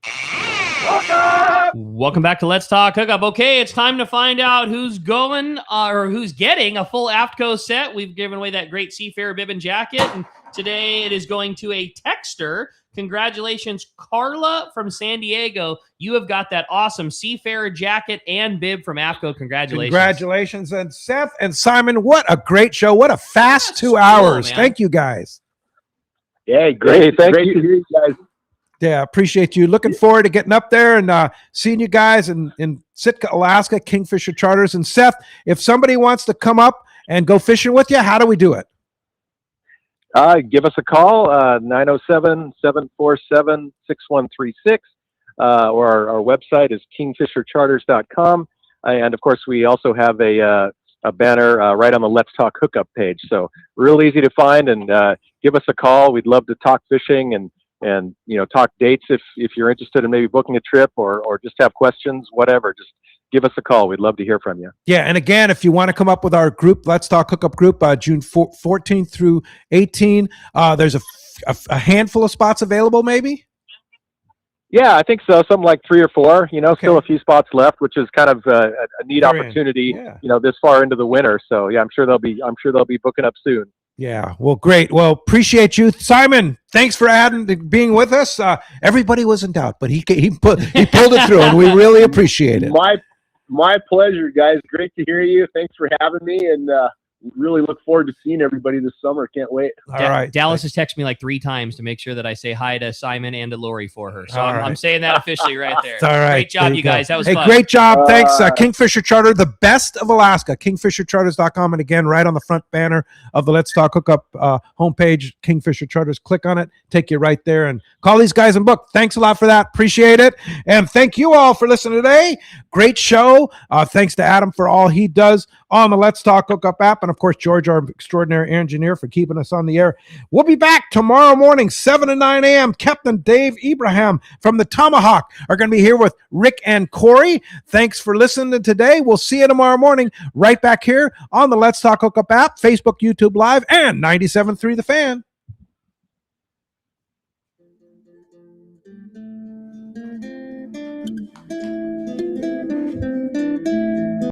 Welcome back to Let's Talk Hookup. Okay, it's time to find out who's going or who's getting a full AFTCO set. We've given away that great Seafarer bib and jacket, and today it is going to a texter. Congratulations, Carla from San Diego. You have got that awesome Seafarer jacket and bib from AFTCO. Congratulations. Congratulations. And Seth and Simon, what a great show. What a fast 2 hours. man. Thank you, guys. Yeah, great. Thank you. To hear you guys. Yeah, appreciate you. Looking forward to getting up there and seeing you guys in Sitka, Alaska, Kingfisher Charters. And Seth, if somebody wants to come up and go fishing with you, how do we do it? Give us a call, 907-747-6136, or our website is kingfishercharters.com. And of course, we also have a banner right on the Let's Talk Hookup page. So real easy to find, and give us a call. We'd love to talk fishing and talk dates if you're interested in maybe booking a trip or just have questions, whatever. Just give us a call. We'd love to hear from you. Yeah, and again, if you want to come up with our group, Let's Talk Hookup group, June 14th through 18, there's a handful of spots available, maybe? Yeah, I think so. Something like 3 or 4. Still a few spots left, which is kind of a neat opportunity. This far into the winter. So yeah, I'm sure they'll be booking up soon. Yeah, well, great. Well, appreciate you, Simon. Thanks for being with us. Everybody was in doubt, but he pulled it through, and we really appreciate it. My pleasure, guys. Great to hear you. Thanks for having me, and really look forward to seeing everybody this summer. Can't wait. All right. Dallas has texted me like 3 times to make sure that I say hi to Simon and to Lori for her. So I'm saying that officially right there. All right. Great job, you guys. That was fun. Great job. Thanks, Kingfisher Charter, the best of Alaska. KingfisherCharters.com. And again, right on the front banner of the Let's Talk Hookup homepage, Kingfisher Charters. Click on it. Take you right there and call these guys and book. Thanks a lot for that. Appreciate it. And thank you all for listening today. Great show. Thanks to Adam for all he does on the Let's Talk Hookup app. And of course, George, our extraordinary engineer, for keeping us on the air. We'll be back tomorrow morning, 7 to 9 a.m. Captain Dave Ibrahim from the Tomahawk are going to be here with Rick and Corey. Thanks for listening today. We'll see you tomorrow morning right back here on the Let's Talk Hookup app, Facebook, YouTube Live, and 97.3 The Fan.